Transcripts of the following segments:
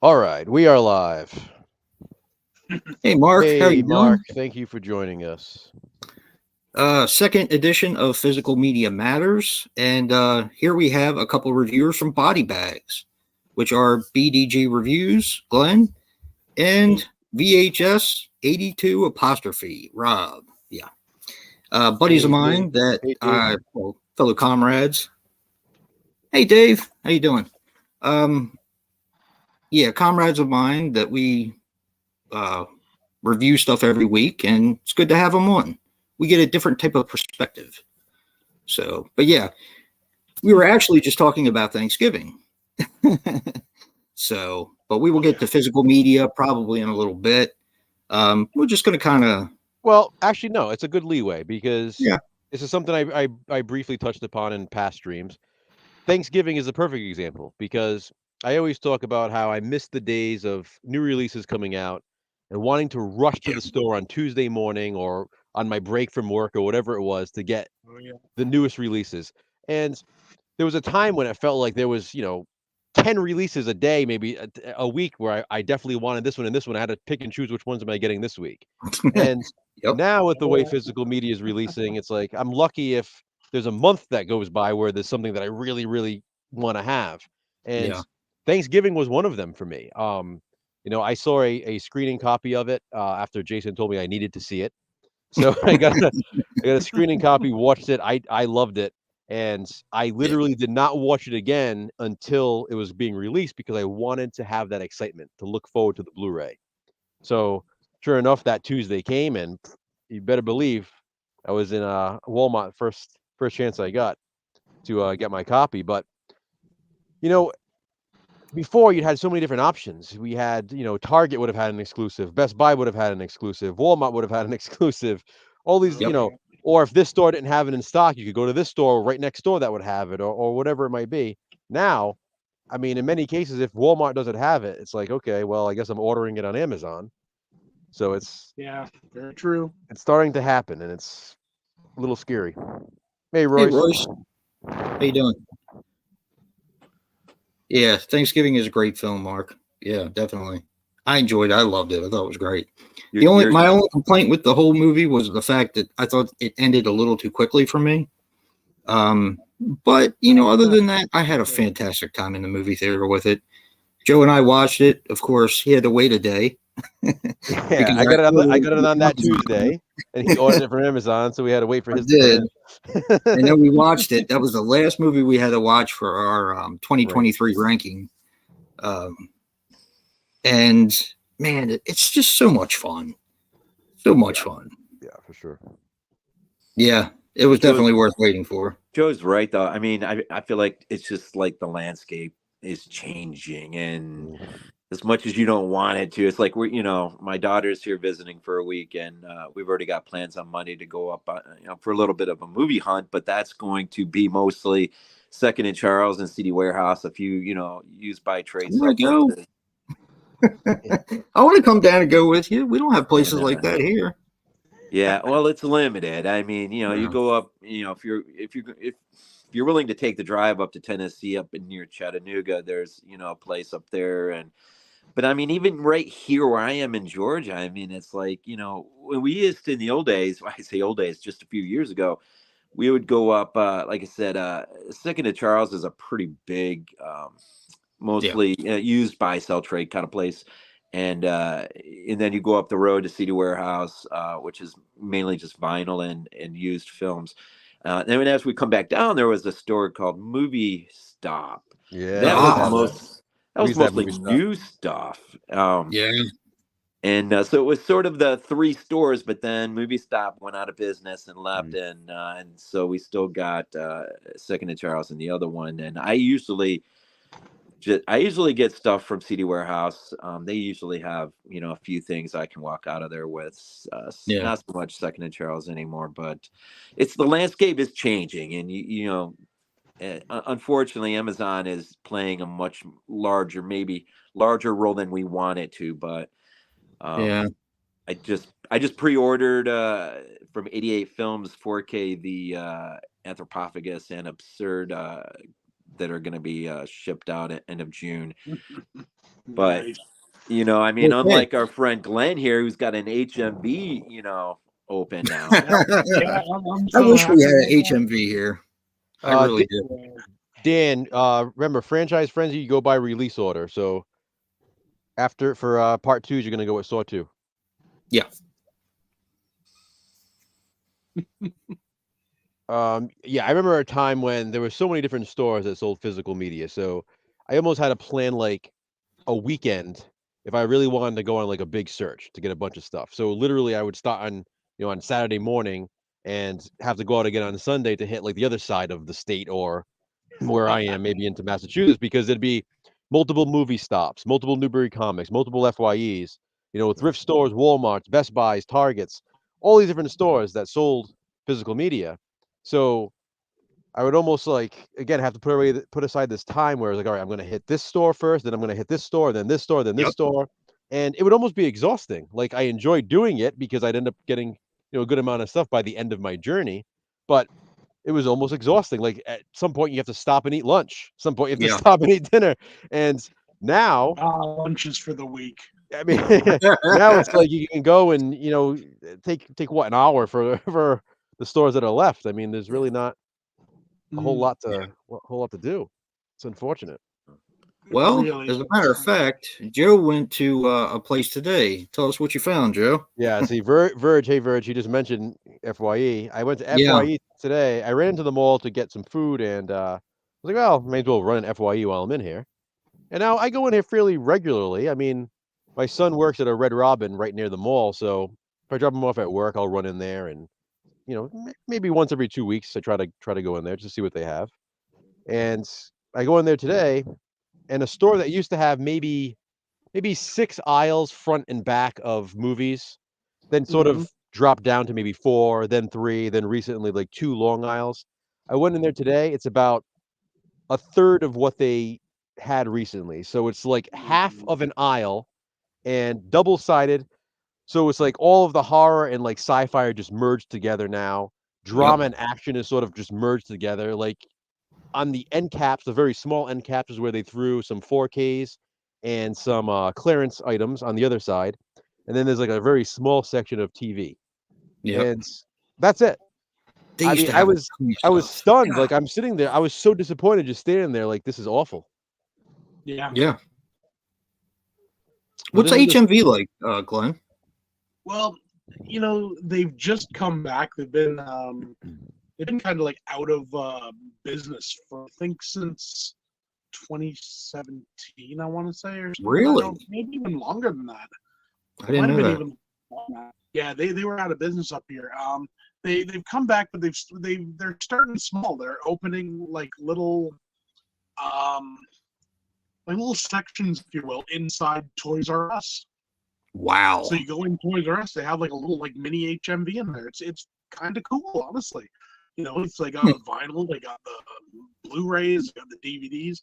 All right, we are live. Hey Mark, how Hey, you Mark, doing? thank you for joining us. Second edition of Physical Media Matters, and here we have a couple reviewers from Body Bags, which are BDG Reviews, Glenn, and VHS 82 apostrophe Rob. Yeah, buddies of Hey, Dave. mine that Hey, Dave. well, fellow comrades. Hey Dave, how you doing? Um, yeah, comrades of mine that we uh, review stuff every week, and it's good to have them on. We get a different type of perspective. So, but yeah, we were actually just talking about Thanksgiving. So, but we will get to physical media probably in a little bit. We're just going to kind of, Well, actually, no, it's a good leeway because yeah, this is something I briefly touched upon in past streams. Thanksgiving is a perfect example because I always talk about how I miss the days of new releases coming out and wanting to rush to yeah, the store on Tuesday morning or on my break from work or whatever it was to get the newest releases. And there was a time when it felt like there was, 10 releases a day, maybe a week where I definitely wanted this one and this one. I had to pick and choose which ones am I getting this week. And yep, now with the way physical media is releasing, it's like I'm lucky if there's a month that goes by where there's something that I really, really want to have. And yeah. Thanksgiving was one of them for me. I saw a screening copy of it after Jason told me I needed to see it. So I got a screening copy, watched it. I loved it, and I Yeah. literally did not watch it again until it was being released because I wanted to have that excitement to look forward to the Blu-ray. So sure enough, that Tuesday came, and you better believe I was in Walmart first chance I got to get my copy. But you know, before you had so many different options. We had, Target would have had an exclusive, Best Buy would have had an exclusive, Walmart would have had an exclusive. All these, Yep. or if this store didn't have it in stock, you could go to this store right next door that would have it, or whatever it might be. Now, I mean, in many cases, if Walmart doesn't have it, it's like, okay, well, I guess I'm ordering it on Amazon. So it's starting to happen, and it's a little scary. Hey, Hey Royce. Royce, how you doing? Yeah, Thanksgiving is a great film, Mark. Yeah, definitely. I enjoyed it. I loved it. I thought it was great. You're, The only you're my only complaint with the whole movie was the fact that I thought it ended a little too quickly for me. Um, but other than that, I had a fantastic time in the movie theater with it. Joe and I watched it. Of course, he had to wait a day Yeah, because I I got it on the, I ordered got it it on on that Amazon. Tuesday, and he ordered it from Amazon, so we had to wait for I his to come did, in. and then we watched it. That was the last movie we had to watch for our Right. 2023 ranking. Um, and man, it's just so much fun. So much Yeah, fun. yeah, for sure. Yeah, it was Joe's definitely worth waiting for. Joe's right though. I mean, I feel like it's just like the landscape is changing, and Mhm. as much as you don't want it to, it's like my daughter's here visiting for a week, and we've already got plans on Monday to go up, for a little bit of a movie hunt, but that's going to be mostly Second and Charles and CD Warehouse, a few used by I trade want to stuff like go. this. I want to come down and go with you. We don't have And places like that here. yeah, well, it's limited. I mean, you Yeah. go up, if you're willing to take the drive up to Tennessee, up in near Chattanooga, there's a place up there, and but I mean, even right here where I am in Georgia, I mean, it's like when we used to, in the old days. I say old days, just a few years ago, we would go up. Like I said, Second to Charles is a pretty big, Yeah. mostly used buy sell trade kind of place. And then you go up the road to CD Warehouse, which is mainly just vinyl and used films. Then as we come back down, there was a store called Movie Stop. Yeah, That we used to was Ah, have that. that We was used to have mostly movie stuff. new stuff. yeah. And so it was sort of the three stores, but then Movie Stop went out of business and left, Mm. and so we still got Second and Charles and the other one. And I usually get stuff from CD Warehouse. They usually have a few things I can walk out of there with. Yeah. Not so much Second and Charles anymore, but it's the landscape is changing, and unfortunately, Amazon is playing a much larger, maybe larger role than we want it to. But Yeah. um, I just pre-ordered from 88 Films 4K the Anthropophagus and Absurd that are going to be shipped out at end of June. But Nice. I mean, Okay. unlike our friend Glenn here, who's got an HMV, open now. Yeah, I'm I so wish we had happy an about HMV here. I really do. that. Dan, remember franchise frenzy, you go by release order. So for part 2, you're gonna go with Saw 2. Yeah. Yeah, I remember a time when there were so many different stores that sold physical media. So I almost had to plan like a weekend if I really wanted to go on like a big search to get a bunch of stuff. So literally I would start on Saturday morning and have to go out again on Sunday to hit like the other side of the state or where I am, maybe into Massachusetts, because it'd be multiple movie stops, multiple Newbury Comics, multiple FYEs, thrift stores, Walmarts, Best Buys, Targets, all these different stores that sold physical media. So I would almost like again have to put aside this time where it's like, all right, I'm going to hit this store first, then I'm going to hit this store, then this store, then this Yep. store, and it would almost be exhausting. Like I enjoyed doing it because I'd end up getting a good amount of stuff by the end of my journey, but it was almost exhausting. Like at some point you have to stop and eat lunch. Some point you have to Yeah. stop and eat dinner. And now, Lunches for the week. I mean, now it's like you can go and take what, an hour for for the stores that are left. I mean, there's really not a whole lot to do. It's unfortunate. Well, Really. as a matter of fact, Joe went to a place today. Tell us what you found, Joe. Yeah, see, Verge, hey Verge, you just mentioned FYE. I went to Yeah. FYE today. I ran into the mall to get some food, and I was like, well, may as well run an FYE while I'm in here. And now I go in here fairly regularly. I mean, my son works at a Red Robin right near the mall, so if I drop him off at work, I'll run in there, and maybe once every 2 weeks, I try to go in there just to see what they have. And I go in there today, and a store that used to have maybe 6 aisles front and back of movies, then sort Mhm. of dropped down to maybe 4, then 3, then recently like 2 long aisles. I went in there today. It's about a third of what they had recently. So it's like half of an aisle and double-sided. So it's like all of the horror and like sci-fi are just merged together now. Drama and action is sort of just merged together. Like on the end caps, the very small end caps is where they threw some 4Ks and some clearance items on the other side. And then there's like a very small section of TV. Yep. And that's it. They I used mean, to I have was cool I was stuff. stunned. God. Like I'm sitting there. I was so disappointed just standing there like this is awful. Yeah. Yeah. But What's this is just HMV like, Glenn? Well, they've just come back. They've been kind of like out of business for I think since 2017, I want to say, or something. Really? Maybe even longer than that. I didn't know that. Yeah, they were out of business up here. They've come back, but they're starting small. They're opening like little sections, if you will, inside Toys R Us. Wow. So you go in Toys R Us, they have like a little like mini HMV in there. It's kind of cool, honestly. It's like a vinyl. They got the Blu-rays, they got the DVDs,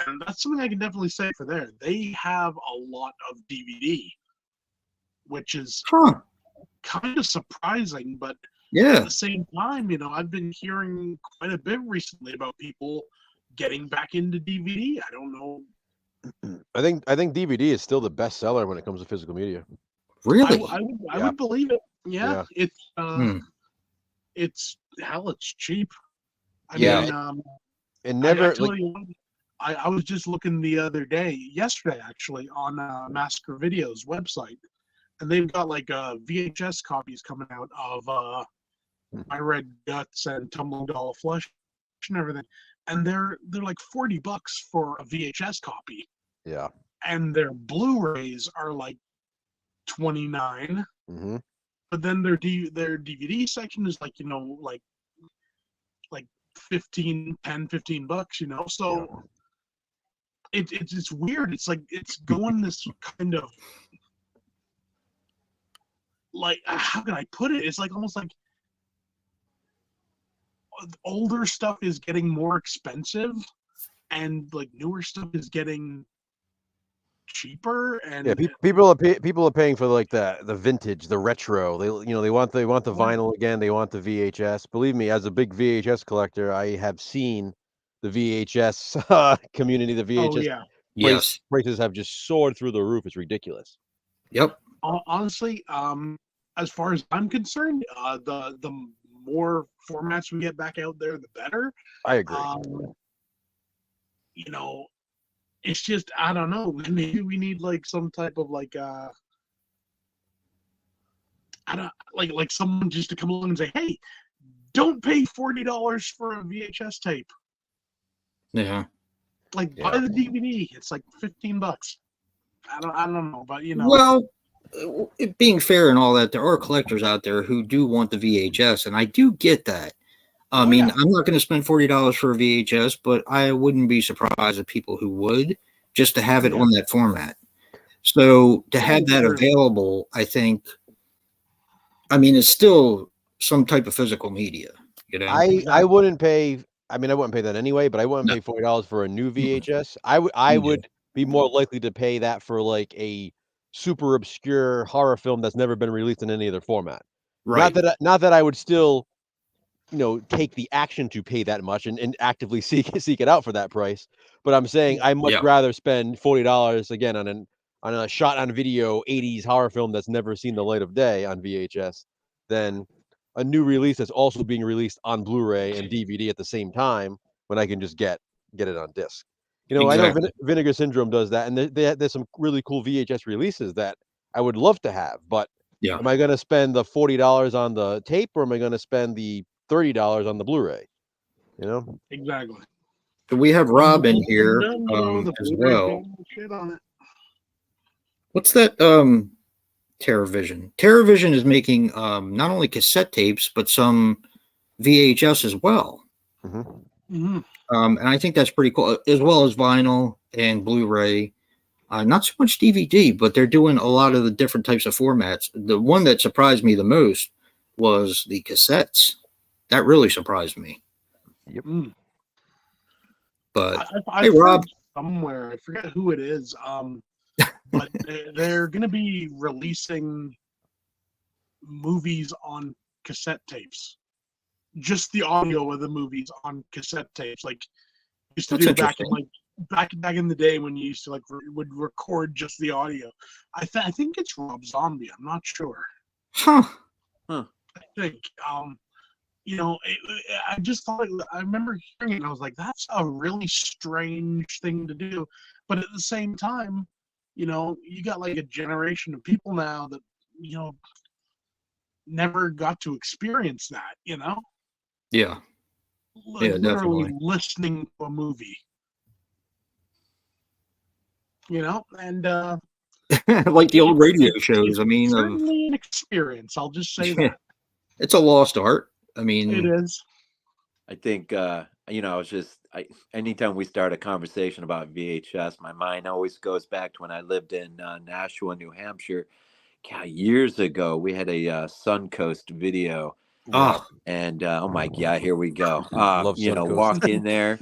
and that's something I can definitely say for there. They have a lot of DVD, which is kind of surprising, but at the same time, I've been hearing quite a bit recently about people getting back into DVD. I don't know. I think DVD is still the best seller when it comes to physical media. Really? I would believe it. Yeah. Yeah. It's cheap. I Yeah. mean, And never I tell you what, I was just looking yesterday actually, on Massacre Video's website, and they've got like VHS copies coming out of My Red Guts and Tumbling Doll of Flesh and everything, and they're like $40 for a VHS copy. Yeah. And their Blu-rays are like $29. Mm-hmm. But then their DVD section is like like $15 so it's weird. It's like it's going this kind of like, how can I put it? It's like almost like older stuff is getting more expensive and like newer stuff is getting cheaper. And yeah, people are paying for like the vintage, the retro. They want the vinyl again. They want the VHS. Believe me, as a big VHS collector, I have seen the VHS community, the VHS Yes. Prices have just soared through the roof. It's ridiculous. Yep. Honestly, as far as I'm concerned, the more formats we get back out there, the better. I agree. You know, it's just I don't know. Maybe we need like some type of like I don't like someone just to come along and say, hey, don't pay $40 for a VHS tape. Yeah. Like buy the DVD. It's like $15. I don't know, but you know. Well, it being fair and all that, there are collectors out there who do want the VHS, and I do get that. I mean, I'm not going to spend $40 for a VHS, but I wouldn't be surprised at people who would just to have it on that format. So to have that available, I think, I mean, it's still some type of physical media. You know, I wouldn't pay. I mean, I wouldn't pay that anyway, but I wouldn't pay $40 for a new VHS. I would be more likely to pay that for like a super obscure horror film that's never been released in any other format. right? Not that I would still, take the action to pay that much and actively seek it out for that price. But I'm saying I much rather spend $40 again on a shot on video 80s horror film that's never seen the light of day on VHS than a new release that's also being released on Blu-ray and DVD at the same time when I can just get it on disc. I know Vinegar Syndrome does that, and there's some really cool VHS releases that I would love to have, but am I going to spend the $40 on the tape, or am I going to spend the $30 on the Blu-ray? Exactly. We have Rob in here as well. What's that? TerrorVision. TerrorVision is making not only cassette tapes but some VHS as well. And I think that's pretty cool, as well as vinyl and Blu-ray. Not so much DVD, but they're doing a lot of the different types of formats. The one that surprised me the most was the cassettes. That really surprised me. Yep. But hey, Rob, somewhere I forget who it is. But they're going to be releasing movies on cassette tapes. Just the audio of the movies on cassette tapes, like used to do back in the day when you used to would record just the audio. I think it's Rob Zombie. I'm not sure. Huh. I think. I just thought I remember hearing it and I was like, that's a really strange thing to do. But at the same time, you got like a generation of people now that, never got to experience that, Yeah. Literally definitely. listening to a movie. And like the old radio shows. I mean, certainly an experience. I'll just say that. It's a lost art. I mean, it is. I think anytime we start a conversation about VHS, my mind always goes back to when I lived in Nashua, New Hampshire. God, years ago, we had a Suncoast video. And oh my God, here we go. Walk in there,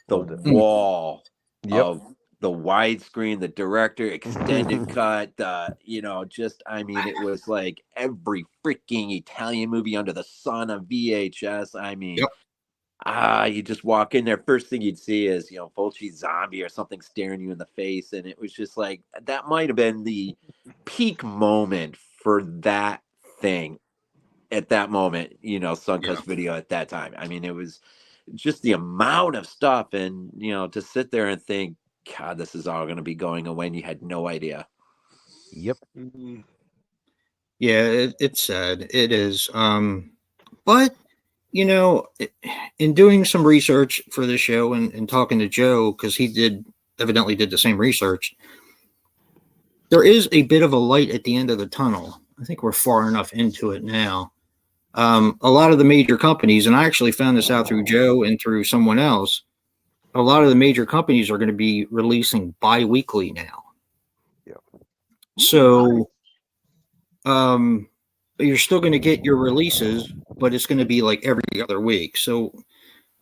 the wall of the widescreen, the director extended cut, it was like every freaking Italian movie under the sun on VHS. I mean, you just walk in there, first thing you'd see is, Fulci zombie or something staring you in the face. And it was just like, that might have been the peak moment for that thing at that moment, Suncoast video at that time. I mean, it was just the amount of stuff and, to sit there and think, God, this is all going to be going away, and you had no idea. Yep. Yeah, it's sad. It is. But, in doing some research for the show and talking to Joe, because he evidently did the same research, there is a bit of a light at the end of the tunnel. I think we're far enough into it now. A lot of the major companies, and I actually found this out through Joe and through someone else, a lot of the major companies are going to be releasing bi-weekly now. Yeah. So, you're still going to get your releases, but it's going to be like every other week. So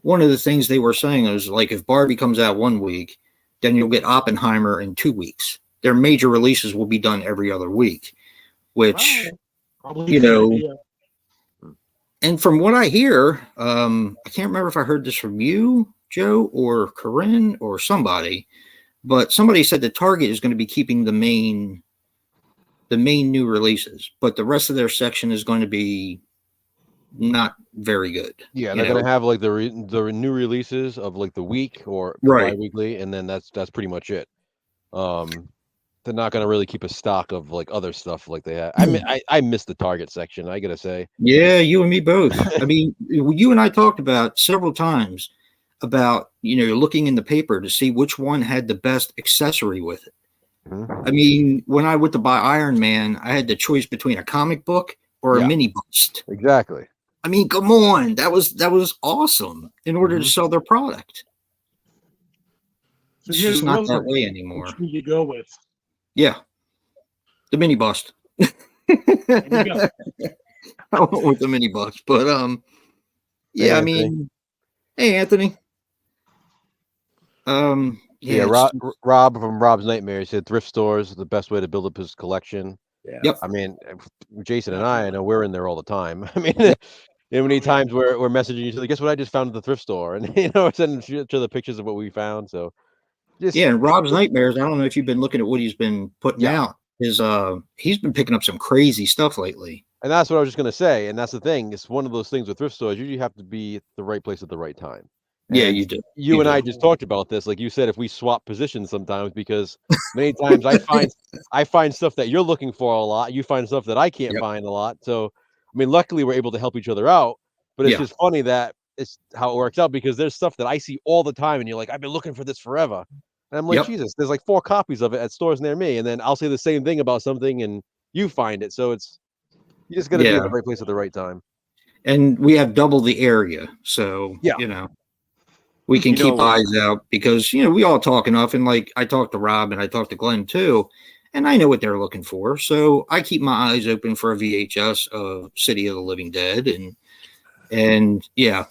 one of the things they were saying is, like, if Barbie comes out 1 week, then you'll get Oppenheimer in 2 weeks. Their major releases will be done every other week, which, and from what I hear, I can't remember if I heard this from you, Joe, or Corinne, or somebody, But somebody said that Target is going to be keeping the main new releases, but the rest of their section is going to be not very good. Yeah, you they're gonna know? have like the new releases of like the week or Right. bi-weekly, and then that's pretty much it. They're not gonna really keep a stock of like other stuff like they have. I miss the Target section, I gotta say. Yeah, you and me both. I mean, you and I talked about several times about, looking in the paper to see which one had the best accessory with it. Mhm. I mean, when I went to buy Iron Man, I had the choice between a comic book or a Yeah. mini bust. Exactly. I mean, come on, that was awesome in order to Mhm. sell their product. So It's here's just not another that way one. anymore. Which one you go with? Yeah, the mini bust. There you go. I went with the mini bust, but yeah, Hey, I Anthony. mean, hey, Anthony. Yeah, Rob from Rob's Nightmares said thrift stores are the best way to build up his collection. Yeah. Yep. I mean, Jason and I Definitely. know we're in there all the time. I mean, Yeah. how many Oh, yeah. times we're messaging each other? Guess what I just found at the thrift store, and we're sending each other pictures of what we found. So just Yeah, and Rob's Nightmares. I don't know if you've been looking at what he's been putting yeah, out. He's been picking up some crazy stuff lately. and that's what I was just gonna say. And that's the thing. It's one of those things with thrift stores. You usually have to be at the right place at the right time. Yeah, And you do. you You and I do. just talked about this. Like you said, if we swap positions sometimes, because many times I find stuff that you're looking for a lot. You find stuff that I can't Yep. find a lot. So I mean, luckily we're able to help each other out. But it's Yeah. just funny that it's how it works out because there's stuff that I see all the time, and you're like, I've been looking for this forever. And I'm like, Yep. Jesus, there's like 4 copies of it at stores near me. And then I'll say the same thing about something and you find it. So you just gotta be at Yeah. the right place at the right time. And we have double the area, so Yeah. we can You keep know, eyes out because we all talk enough, and like I talk to Rob and I talk to Glenn too, and I know what they're looking for, so I keep my eyes open for a VHS of City of the Living Dead, and yeah,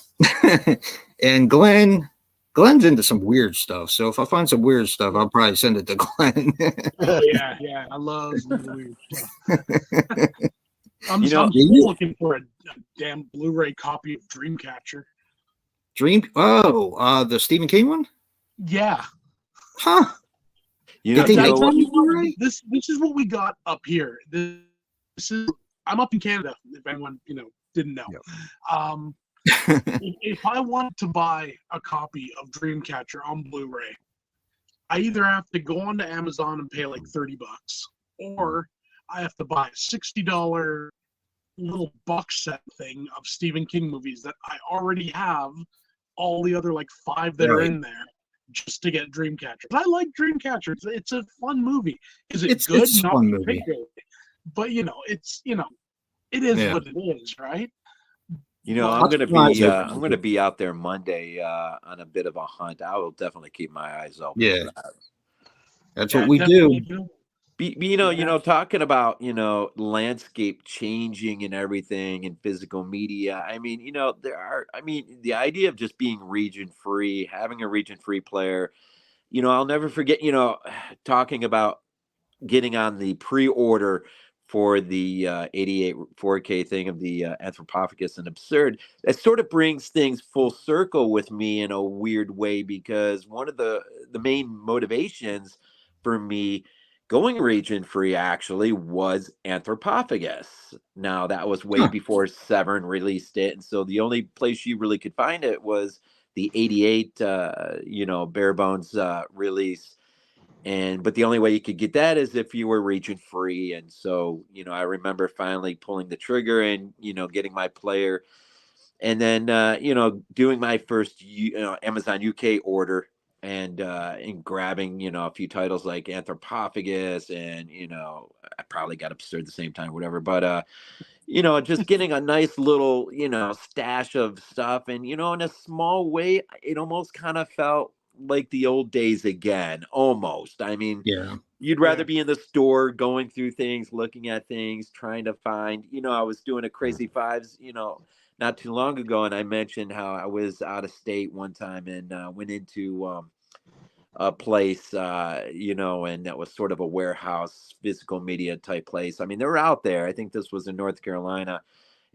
and Glenn's into some weird stuff, so if I find some weird stuff, I'll probably send it to Glenn. Oh yeah. I love some of the weird stuff. I'm You know, still looking for a damn Blu-ray copy of Dreamcatcher. The Stephen King one, Yeah. huh? you Did know, they you make know that what? on Blu-ray? This is what we got up here. This is I'm up in Canada. If anyone didn't know, Yep. if I want to buy a copy of Dreamcatcher on Blu-ray, I either have to go onto Amazon and pay like $30, or I have to buy a $60 little box set thing of Stephen King movies that I already have all the other like 5 that are Right. in there just to get Dreamcatcher. I like Dreamcatcher. It's a fun movie. Is it It's good? a Not fun movie. particularly. But it is Yeah. what it is, right? I'm keep gonna my eyes be open. I'm gonna be out there Monday on a bit of a hunt. I will definitely keep my eyes open Yeah. for that. That's Yeah, what we definitely do. do. Talking about landscape changing and everything and physical media. I mean, the idea of just being region free, having a region free player. I'll never forget. Talking about getting on the pre-order for the 88 4K thing of the Anthropophagus and Absurd. That sort of brings things full circle with me in a weird way, because one of the main motivations for me going region free actually was Anthropophagus. Now that was way Huh. before Severn released it, and so the only place you really could find it was the 88 bare bones release. But the only way you could get that is if you were region free. And so I remember finally pulling the trigger and getting my player, and then doing my first Amazon UK order, and grabbing a few titles like Anthropophagus, and I probably got Absurd at the same time, whatever. But just getting a nice little stash of stuff, and in a small way it almost kind of felt like the old days again, almost. I mean, Yeah. you'd rather be in the store going through things, looking at things, trying to find. I was doing a Crazy Fives not too long ago, and I mentioned how I was out of state one time, and went into a place, and that was sort of a warehouse physical media type place. I mean, they were out there. I think this was in North Carolina,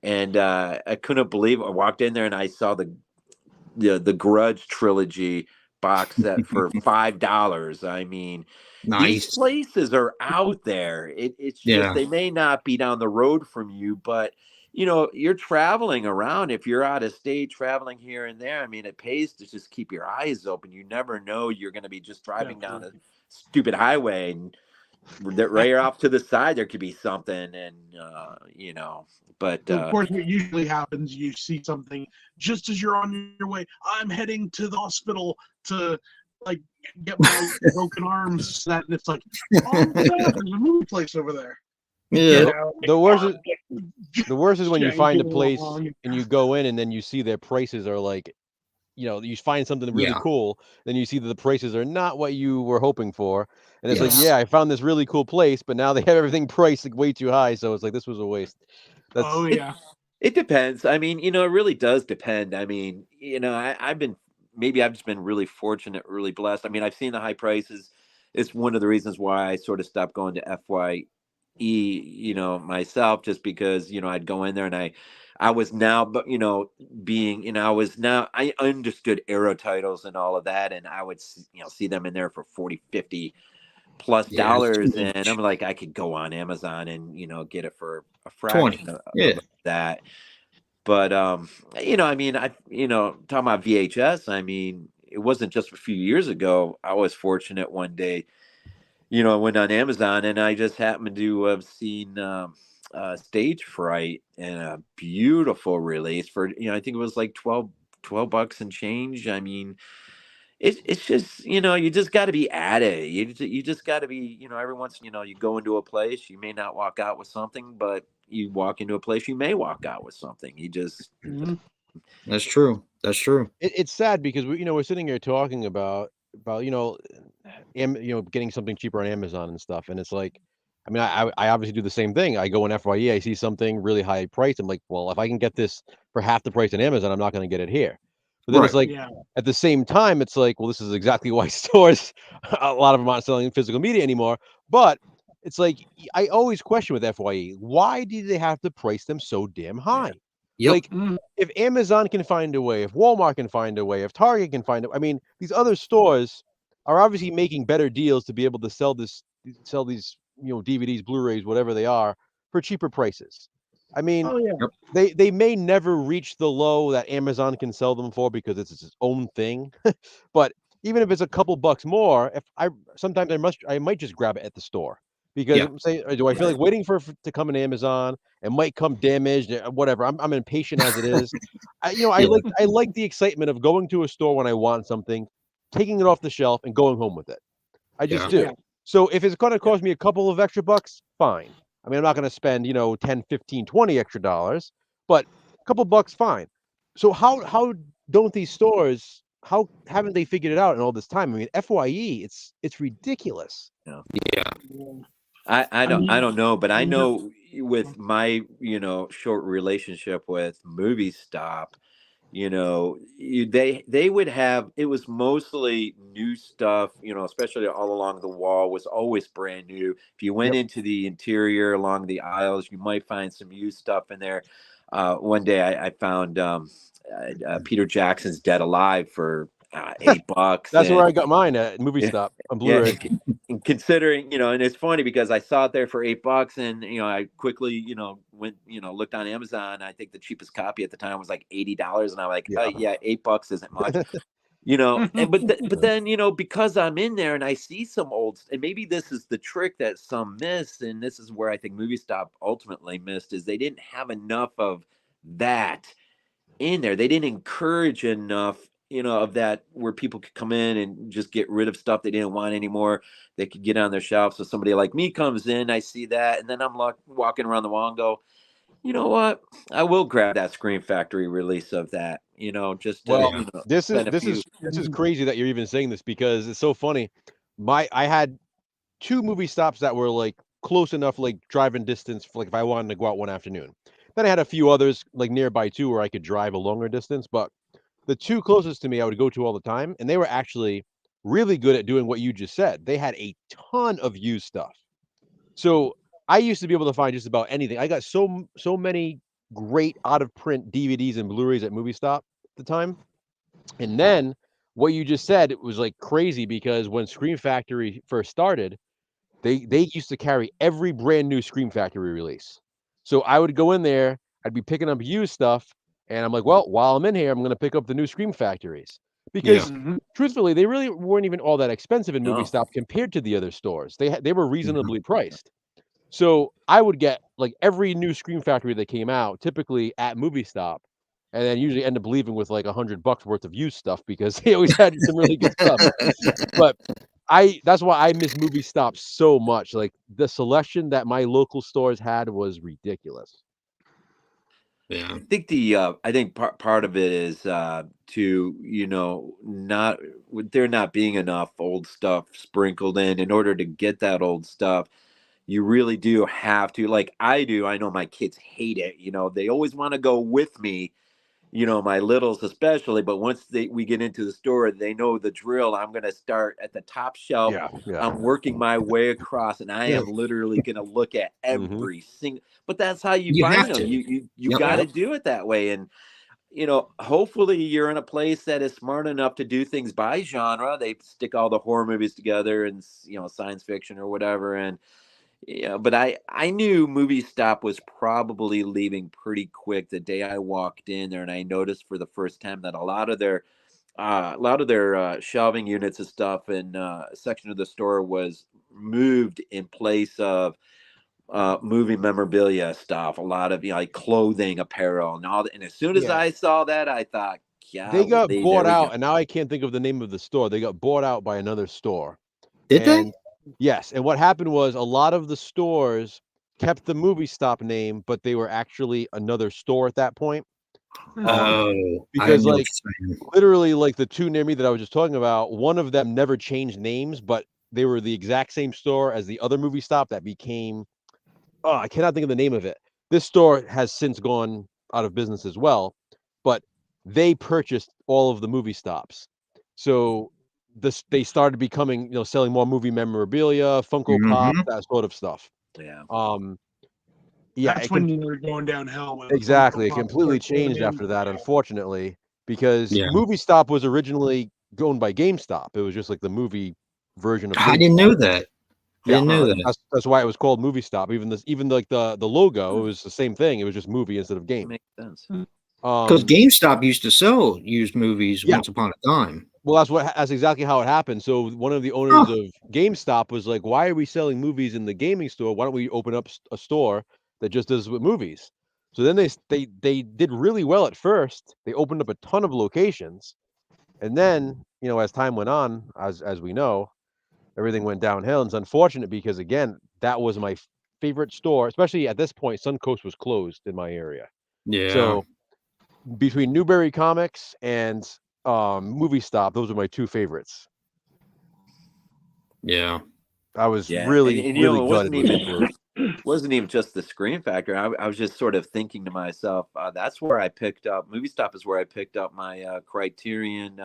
and I couldn't believe it. I walked in there and I saw the Grudge trilogy box set for $5. I mean, these Nice. places are out there. It's just Yeah. they may not be down the road from you, but you're traveling around. If you're out of state, traveling here and there, I mean, it pays to just keep your eyes open. You never know you're going to be just driving down a stupid highway and right off to the side there could be something, and but So of course, what usually happens, you see something just as you're on your way. I'm heading to the hospital to like get my broken arm set, and it's like, oh, there's a movie place over there. Yeah. The worst is when you find a place and you go in and then you see their prices are like, you find something really cool, then you see that the prices are not what you were hoping for, and it's like, yeah, I found this really cool place, but now they have everything priced like way too high, so it's like this was a waste. It depends. I mean, it really does depend. I mean, I've just been really fortunate, really blessed. I mean, I've seen the high prices. It's one of the reasons why I sort of stopped going to FYE, myself, just because, I'd go in there and I was now, but I understood arrow titles and all of that. And I would, see them in there for 40, 50 plus dollars. And I'm like, I could go on Amazon and, get it for a fraction of that. But, I mean, talking about VHS, I mean, it wasn't just a few years ago. I was fortunate one day, I went on Amazon and I just happened to have seen Stage Fright, and a beautiful release for, I think it was like 12 bucks and change. I mean, it's just, you just got to be at it. You just got to be, every once, you go into a place, you may not walk out with something, but you walk into a place, you may walk out with something. You just. That's true. That's true. It's sad because we're sitting here talking about getting something cheaper on Amazon and stuff, and it's like, I mean, I obviously do the same thing. I go in FYE, I see something really high priced. I'm like, well, if I can get this for half the price on Amazon, I'm not going to get it here. But then it's like, at the same time, it's like, well, this is exactly why stores, a lot of them aren't selling physical media anymore. But it's like, I always question with FYE, why do they have to price them so damn high? Like, if Amazon can find a way, if Walmart can find a way, if Target can find it, I mean, these other stores are obviously making better deals to be able to sell these, DVDs, Blu-rays, whatever they are, for cheaper prices. I mean, they may never reach the low that Amazon can sell them for because it's its own thing. But even if it's a couple bucks more, sometimes I might just grab it at the store. Because do I feel like waiting for it to come in Amazon? It might come damaged, whatever. I'm impatient as it is. I like the excitement of going to a store when I want something, taking it off the shelf and going home with it. I just do. So if it's going to cost me a couple of extra bucks, fine. I mean, I'm not going to spend, 10, 15, 20 extra dollars, but a couple bucks, fine. So how don't these stores, how haven't they figured it out in all this time? I mean, FYE, it's ridiculous. I don't know, but I know with my, short relationship with Movie Stop, they would have, it was mostly new stuff, especially all along the wall was always brand new. If you went into the interior along the aisles, you might find some used stuff in there. One day I found Peter Jackson's Dead Alive for $8. That's where I got mine at Movie Stop on Blu-ray. And considering, and it's funny because I saw it there for $8, and I quickly, went, looked on Amazon. I think the cheapest copy at the time was like $80, and I'm like, $8 isn't much, And but then because I'm in there and I see some old, and maybe this is the trick that some miss, and this is where I think Movie Stop ultimately missed, is they didn't have enough of that in there. They didn't encourage enough, of that where people could come in and just get rid of stuff they didn't want anymore. They could get on their shelf. So somebody like me comes in, I see that, and then I'm walking around the wall and go, you know what? I will grab that Scream Factory release of that. Just to, this is crazy that you're even saying this, because it's so funny. I had 2 movie stops that were like close enough, like driving distance, for like if I wanted to go out one afternoon. Then I had a few others like nearby too, where I could drive a longer distance. But the 2 closest to me, I would go to all the time, and they were actually really good at doing what you just said. They had a ton of used stuff. So I used to be able to find just about anything. I got so many great out of print DVDs and Blu-rays at Movie Stop at the time. And then what you just said, it was like crazy because when Scream Factory first started, they used to carry every brand new Scream Factory release. So I would go in there, I'd be picking up used stuff, and I'm like, well, while I'm in here, I'm going to pick up the new Scream Factories Yeah. because truthfully, they really weren't even all that expensive in Movie No. Stop compared to the other stores. They were Mm-hmm. reasonably priced. So I would get like every new Scream Factory that came out, typically at Movie Stop, and then usually end up leaving with like $100 worth of used stuff because they always had some really good stuff. But that's why I miss Movie Stop so much. Like the selection that my local stores had was ridiculous. Yeah. I think part of it is to not with there not being enough old stuff sprinkled in order to get that old stuff. You really do have to, like I do. I know my kids hate it. They always want to go with me, my littles especially, but once we get into the store, they know the drill. I'm going to start at the top shelf. Yeah, yeah. I'm working my way across, and I am literally going to look at every single, but that's how you You find have them. to. You Yep. got to do it that way. And hopefully you're in a place that is smart enough to do things by genre. They stick all the horror movies together and science fiction or whatever. And but I knew Movie Stop was probably leaving pretty quick the day I walked in there, and I noticed for the first time that a lot of their shelving units and stuff and section of the store was moved in place of movie memorabilia stuff, a lot of like clothing, apparel, and all that. And as soon as Yeah. I saw that, I thought, They got golly, bought there we out, go. and now I can't think of the name of the store. They got bought out by another store. Did And they? yes, and what happened was a lot of the stores kept the Movie Stop name, but they were actually another store at that point. Oh, Because I know what like you're saying. literally like the two near me that I was just talking about, one of them never changed names, but they were the exact same store as the other Movie Stop that became I cannot think of the name of it. This store has since gone out of business as well, but they purchased all of the Movie Stops. So they started becoming, selling more movie memorabilia, Funko Pop, Mhm. that sort of stuff. Yeah. Yeah, That's when you're going downhill. When the exactly. Funko It Pop completely starts going changed in. after that, unfortunately, because Yeah. Movie Stop was originally owned by GameStop. It was just like the movie version of I didn't GameStop. know that. I Yeah, didn't know that. that's why it was called Movie Stop. Even like the logo, it was the same thing. It was just movie instead of game. Makes sense. Because GameStop used to sell used movies Yeah. once upon a time. Well, that's exactly how it happened. So one of the owners of GameStop was like, "Why are we selling movies in the gaming store? Why don't we open up a store that just does with movies?" So then they did really well at first. They opened up a ton of locations, and then as time went on, as we know, everything went downhill. And it's unfortunate because again, that was my favorite store, especially at this point. Suncoast was closed in my area, Yeah. so between Newberry Comics and Movie Stop, those are my two favorites. Yeah. I was Yeah, really, and really it gutted when they closed. wasn't even just the Scream Factor. I was just sort of thinking to myself, that's where I picked up Movie Stop is where I picked up my Criterion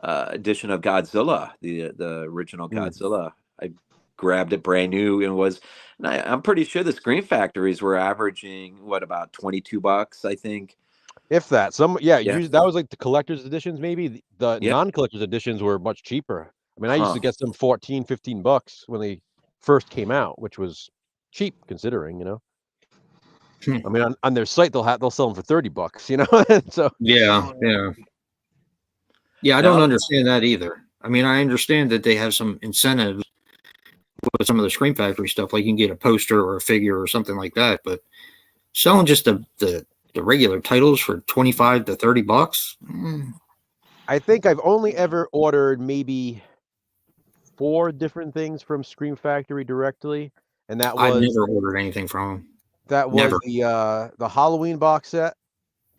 edition of Godzilla, the original Godzilla. I grabbed it brand new and I'm pretty sure the Scream Factories were averaging about $22, I think. If that, Yeah. that was like the collector's editions, maybe. The Yep. non-collector's editions were much cheaper. I mean, I used to Huh. get them $14-15 when they first came out, which was cheap considering, I mean, on their site they'll sell them for $30, So Yeah. Yeah. Yeah. I Now, don't understand that either. I mean, I understand that they have some incentives with some of the Scream Factory stuff, like you can get a poster or a figure or something like that, but selling just the regular titles for $25 to $30. I think I've only ever ordered maybe 4 different things from Scream Factory directly, and that I've was never ordered anything from them. the Never. Halloween box set,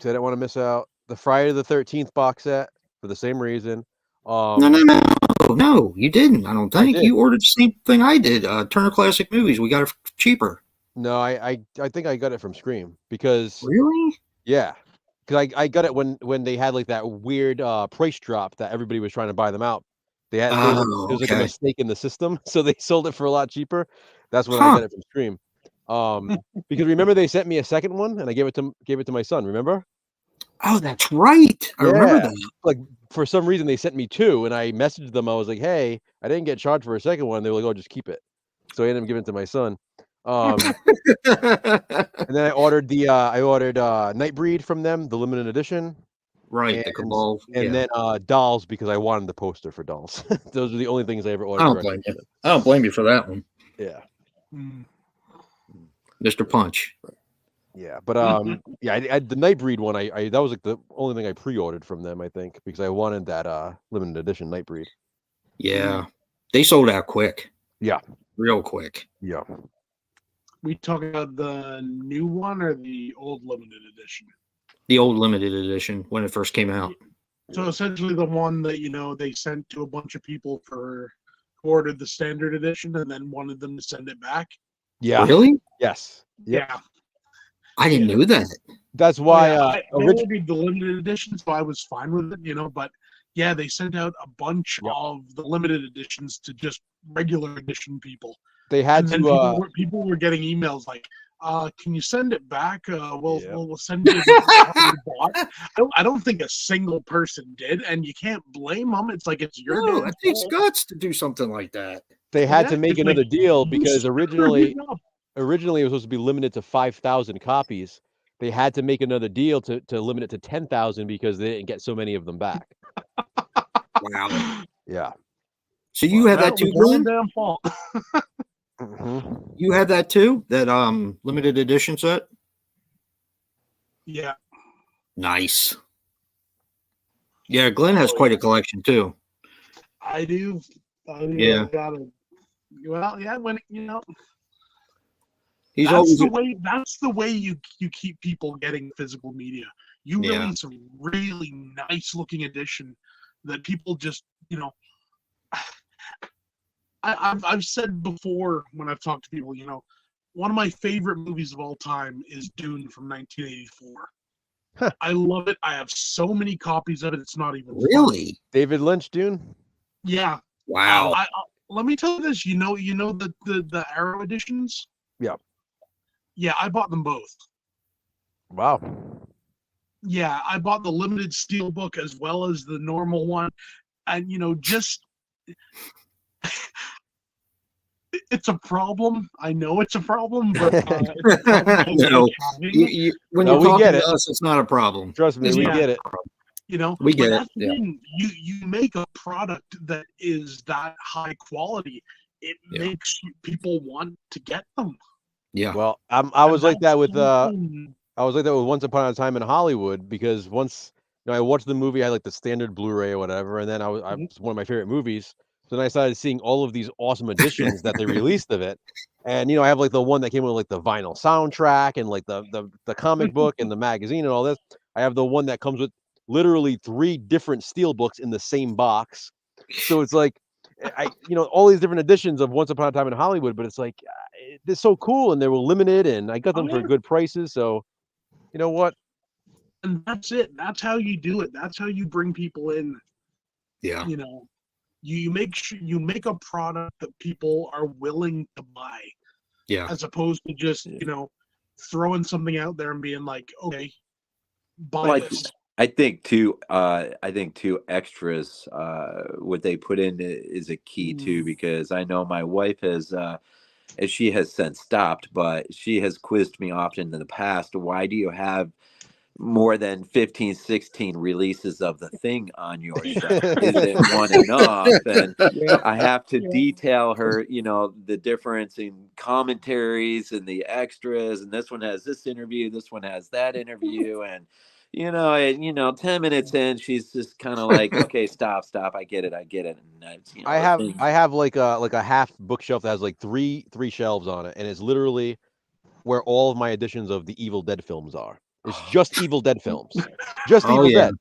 so I didn't want to miss out. The Friday the 13th box set for the same reason. No, you didn't. I don't I think did. you ordered the same thing I did. Turner Classic Movies. We got it cheaper. No, I think I got it from Scream because Really? yeah, because I got it when they had like that weird price drop that everybody was trying to buy them out. There was like a Okay. mistake in the system, so they sold it for a lot cheaper. That's when I Huh. got it from Scream. Because remember they sent me a second one and I gave it to my son. Remember? Oh, that's right. I remember that. Like for some reason they sent me 2, and I messaged them. I was like, "Hey, I didn't get charged for a second one." They were like, "Oh, just keep it." So I ended up giving it to my son. And then I ordered Nightbreed from them, the limited edition. Right, the Cabal. And then Dolls, because I wanted the poster for Dolls. Those are the only things I ever I ordered. don't blame you. I don't blame you for that one. Yeah. Mr. Punch. Yeah, but yeah, the Nightbreed one, I that was like the only thing I pre-ordered from them, I think, because I wanted that limited edition Nightbreed. Yeah. They sold out quick. Yeah. Real quick. Yeah. We talking about the new one or the old limited edition? The old limited edition when it first came out. So essentially the one that, they sent to a bunch of people who ordered the standard edition and then wanted them to send it back. Yeah. Really? Yes. Yep. Yeah. I didn't know that. That's why I ordered the limited edition, so I was fine with it, but yeah, they sent out a bunch of the limited editions to just regular edition people. they had And to then people were getting emails like, can you send it back? We'll send you I don't think a single person did, and you can't blame them. It's like it's your No, damn it takes fault. guts to do something like that. they had to Yeah, make it's another like, deal you because screwed originally it up. it was supposed to be limited to 5,000 copies. They had to make another deal to limit it to 10,000 because they didn't get so many of them back. Wow. Yeah. So you had that was too, their own Glenn? damn fault. Mhm. You had that too? That limited edition set? Yeah. Nice. Yeah, Glenn has quite a collection too. I do. Yeah. Well, yeah, when He's that's always the way you keep people getting physical media. You Yeah. release a really nice looking edition that people just I've said before when I've talked to people, one of my favorite movies of all time is Dune from 1984. Huh. I love it. I have so many copies of it. It's not even really. David Lynch, Dune. Yeah. Wow. Let me tell you this. You know the Arrow editions. Yeah. Yeah, I bought them both. Wow. Yeah, I bought the limited steelbook as well as the normal one, and just it's a problem. I know it's a problem, but it's a problem I No. like having. When No, you're we talking get to it. us, it's not a problem. Trust me, we Yeah. get it. We get but it, that's the thing. You make a product that is that high quality, it Yeah. makes people want to get them. Yeah. Well, I was like that with something- I was like that with Once Upon a Time in Hollywood because once I watched the movie, I had like the standard Blu-ray or whatever, and then it's one of my favorite movies. So then I started seeing all of these awesome editions that they released of it, and I have like the one that came with like the vinyl soundtrack and like the comic book and the magazine and all this. I have the one that comes with literally 3 different steel books in the same box. So it's like all these different editions of Once Upon a Time in Hollywood, but it's like they're so cool and they were limited, and I got them for yeah. good prices. So you know what? And that's it. That's how you do it. That's how you bring people in. Yeah. You make sure you make a product that people are willing to buy, Yeah. as opposed to just throwing something out there and being like, okay, buy Well, this. I think too extras what they put in is a key too, because I know my wife has she has since stopped, but she has quizzed me often in the past, why do you have more than 15, 16 releases of the thing on your shelf? Is it one enough? And I have to detail her, the difference in commentaries and the extras, and this one has this interview, this one has that interview, and 10 minutes in, she's just kind of like, okay, stop, I get it. And I have like a half bookshelf that has like three shelves on it, and it's literally where all of my editions of the Evil Dead films are. It's just Evil Dead films, just Oh, Evil yeah. Dead.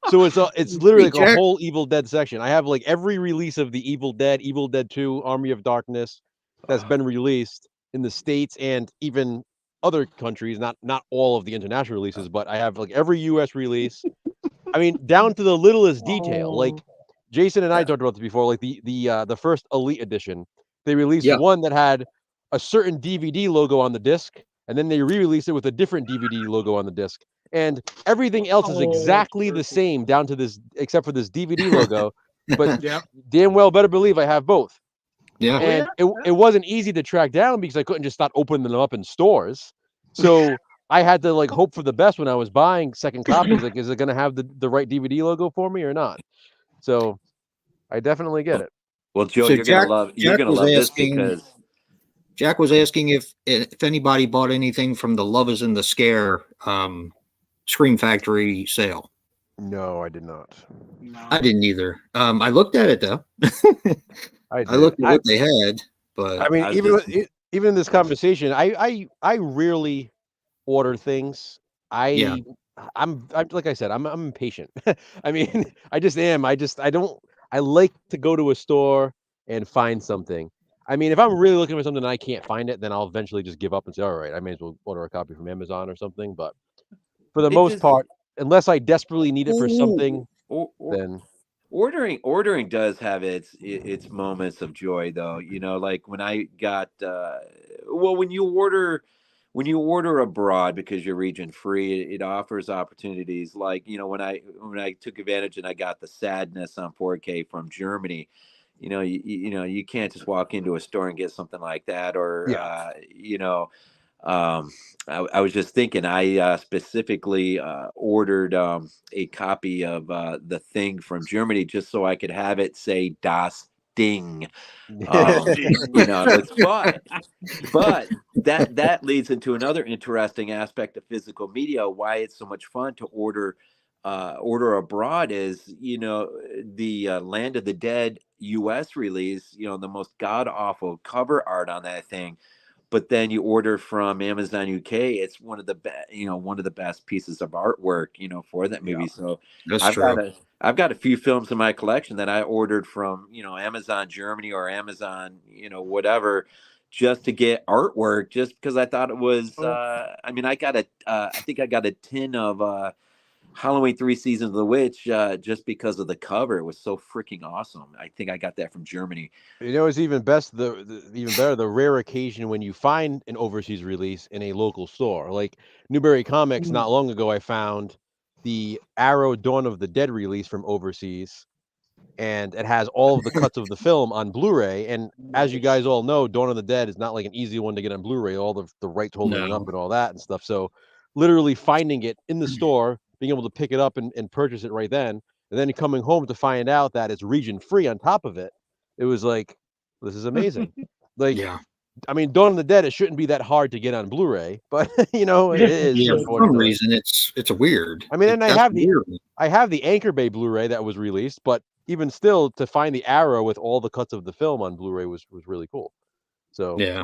So it's literally like a Jack. whole Evil Dead section. I have like every release of the Evil Dead, Evil Dead 2, Army of Darkness that's been released in the States and even other countries. Not all of the international releases, but I have like every US release. I mean, down to the littlest detail. Like Jason and I talked about this before. Like the first Elite edition, they released one that had a certain DVD logo on the disc, and then they re-released it with a different DVD logo on the disc. and everything else is exactly the same down to this, except for this DVD logo. But Yeah. damn well better believe I have both. Yeah. And it wasn't easy to track down because I couldn't just start opening them up in stores. So I had to like hope for the best when I was buying second copies. Like, is it going to have the right DVD logo for me or not? So I definitely get it. Well, Joe, So you're gonna love this because Jack was asking if anybody bought anything from the Love Is in the Scare Scream Factory sale. No, I did not. No. I didn't either. I looked at it though. I I looked at what they had, but I mean, I was even just- even in this conversation, I rarely order things. Yeah. I'm like I said, I'm impatient. I mean, I just am. I don't. I like to go to a store and find something. I mean, if I'm really looking for something and I can't find it, then I'll eventually just give up and say, all right, I may as well order a copy from Amazon or something. But for the It most just- part, unless I desperately need it for something, or, then ordering does have its moments of joy, though. You know, like when I got well, when you order abroad because you're region free, it offers opportunities. Like, you know, when I took advantage and I got the Sadness on 4K from Germany. You know, you can't just walk into a store and get something like that, or yeah. I was just thinking, I specifically ordered a copy of The Thing from Germany just so I could have it say Das Ding. You know, but that leads into another interesting aspect of physical media. Why it's so much fun to order abroad is, you know, the Land of the Dead U.S. release. You know, the most god awful cover art on that thing. But then you order from Amazon UK, it's one of the best pieces of artwork, you know, for that movie. So that's I've got true. I've got a few films in my collection that I ordered from, you know, Amazon Germany or Amazon, you know, whatever, just to get artwork, just because I thought it was. I mean, I think I got a tin of Halloween 3 Seasons of the Witch just because of the cover. It was so freaking awesome. I think I got that from Germany. You know, it's even even better the rare occasion when you find an overseas release in a local store. Like Newberry Comics, not long ago, I found the Arrow Dawn of the Dead release from overseas, and it has all of the cuts of the film on Blu-ray. And as you guys all know, Dawn of the Dead is not like an easy one to get on Blu-ray. All the rights holding it up No. and all that and stuff. So literally finding it in the store, being able to pick it up and purchase it right then, and then coming home to find out that it's region free on top of it. It was like, this is amazing. Like, Yeah. I mean, Dawn of the Dead, it shouldn't be that hard to get on Blu-ray, but you know, it is, Yeah. For some unfortunately. reason, it's weird. I mean, and That's weird. I have the Anchor Bay Blu-ray that was released, but even still, to find the Arrow with all the cuts of the film on Blu-ray was really cool. So Yeah.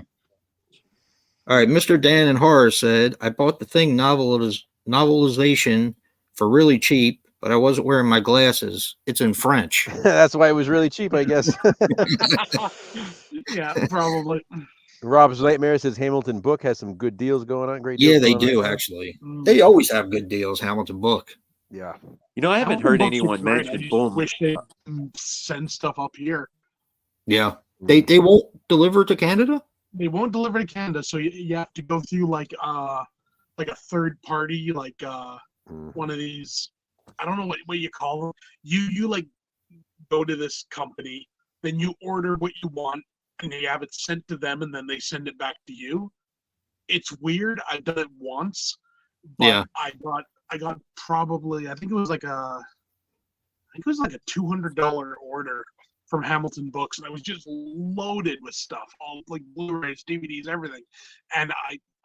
All right, Mr. Dan and Horror said, I bought the Thing novelization for really cheap, but I wasn't wearing my glasses. It's in French. that's why it was really cheap, I guess. Yeah, probably. Rob's Nightmare says Hamilton Book has some good deals going on. Great deals. Yeah, they going on do right now. actually. They always have good deals. Hamilton Book. Yeah. You know, I haven't Hamilton heard Books anyone is great. I mention just Boom. wish they send stuff up here. Yeah, they won't deliver to Canada. They won't deliver to Canada, so you have to go through like a third party, like one of these. I don't know what you call them. You like go to this company, then you order what you want, and they have it sent to them, and then they send it back to you. It's weird. I've done it once, but Yeah. I got probably, I think it was like a $200 order from Hamilton Books, and I was just loaded with stuff, all like Blu-rays, DVDs, everything. And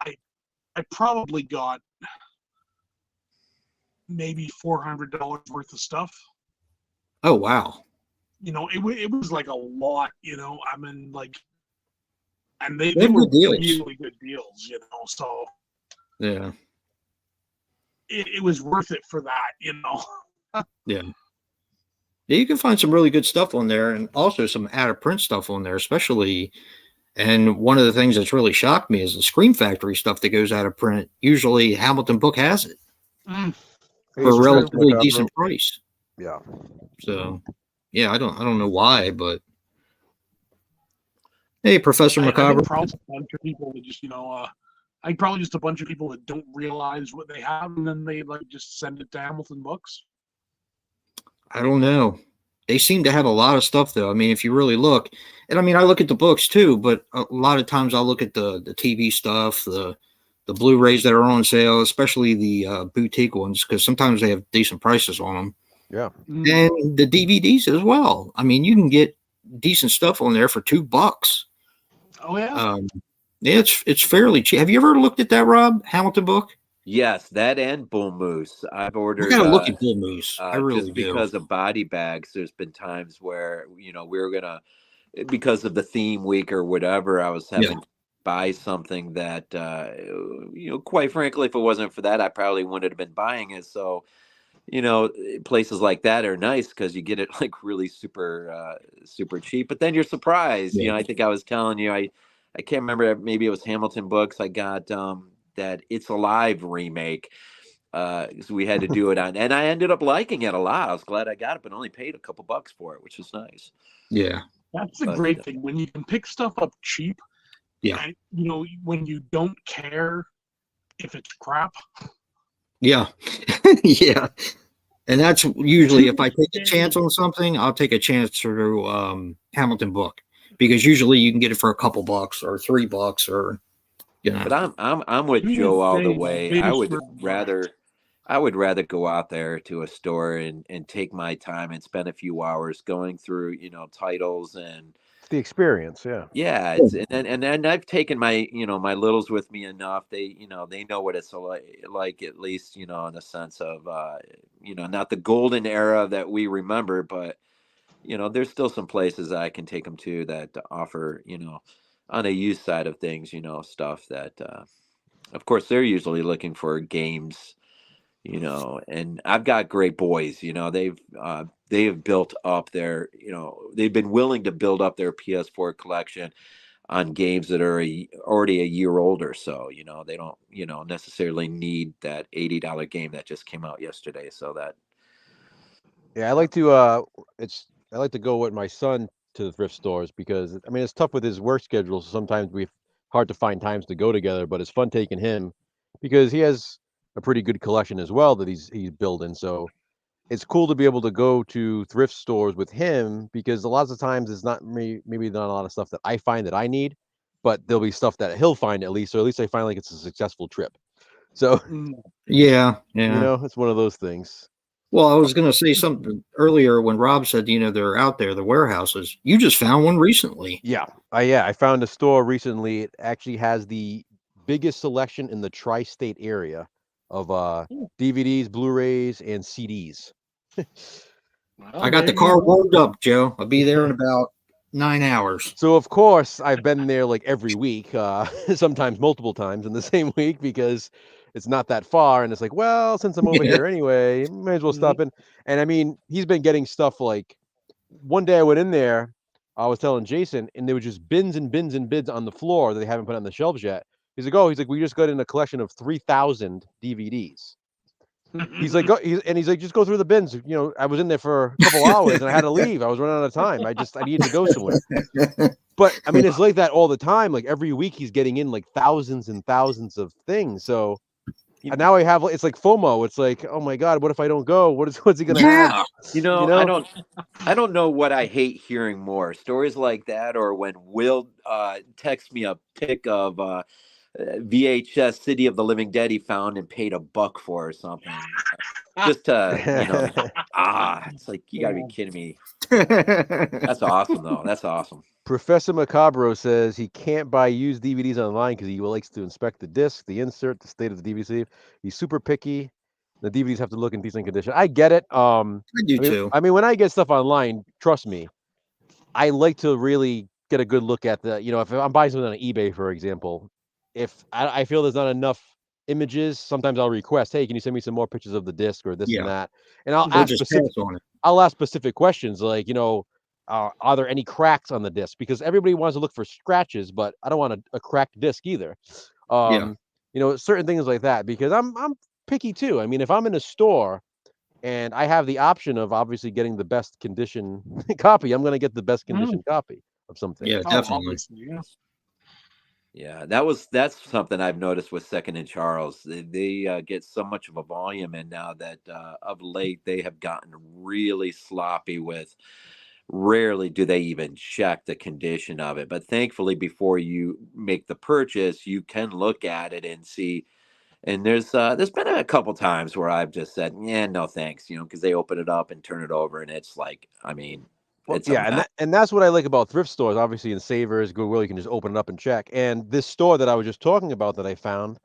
I probably got maybe $400 worth of stuff. Oh wow. You know, it was like a lot. You know, I mean, like, and they They're were good deals. really good deals. You know, so Yeah. it was worth it for that. You know. Yeah. Yeah, you can find some really good stuff on there, and also some out of print stuff on there, especially. And one of the things that's really shocked me is the Scream Factory stuff that goes out of print. Usually, Hamilton Book has it for a relatively decent price. Yeah. So, yeah, I don't know why, but hey, Professor I Macabre. think probably a bunch of people would just I probably just a bunch of people that don't realize what they have, and then they like just send it to Hamilton Books. I don't know. They seem to have a lot of stuff, though. I mean, if you really look, and I mean, I look at the books too, but a lot of times I'll look at the TV stuff, the Blu-rays that are on sale, especially the boutique ones, because sometimes they have decent prices on them. Yeah. And the DVDs as well. I mean, you can get decent stuff on there for $2. Oh yeah. Yeah, it's fairly cheap. Have you ever looked at that, Rob? Hamilton book? Yes, that and Bull Moose. I've I ordered gotta look at Bull Moose. I really just do. because of body bags. There's been times where we were gonna, because of the theme week or whatever, I was having to buy something that quite frankly, if it wasn't for that, I probably wouldn't have been buying it. So places like that are nice because you get it like really super super cheap. But then you're surprised. Yeah. I think I was telling you, I can't remember, maybe it was Hamilton Books. I got that It's Alive remake. So we had to do it on, and I ended up liking it a lot. I was glad I got it, but only paid a couple bucks for it, which was nice. Yeah. That's the great thing when you can pick stuff up cheap. Yeah. And, when you don't care if it's crap. Yeah. Yeah. And that's usually, if I take a chance on something, I'll take a chance through Hamilton book, because usually you can get it for a couple bucks or $3 or, But I'm with Joe all the way. I would rather go out there to a store and take my time and spend a few hours going through, titles and The experience, yeah. yeah. And then I've taken my, my littles with me enough. They know what it's like, at least, in the sense of, not the golden era that we remember, but, there's still some places I can take them to that offer, on a used side of things, stuff that, of course, they're usually looking for games, and I've got great boys, they have built up their, they've been willing to build up their PS4 collection on games that are already a year older. So, they don't, necessarily need that $80 game that just came out yesterday. So that. Yeah, I like to go with my son to the thrift stores because I mean it's tough with his work schedule. So sometimes we hard to find times to go together, but it's fun taking him because he has a pretty good collection as well that he's building. So it's cool to be able to go to thrift stores with him because a lot of the times it's not maybe not a lot of stuff that I find that I need, but there'll be stuff that he'll find at least, or at least I find like it's a successful trip. So yeah. it's one of those things. Well, I was going to say something earlier when Rob said, they're out there, the warehouses. You just found one recently. Yeah. I found a store recently. It actually has the biggest selection in the tri-state area of DVDs, Blu-rays, and CDs. I got the car warmed up, Joe. I'll be there in about 9 hours. So of course I've been there like every week, sometimes multiple times in the same week because it's not that far, and it's like, well, since I'm over here anyway, may as well stop in. And I mean, he's been getting stuff like one day I went in there, I was telling Jason, and there were just bins and bins and bins on the floor that they haven't put on the shelves yet. He's like, we just got in a collection of 3,000 DVDs. He's like, he's like, just go through the bins. I was in there for a couple hours and I had to leave. I was running out of time. I needed to go somewhere. But I mean, it's like that all the time. Like every week he's getting in like thousands and thousands of things. So and now I have, it's like FOMO. It's like, oh my God, what if I don't go? What's he gonna have? I don't know what I hate hearing more, stories like that, or when Will texts me a pic of VHS City of the Living Dead he found and paid $1 for or something. Just to, it's like, you gotta be kidding me. That's awesome though. That's awesome. Professor Macabro says he can't buy used DVDs online because he likes to inspect the disc, the insert, the state of the DVD sleeve. He's super picky. The DVDs have to look in decent condition. I get it. I do too. I mean, when I get stuff online, trust me, I like to really get a good look at the, if I'm buying something on eBay, for example, if I feel there's not enough images, sometimes I'll request, hey, can you send me some more pictures of the disc or this and that? And I'll ask specific questions like, are there any cracks on the disc? Because everybody wants to look for scratches, but I don't want a cracked disc either. Certain things like that, because I'm picky too. I mean, if I'm in a store and I have the option of obviously getting the best condition copy, I'm going to get the best condition copy of something. Yeah, definitely. Yeah, that's something I've noticed with Second and Charles. They get so much of a volume in now that of late they have gotten really sloppy with. Rarely do they even check the condition of it, but thankfully, before you make the purchase, you can look at it and see. And there's been a couple times where I've just said, "Yeah, no thanks," because they open it up and turn it over, and it's like, I mean, Well, it's a yeah, mess. and that's what I like about thrift stores. Obviously, in Savers, Goodwill, you can just open it up and check. And this store that I was just talking about that I found,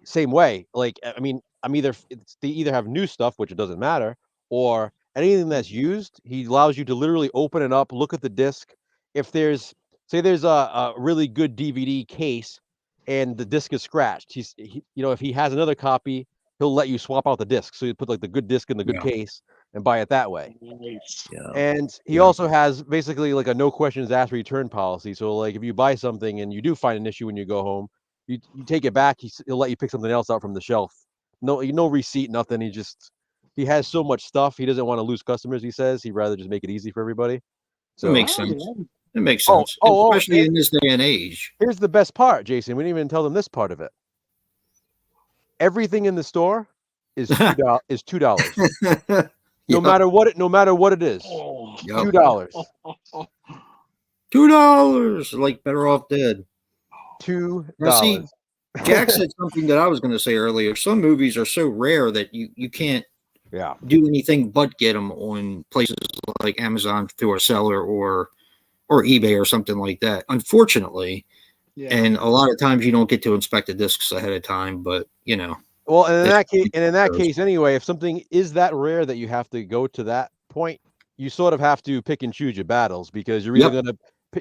same way. Like, I mean, they either have new stuff, which it doesn't matter, or anything that's used. He allows you to literally open it up, look at the disc. If there's, say, there's a really good DVD case, and the disc is scratched, if he has another copy, he'll let you swap out the disc. So you put like the good disc in the good Yeah. case and buy it that way. Nice. Yeah. And he Yeah. also has basically like a no questions asked return policy. So like if you buy something and you do find an issue when you go home, you take it back. He'll let you pick something else out from the shelf. No receipt, nothing. He has so much stuff. He doesn't want to lose customers. He says he'd rather just make it easy for everybody. It So makes Oh, sense. yeah. It makes sense, especially and in this day and age. here's the best part, Jason. We didn't even tell them this part of it. Everything in the store is $2. No Yep. matter what it is, Oh. Yep. $2. $2. Like better off dead. $2. Now, see, Jack said something that I was going to say earlier. Some movies are so rare that you can't Yeah. do anything but get them on places like Amazon through a seller or eBay or something like that. Unfortunately, Yeah. and a lot of times you don't get to inspect the discs ahead of time. But Well, and It's- in that case, anyway, if something is that rare that you have to go to that point, you sort of have to pick and choose your battles because you're Yep.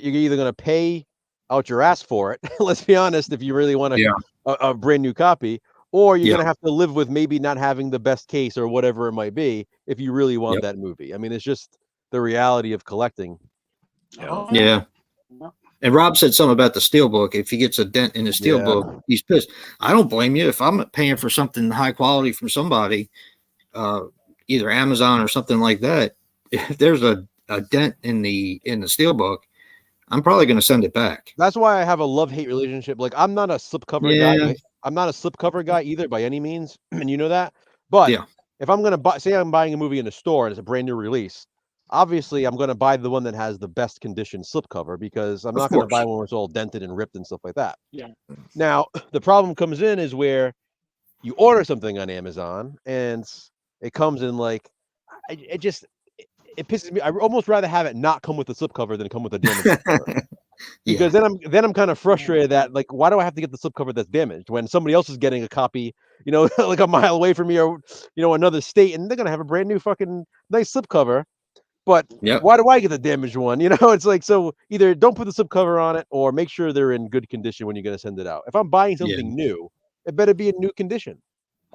either gonna pay out your ass for it. Let's be honest, if you really want Yeah. a brand new copy, or you're Yeah. gonna have to live with maybe not having the best case or whatever it might be if you really want Yep. that movie. I mean, it's just the reality of collecting. Oh, Yeah. And Rob said something about the steelbook. If he gets a dent in the steelbook, he's pissed. I don't blame you. If I'm paying for something high quality from somebody, either Amazon or something like that, if there's a dent in the steelbook, I'm probably going to send it back. That's why I have a love-hate relationship. Like, I'm not a slipcover guy. I'm not a slipcover guy either by any means, and you know that. But Yeah. if I'm gonna buy, say I'm buying a movie in a store and it's a brand new release, obviously I'm gonna buy the one that has the best condition slipcover because I'm Of not gonna course. buy one where it's all dented and ripped and stuff like that. Yeah. Now, the problem comes in is where you order something on Amazon and it comes in like it pisses me. I almost rather have it not come with the slipcover than come with a damaged slipcover. Yeah. Because then I'm kind of frustrated that like why do I have to get the slipcover that's damaged when somebody else is getting a copy, like a mile away from me or another state and they're gonna have a brand new fucking nice slipcover. But Yep. why do I get the damaged one? It's like so either don't put the slipcover on it or make sure they're in good condition when you're gonna send it out. If I'm buying something new, it better be in new condition.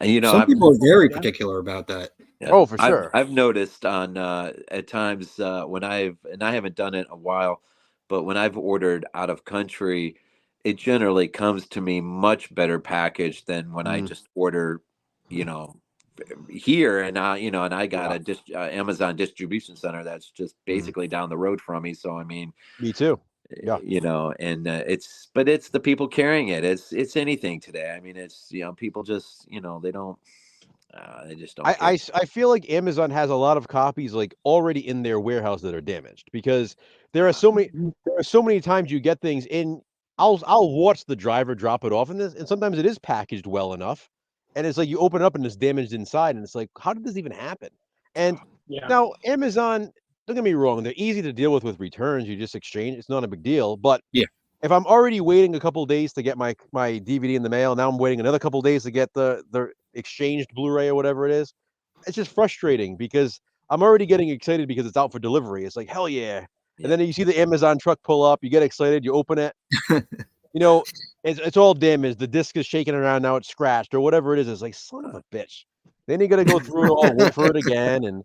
And Some people are very Yeah. particular about that. yeah, Oh, for sure. I've noticed on at times when I haven't done it in a while, but when I've ordered out of country, it generally comes to me much better packaged than when I just order, you know, here and and I got a Amazon distribution center that's just basically down the road from me. So I mean, Me too. Yeah. and it's the people carrying it. It's anything today. I mean, it's people just they don't. They just don't care. I feel like Amazon has a lot of copies like already in their warehouse that are damaged because there are so many times you get things in. I'll watch the driver drop it off in this, and sometimes it is packaged well enough, and it's like you open it up and it's damaged inside, and it's like how did this even happen? And Yeah. now Amazon, don't get me wrong, they're easy to deal with returns. You just exchange; it's not a big deal. But Yeah. if I'm already waiting a couple days to get my DVD in the mail, now I'm waiting another couple days to get the exchanged Blu-ray or whatever it is. It's just frustrating because I'm already getting excited because it's out for delivery. It's like hell yeah. And then you see the Amazon truck pull up, you get excited, you open it. It's all damaged. The disc is shaking around now, it's scratched or whatever it is. It's like son of a bitch. Then you got to go through it all, wait for it again, and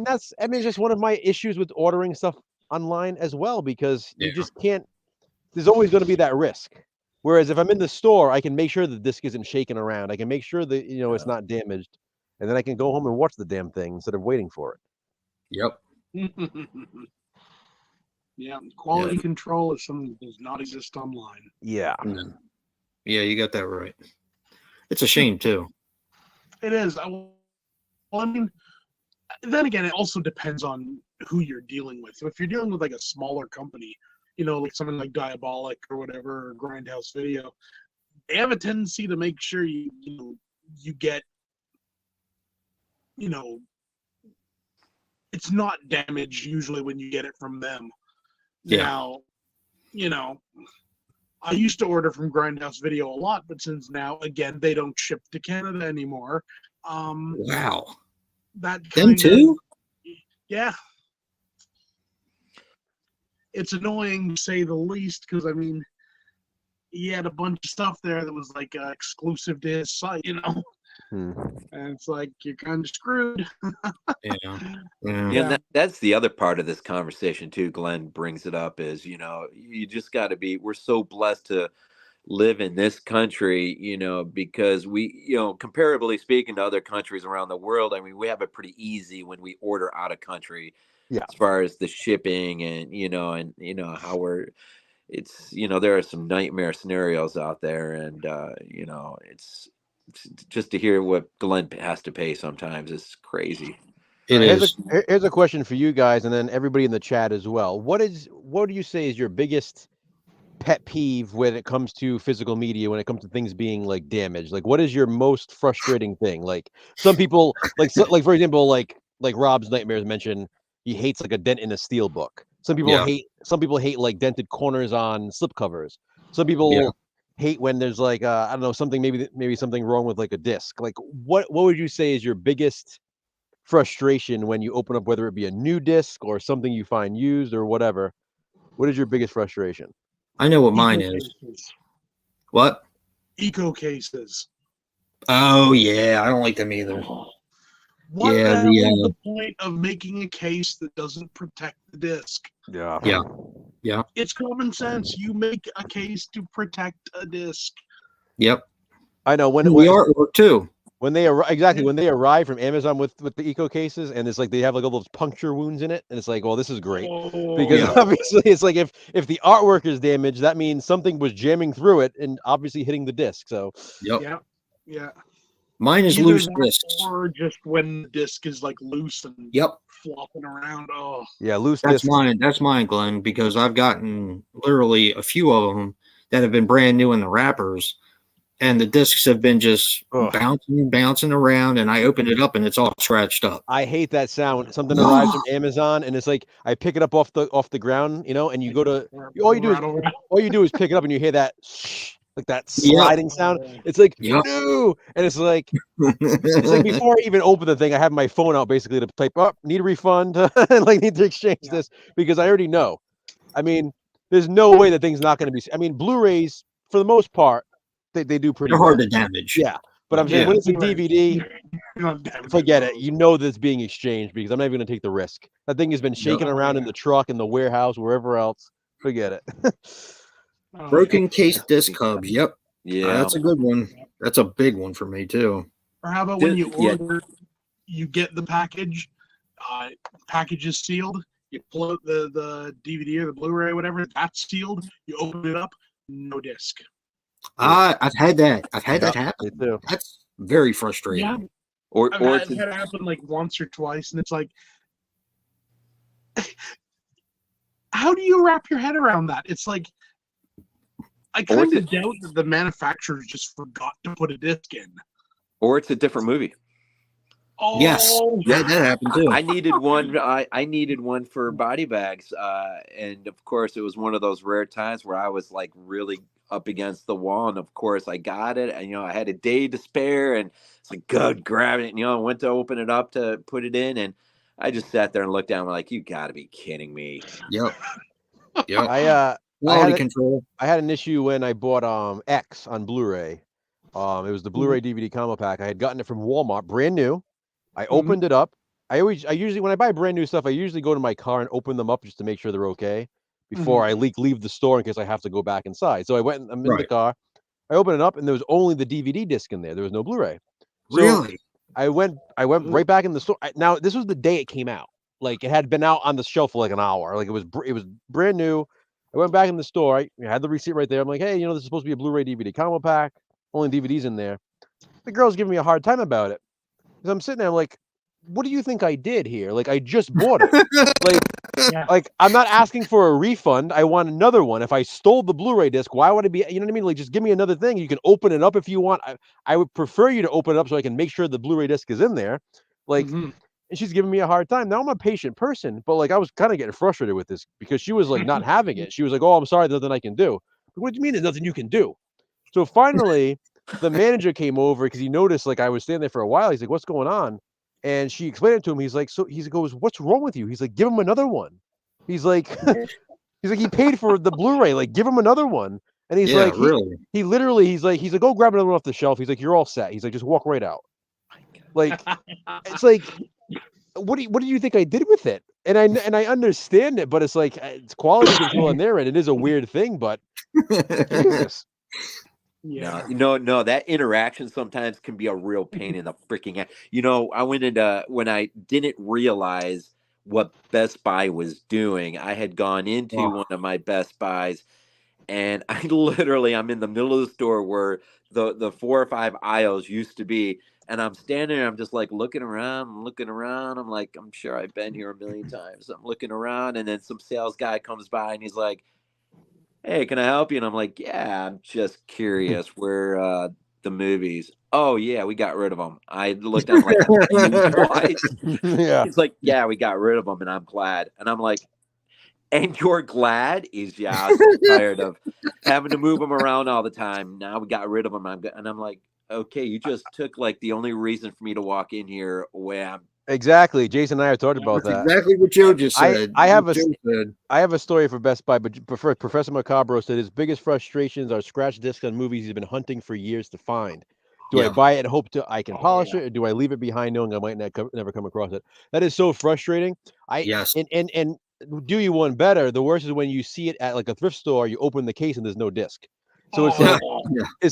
that's it's just one of my issues with ordering stuff online as well because you just can't. There's always going to be that risk. Whereas if I'm in the store, I can make sure the disc isn't shaking around. I can make sure that it's not damaged, and then I can go home and watch the damn thing instead of waiting for it. Yep. Yeah, quality control is something that does not exist online. Yeah. Yeah, you got that right. It's a shame too. It is. Well, I mean, then again, it also depends on who you're dealing with. So if you're dealing with like a smaller company, like something like Diabolic or whatever, or Grindhouse Video, they have a tendency to make sure you get, it's not damaged usually when you get it from them. Yeah. Now, I used to order from Grindhouse Video a lot, but since now, again, they don't ship to Canada anymore. Wow. That Them too? Yeah. It's annoying to say the least, because I mean, he had a bunch of stuff there that was like exclusive to his site, and it's like you're kind of screwed. Yeah. And that's the other part of this conversation too. Glenn brings it up is, you just got to be, we're so blessed to live in this country, because we, comparably speaking to other countries around the world, I mean, we have it pretty easy when we order out of country, as far as the shipping and, how it's, there are some nightmare scenarios out there, and, it's just to hear what Glenn has to pay sometimes is crazy. Here's a question for you guys, and then everybody in the chat as well. What do you say is your biggest pet peeve when it comes to physical media, when it comes to things being like damaged? Like, what is your most frustrating thing? Like, some people, like for example, like Rob's Nightmares mentioned, he hates like a dent in a steel book. Some people hate like dented corners on slipcovers. Some people hate when there's like I don't know, something maybe something wrong with like a disc. Like, what would you say is your biggest frustration when you open up, whether it be a new disc or something you find used or whatever? What is your biggest frustration? I know what mine is. What? Eco cases. Oh yeah, I don't like them either. What the hell is the point of making a case that doesn't protect the disc? Yeah. It's common sense. You make a case to protect a disc. Yep. I know when the artwork too. When they arrive from Amazon with the eco cases, and it's like they have like all those puncture wounds in it, and it's like, well, this is great, because obviously it's like if the artwork is damaged, that means something was jamming through it and obviously hitting the disc. So yeah. Mine is either loose discs, or just when the disc is like loose and flopping around. Oh yeah, loose discs. discs. That's mine, Glenn, because I've gotten literally a few of them that have been brand new in the wrappers. And the discs have been just bouncing around, and I open it up and it's all scratched up. I hate that sound. Something arrives from Amazon, and it's like I pick it up off the ground, and you go to all you do is pick it up, and you hear that like that sliding sound. It's like no, and it's like before I even open the thing, I have my phone out basically to type up, need a refund, like need to exchange this, because I already know. I mean, there's no way that thing's not going to be. I mean, Blu-rays for the most part. They do pretty. They're hard to damage. Yeah, but I'm saying when it's a DVD, forget it. You know that's being exchanged, because I'm not even going to take the risk. That thing has been shaking around in the truck, in the warehouse, wherever else. Forget it. Broken case disc hubs. Yep. Yeah, that's a good one. That's a big one for me too. Or how about when you order, you get the package, package is sealed. You pull out the DVD or the Blu-ray, whatever, that's sealed. You open it up, no disc. I've had that. I've had that happen. Too. That's very frustrating. Yeah. I've had it happen like once or twice, and it's like, how do you wrap your head around that? It's like, I kind of doubt that the manufacturers just forgot to put a disc in. Or it's a different movie. Oh, yes, that happened too. I needed one. I needed one for body bags, and of course, it was one of those rare times where I was like really up against the wall, and of course I got it, and I had a day to spare, and it's like, good, grab it, and I went to open it up to put it in, and I just sat there and looked down, like, you got to be kidding me. Yep. Quality control. I had an issue when I bought X on Blu-ray. It was the Blu-ray DVD combo pack. I had gotten it from Walmart, brand new. I opened it up. I usually when I buy brand new stuff, I usually go to my car and open them up just to make sure they're okay before I leave the store in case I have to go back inside. So I'm in the car. I opened it up, and there was only the DVD disc in there. There was no Blu-ray. So really? I went right back in the store. Now, this was the day it came out. like it had been out on the shelf for like an hour. Like it was brand new. I went back in the store. I had the receipt right there. I'm like, hey, this is supposed to be a Blu-ray DVD combo pack. Only DVDs in there. The girl's giving me a hard time about it. Because I'm sitting there, I'm like, what do you think I did here? Like, I just bought it. Like, I'm not asking for a refund. I want another one. If I stole the Blu-ray disc, why would it be? You know what I mean? Like, just give me another thing. You can open it up if you want. I would prefer you to open it up so I can make sure the Blu-ray disc is in there. Like, and she's giving me a hard time. Now I'm a patient person, but like, I was kind of getting frustrated with this because she was like not having it. She was like, "Oh, I'm sorry, there's nothing I can do." What do you mean there's nothing you can do? So finally, the manager came over because he noticed like I was standing there for a while. He's like, "What's going on?" And she explained it to him. He's like, he goes, "What's wrong with you?" He's like, "Give him another one." He's like, he paid for the Blu-ray. Like, give him another one. And he's like, really? he literally, he's like, go grab another one off the shelf. He's like, you're all set. He's like, just walk right out. Like, it's like, what do you think I did with it? And I understand it, but it's like it's quality control on their end. It is a weird thing, but Jesus. Yeah. No, that interaction sometimes can be a real pain in the freaking ass. I went into when I didn't realize what Best Buy was doing. I had gone into one of my Best Buys, and I'm in the middle of the store where the 4 or 5 aisles used to be, and I'm standing there, I'm just like looking around. I'm like, I'm sure I've been here a million times. I'm looking around, and then some sales guy comes by, and he's like, "Hey, can I help you?" And I'm like, "Yeah, I'm just curious. Where the movies?" "Oh yeah, we got rid of them." I looked at him like twice. Yeah. He's like, "Yeah, we got rid of them, and I'm glad." And I'm like, "And you're glad?" I was so tired of having to move them around all the time. Now we got rid of them. And I'm like, "Okay, you just took like the only reason for me to walk in here where Exactly. Jason and I have talked about That's that. exactly what Joe just said. I have I have a story for Best Buy, but Professor Macabro said his biggest frustrations are scratch discs on movies he's been hunting for years to find. Do I buy it and hope I can polish it, or do I leave it behind knowing I might never come across it? That is so frustrating. And do you one better? The worst is when you see it at like a thrift store, you open the case and there's no disc. So it's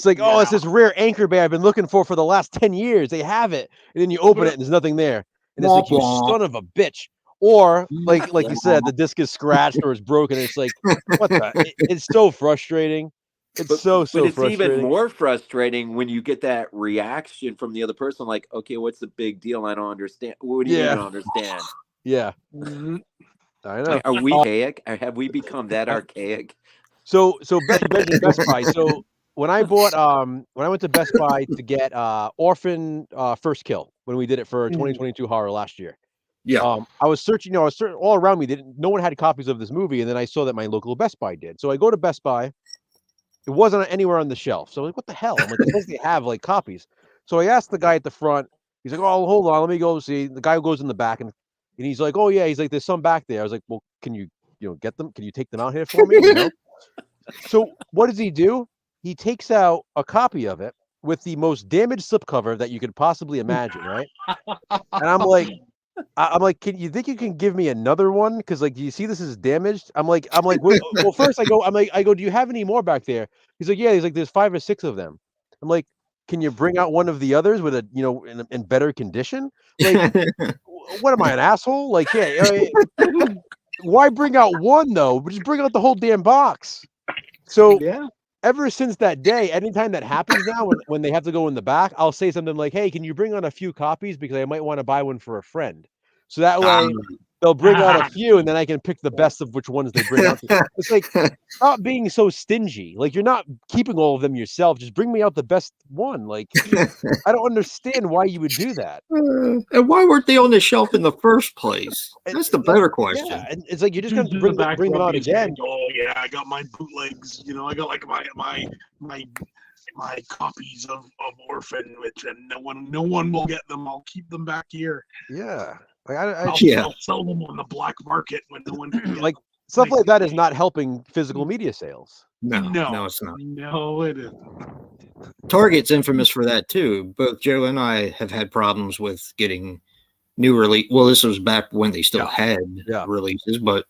like oh, it's this rare Anchor Bay I've been looking for the last 10 years. They have it, and then you open it and there's nothing there. And it's like, you son of a bitch. Or like you said, the disc is scratched or it's broken. It's like, what the? It's so frustrating. It's so it's frustrating. even more frustrating when you get that reaction from the other person, like, "Okay, what's the big deal? I don't understand." What do you mean you don't understand? Yeah. I know. Are we archaic? Have we become that archaic? So Best Buy. So when I went to Best Buy to get Orphan First Kill, when we did it for 2022 horror last year. I was searching, all around me. No one had copies of this movie, and then I saw that my local Best Buy did. So I go to Best Buy. It wasn't anywhere on the shelf. So I'm like, what the hell? I'm like, they're supposed to have like copies. So I asked the guy at the front. He's like, "Oh, hold on, let me go see." The guy goes in the back, and he's like, "Oh yeah." He's like, "There's some back there." I was like, "Well, can you get them? Can you take them out here for me?" So what does he do? He takes out a copy of it with the most damaged slipcover that you could possibly imagine, right? And I'm like, "Can you think you can give me another one? Because like, do you see this is damaged?" I'm like, well, first I go, "Do you have any more back there?" He's like, "Yeah." He's like, "There's 5 or 6 of them." I'm like, "Can you bring out one of the others with a in better condition?" Like, what am I, an asshole? Like, yeah, why bring out one though? Just bring out the whole damn box. So ever since that day, anytime that happens now, when they have to go in the back, I'll say something like, "Hey, can you bring on a few copies because I might want to buy one for a friend." So that way they'll bring out a few, and then I can pick the best of which ones they bring out. It's like, stop being so stingy. Like, you're not keeping all of them yourself. Just bring me out the best one. Like, I don't understand why you would do that. And why weren't they on the shelf in the first place? That's the better question. Yeah, and it's like, you're just going to bring them out again. Oh yeah, I got my bootlegs. I got like my copies of Orphan, and no one will get them. I'll keep them back here. Yeah. Like, I'll sell them on the black market when no one can get like stuff like that is not helping physical media sales. No, it's not. No, it isn't. Target's infamous for that too. Both Joe and I have had problems with getting new release. Well, this was back when they still had releases, but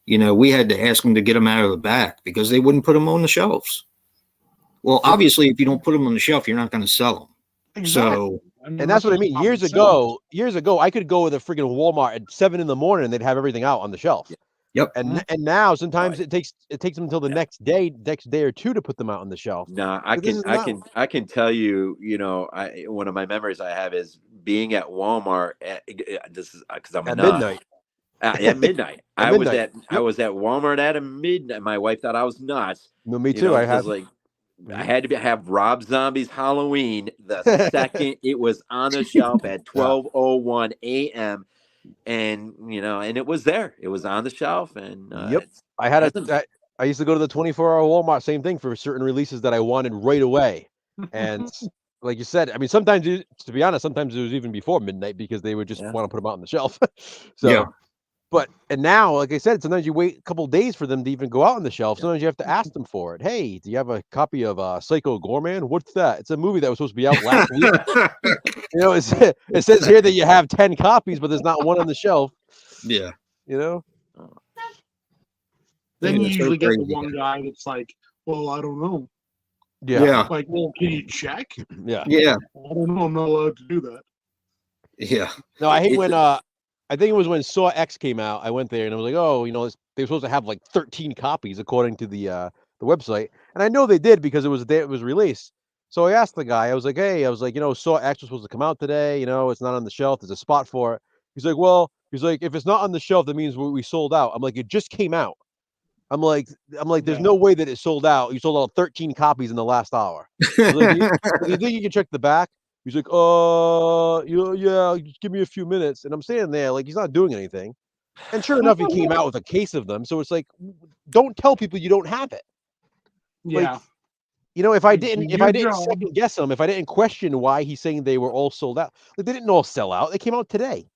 we had to ask them to get them out of the back because they wouldn't put them on the shelves. Well, obviously, if you don't put them on the shelf, you're not going to sell them. Exactly. So And that's what I mean. Years ago, I could go to the freaking Walmart at 7 a.m. and they'd have everything out on the shelf. Yep. And now sometimes it takes them until the next day or two to put them out on the shelf. No, I can tell you, one of my memories I have is being at Walmart this is because I'm at a nut. midnight. At midnight. At I midnight. was at Walmart at midnight. My wife thought I was nuts. No, me too. I had I had to have Rob Zombie's Halloween the second it was on the shelf at 12:01 a.m. And and it was there. It was on the shelf, and yep. I used to go to the 24-hour Walmart, same thing for certain releases that I wanted right away. And like you said, I mean, sometimes, to be honest, sometimes it was even before midnight because they would just want to put them out on the shelf. And now, like I said, sometimes you wait a couple of days for them to even go out on the shelf. Sometimes you have to ask them for it. Hey, do you have a copy of Psycho Gorman? What's that? It's a movie that was supposed to be out last week. It says here that you have 10 copies, but there's not one on the shelf. Yeah. Then you usually get the one guy that's like, well, I don't know. Yeah. Like, well, can you check? Yeah. Yeah. I don't know. I'm not allowed to do that. Yeah. No, I hate when I think it was when Saw X came out. I went there and I was like, oh, they were supposed to have like 13 copies according to the website, and I know they did because it was released. So I asked the guy. I was like, hey, Saw X was supposed to come out today. It's not on the shelf. There's a spot for it. He's like, if it's not on the shelf, that means we sold out. I'm like, it just came out. I'm like, there's no way that it sold out. You sold out 13 copies in the last hour. I was like, you think you can check the back? He's like, yeah, just give me a few minutes. And I'm standing there like he's not doing anything. And sure enough, he came out with a case of them. So it's like, don't tell people you don't have it. Yeah. Like, if I didn't second guess him, if I didn't question why he's saying they were all sold out, like they didn't all sell out. They came out today.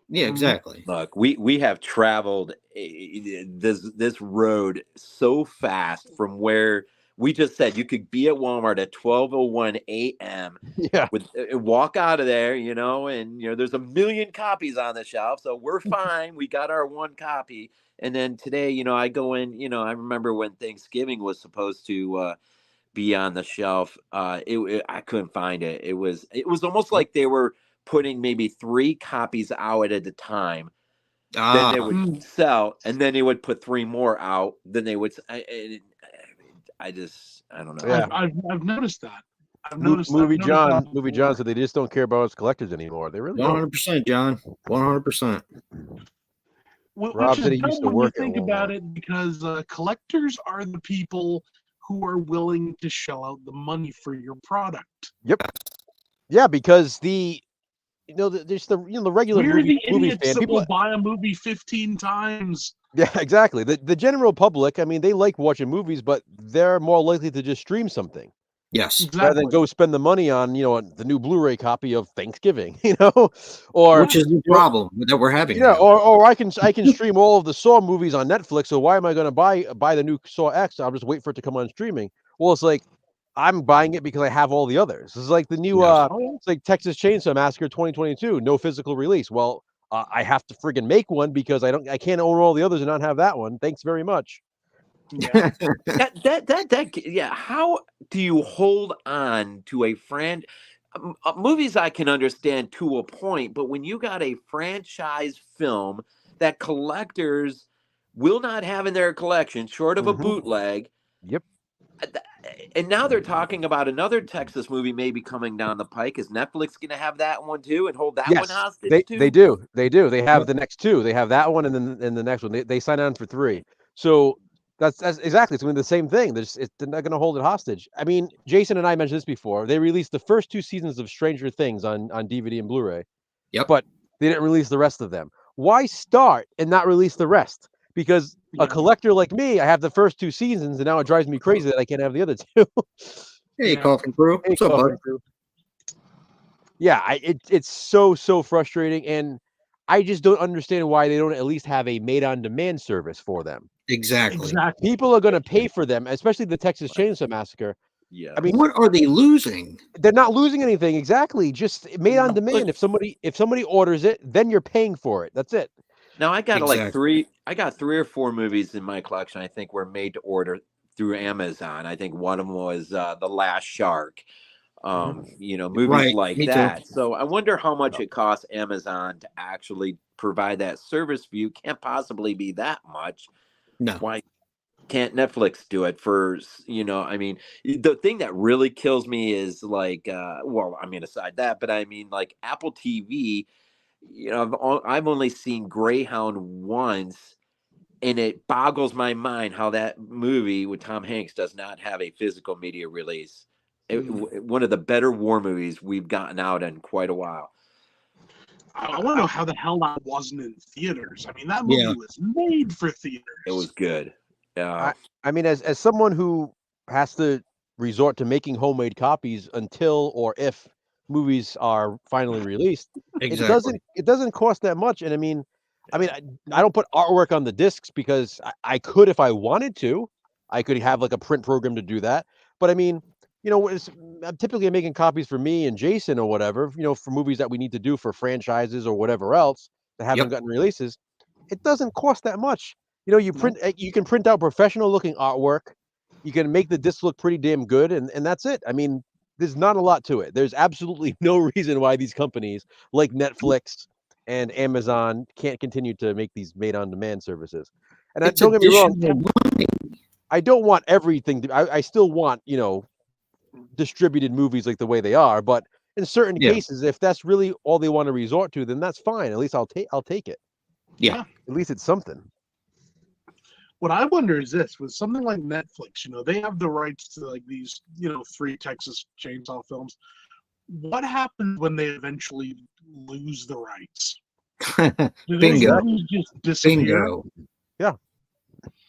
Yeah, exactly. Look, we have traveled this road so fast from where we just said you could be at Walmart at 12:01 a.m. Yeah, with walk out of there, and there's a million copies on the shelf, so we're fine. We got our one copy, and then today, I go in. I remember when Thanksgiving was supposed to be on the shelf. I couldn't find it. It was almost like they were putting maybe 3 copies out at a time. Then they would sell, and then they would put 3 more out. Then they would. I don't know. Yeah. I've noticed that. Movie John said they just don't care about us collectors anymore. They really 100%, John. 100%. Rob said he used to work when you think about it, because collectors are the people who are willing to shell out the money for your product. Yep. Yeah, because there's the regular We're the movie idiots fan. that People will buy a movie 15 times. Yeah, exactly. The general public, I mean, they like watching movies, but they're more likely to just stream something. Yes. Exactly. Rather than go spend the money on, the new Blu-ray copy of Thanksgiving, or which is the problem that we're having. Yeah, or I can stream all of the Saw movies on Netflix. So why am I going to buy the new Saw X? I'll just wait for it to come on streaming. Well, it's like I'm buying it because I have all the others. It's like the new it's like Texas Chainsaw Massacre 2022, no physical release. Well, I have to friggin' make one because I can't own all the others and not have that one. Thanks very much. Yeah. Yeah. How do you hold on to a friend? Movies I can understand to a point, but when you got a franchise film that collectors will not have in their collection, short of a bootleg. Yep. And now they're talking about another Texas movie maybe coming down the pike. Is Netflix going to have that one too and hold that one hostage too? They do. They have the next 2. They have that one and then the next one. They sign on for 3. So that's exactly. It's going to be the same thing. They're not going to hold it hostage. I mean, Jason and I mentioned this before. They released the first 2 seasons of Stranger Things on DVD and Blu-ray. Yep. But they didn't release the rest of them. Why start and not release the rest? Because a collector like me, I have the first 2 seasons, and now it drives me crazy that I can't have the other 2. Hey, Coffin Crew. What's up, bud? Yeah, it's so frustrating, and I just don't understand why they don't at least have a made-on-demand service for them. Exactly. People are going to pay for them, especially the Texas Chainsaw Massacre. Yeah. I mean, what are they losing? They're not losing anything. Exactly. Just made on demand. If somebody orders it, then you're paying for it. That's it. Now I got like 3 or 4 movies in my collection I think were made to order through Amazon. I think one of them was The Last Shark. Movies Right, like me too. that. So I wonder how much it costs Amazon to actually provide that service for you. Can't possibly be that much. No. Why can't Netflix do it for, I mean, the thing that really kills me is like, aside that, but I mean, like Apple TV, I've only seen Greyhound once, and it boggles my mind how that movie with Tom Hanks does not have a physical media release. One of the better war movies we've gotten out in quite a while. I want to know how the hell that wasn't in theaters. I mean, that Yeah. movie was made for theaters. It was good. I mean, as someone who has to resort to making homemade copies until or if movies are finally released, Exactly. it doesn't cost that much. And I don't put artwork on the discs because I could if I wanted to. I could have like a print program to do that. But I mean, I'm typically making copies for me and Jason or whatever, for movies that we need to do for franchises or whatever else that haven't Yep. gotten releases. It doesn't cost that much. You can print out professional looking artwork. You can make the disc look pretty damn good, and that's it. I mean, there's not a lot to it. There's absolutely no reason why these companies like Netflix and Amazon can't continue to make these made on demand services. And It's don't get me wrong, additional money. I don't want everything I still want, distributed movies like the way they are, but in certain Yeah. cases, if that's really all they want to resort to, then that's fine. At least I'll take it. Yeah. At least it's something. What I wonder is this: with something like Netflix, they have the rights to like these, 3 Texas Chainsaw films. What happens when they eventually lose the rights? Do those Bingo. movies just disappear? Bingo. Yeah.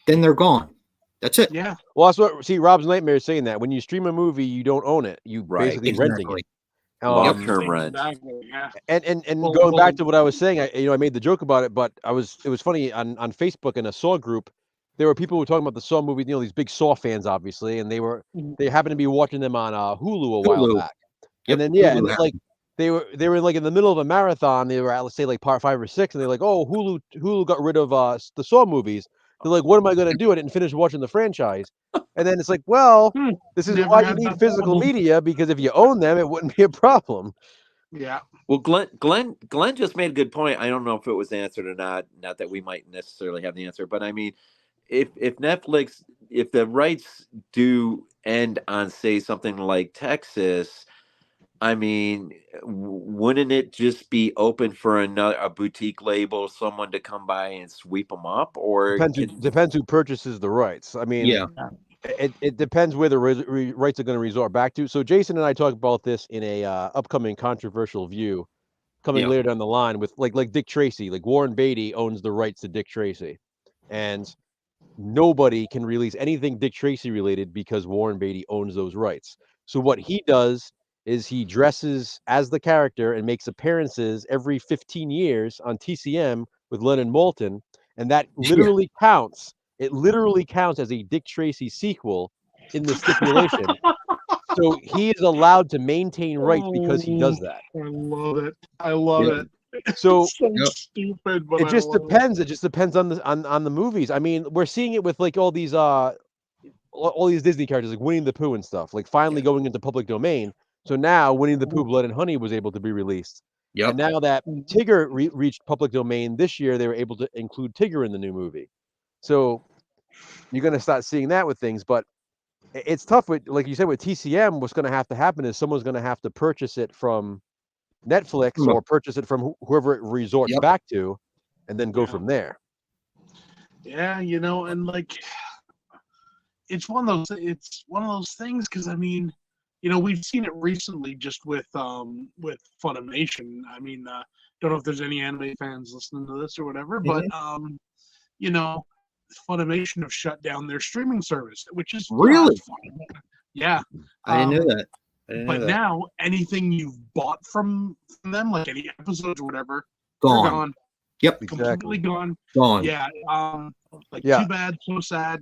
Then they're gone. That's it. Yeah. Well, that's what Rob's Nightmare is saying that when you stream a movie, you don't own it. You basically renting it. Long-term rent. Exactly. Yeah. And Well, going back to what I was saying, I made the joke about it, but it was funny on Facebook in a Saw group. There were people who were talking about the Saw movie, these big Saw fans, obviously, and they happened to be watching them on Hulu a while Hulu. back. Yep. And then Hulu and like they were like in the middle of a marathon. They were at, let's say, like part 5 or 6, and they're like, "Oh, Hulu got rid of the Saw movies." They're like, "What am I going to do?" I didn't finish watching the franchise. And then it's like, well, this is Never why you had need that physical problem. media, because if you own them, it wouldn't be a problem. Yeah. Well, Glenn just made a good point. I don't know if it was answered or not. Not that we might necessarily have the answer, but I mean, if Netflix, if the rights do end on, say, something like Texas, I mean, wouldn't it just be open for a boutique label, someone to come by and sweep them up, or Depends who purchases the rights. I mean, Yeah. it depends where the rights are going to resort back to. So Jason and I talked about this in a upcoming controversial view coming later down the line with like Dick Tracy. Like Warren Beatty owns the rights to Dick Tracy, and nobody can release anything Dick Tracy related because Warren Beatty owns those rights. So what he does is he dresses as the character and makes appearances every 15 years on TCM with Lennon Moulton, and that literally counts. It literally counts as a Dick Tracy sequel in the stipulation. So he is allowed to maintain rights because he does that. I love it. I love it. So It's so stupid, but it just I love depends. It just depends on the movies. I mean, we're seeing it with like all these Disney characters like Winnie the Pooh and stuff, like finally going into public domain. So now Winnie the Pooh Blood and Honey was able to be released. Yep. And now that Tigger reached public domain this year, they were able to include Tigger in the new movie. So you're going to start seeing that with things, but it's tough with, like you said, with TCM. What's going to have to happen is someone's going to have to purchase it from Netflix or purchase it from whoever it resorts back to, and then go from there. Yeah, and like it's one of those things, because I mean, we've seen it recently just with Funimation. I mean, don't know if there's any anime fans listening to this or whatever, but Funimation have shut down their streaming service, which is really yeah. I didn't know that. But now anything you've bought from them, like any episodes or whatever, gone. Yep, completely gone. Gone. Yeah. Too bad, so sad.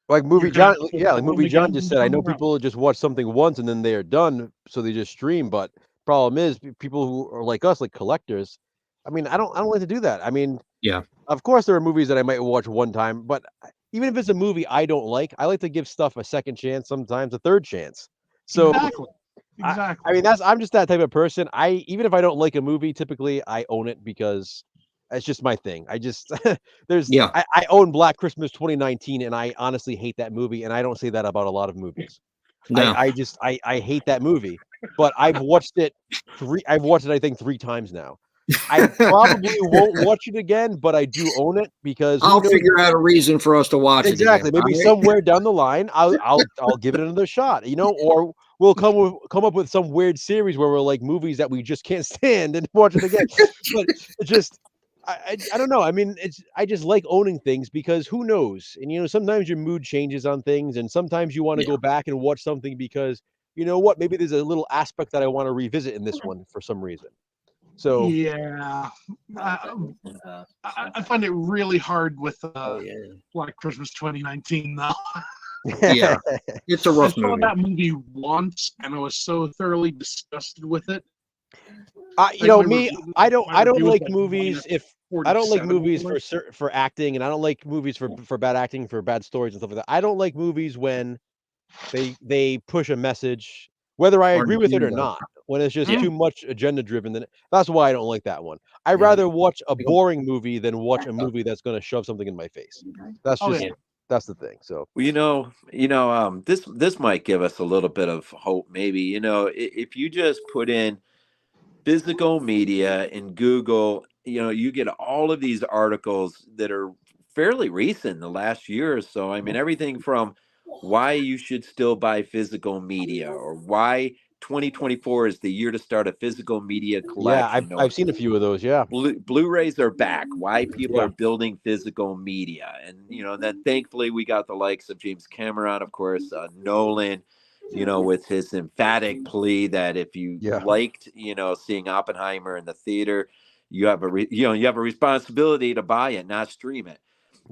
Like Movie John, like Movie John just said, I know people just watch something once and then they're done, so they just stream. But problem is, people who are like us, like collectors. I mean, I don't like to do that. I mean, yeah, of course there are movies that I might watch one time, but even if it's a movie I don't like, I like to give stuff a second chance, sometimes a third chance. So Exactly. I mean, I'm just that type of person. Even if I don't like a movie, typically I own it because it's just my thing. I just Yeah. I own Black Christmas 2019, and I honestly hate that movie, and I don't say that about a lot of movies. No. I hate that movie, but I've watched it I think 3 times now. I probably won't watch it again, but I do own it because who I'll knows? figure out a reason for us to watch it again. Exactly. Maybe Right? somewhere down the line, I'll give it another shot, or we'll come up with some weird series where we're like movies that we just can't stand and watch it again. But it's just I don't know. I mean, I just like owning things because who knows? And sometimes your mood changes on things, and sometimes you want to Yeah. go back and watch something because you know what? Maybe there's a little aspect that I want to revisit in this one for some reason. So Yeah, I find it really hard with Yeah. Black Christmas 2019 though. Yeah. It's a I rough saw movie. that movie once, and I was so thoroughly disgusted with it. Me, I don't like movies if I don't like 47 movies or for acting, and I don't like movies for bad acting, for bad stories and stuff like that. I don't like movies when they push a message, whether I Or agree with it or agenda. not. When it's just Yeah. too much agenda driven, then that's why I don't like that one. I'd Yeah. rather watch a boring movie than watch a movie that's going to shove something in my face. That's Oh, just yeah. that's the thing. So Well, this might give us a little bit of hope. Maybe if you just put in physical media in Google, you get all of these articles that are fairly recent in the last year or so. I mean, everything from why you should still buy physical media, or why 2024 is the year to start a physical media yeah, collection, I've or seen a few of those. Yeah, Blu-rays are back, why people yeah, are building physical media. And then thankfully we got the likes of James Cameron, of course, Nolan, with his emphatic plea that if you yeah, liked seeing Oppenheimer in the theater, you have you have a responsibility to buy it, not stream it.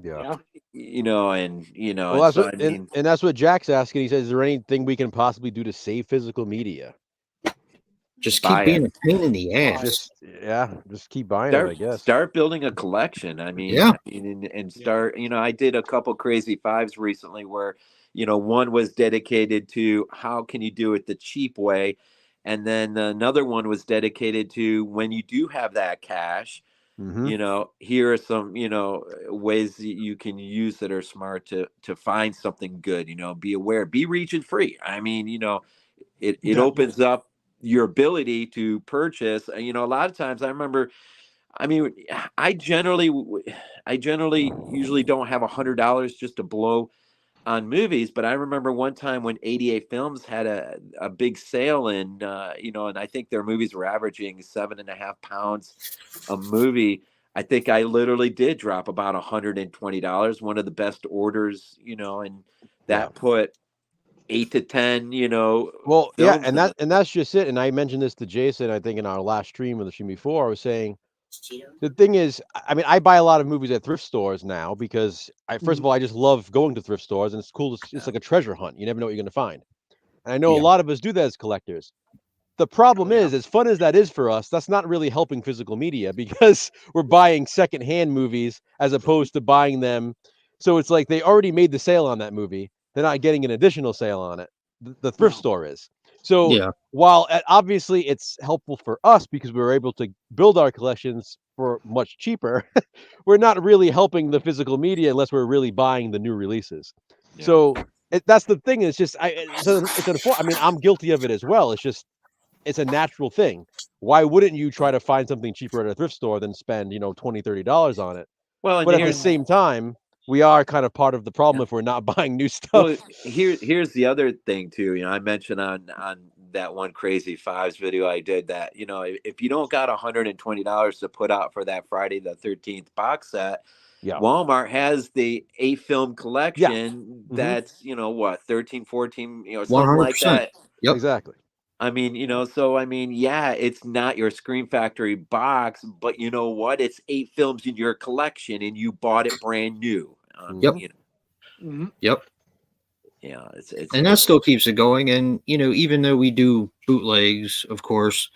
yeah. Yeah. Well, And so I mean, and that's what Jack's asking. He says, "Is there anything we can possibly do to save physical media?" Just keep buy it. being a pain in the ass. Just keep buying it, I Start guess. start building a collection. I mean, Yeah. and start. I did a couple crazy fives recently where, one was dedicated to how can you do it the cheap way, and then another one was dedicated to when you do have that cash. Hmm. Here are some ways that you can use that are smart to find something good. Be aware, be region free. I mean, it Definitely. opens up your ability to purchase. A lot of times I remember, I mean, I generally, I generally usually don't have $100 just to blow on movies, but I remember one time when 88 Films had a big sale, and and I think their movies were averaging 7.5 pounds a movie. I think I literally did drop about $120, one of the best orders, and Yeah. that put 8 to 10, Well, yeah, films in. and that's just it. And I mentioned this to Jason, I think, in our last stream or the stream before. I was saying the thing is, I mean, I buy a lot of movies at thrift stores now because first of Mhm. all, I just love going to thrift stores, and it's cool. It's like a treasure hunt. You never know what you're going to find. And I know a Yeah. lot of us do that as collectors. The problem Oh, yeah. is, as fun as that is for us, that's not really helping physical media because we're buying secondhand movies as opposed to buying them. So it's like they already made the sale on that movie. They're not getting an additional sale on it. The thrift No. store is. So Yeah. while obviously it's helpful for us because we were able to build our collections for much cheaper, we're not really helping the physical media unless we're really buying the new releases. Yeah. So that's the thing. It's just it's unfortunate. I mean, I'm guilty of it as well. It's a natural thing. Why wouldn't you try to find something cheaper at a thrift store than spend, $20-$30 on it? Well, and But at the here's same time, we are kind of part of the problem yeah. if we're not buying new Well, stuff. here's the other thing too. I mentioned on that one Crazy Fives video I did that if you don't got $120 to put out for that Friday the 13th box set, Yeah. Walmart has the 8 film Yeah. collection Hmm. that's what 13, 14, something like 100%. that. Yep. Exactly. I mean, so I mean, yeah, it's not your Scream Factory box, but you know what? It's 8 films in your collection, and you bought it brand new. Yep. Mhm. Yep. Yeah, it's And that still keeps it going. And, even though we do bootlegs, of course,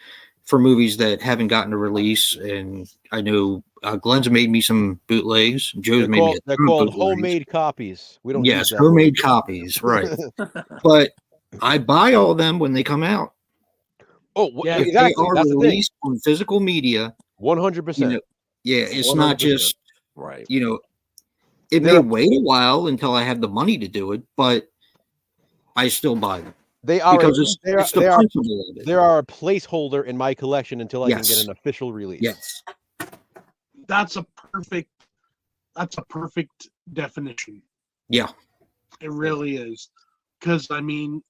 for movies that haven't gotten a release, and I know Glenn's made me some bootlegs. Joe's made me They're a ton of called bootlegs. homemade copies. We don't use Yes, that homemade word. copies, right? But I buy all of them when they come out. Oh, Yeah. If exactly. they are That's the thing. released on physical media, 100%. yeah, it's not 100%. just Right. it There may are- wait a while until I have the money to do it, but I still buy them They are because it's the principle of it. There are a placeholder in my collection until I can get Yes. an official release. Yes. That's a perfect definition. Yeah. It really is. Because I mean,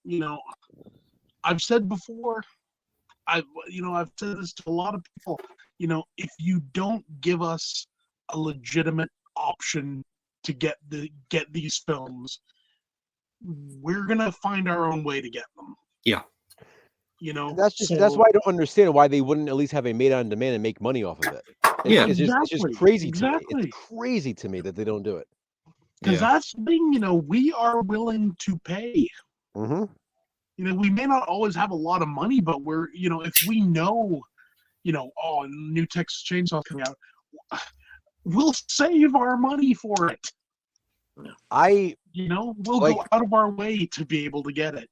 I've said before, I've said this to a lot of people, if you don't give us a legitimate option to get these films, we're gonna find our own way to get them. Yeah. That's why I don't understand why they wouldn't at least have a made on demand and make money off of it. Yeah. It's just Exactly. crazy to me. Exactly. It's crazy to me that they don't do it. Because that's the thing, we are willing to pay. Mm-hmm. We may not always have a lot of money, but we're, if we know, oh, new Texas Chainsaw coming out, we'll save our money for it. We'll go out of our way to be able to get it,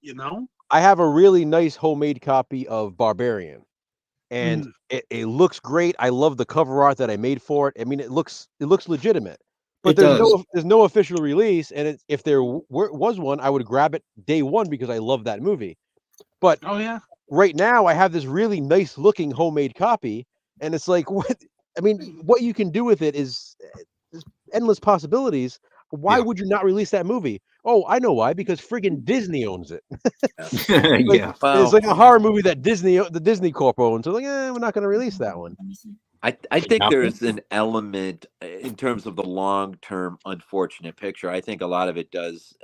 I have a really nice homemade copy of Barbarian, and it looks great. I love the cover art that I made for it. I mean, it looks legitimate, but there's no official release. And if there was one, I would grab it day one because I love that movie. But oh yeah, right now I have this really nice looking homemade copy, and it's like, what? I mean, what you can do with it is endless possibilities. Why would you not release that movie? Oh, I know why. Because friggin' Disney owns it. Yeah. It's like a horror movie that the Disney Corp owns. So like, we're not going to release that one. I think there's an element in terms of the long-term unfortunate picture. I think a lot of it does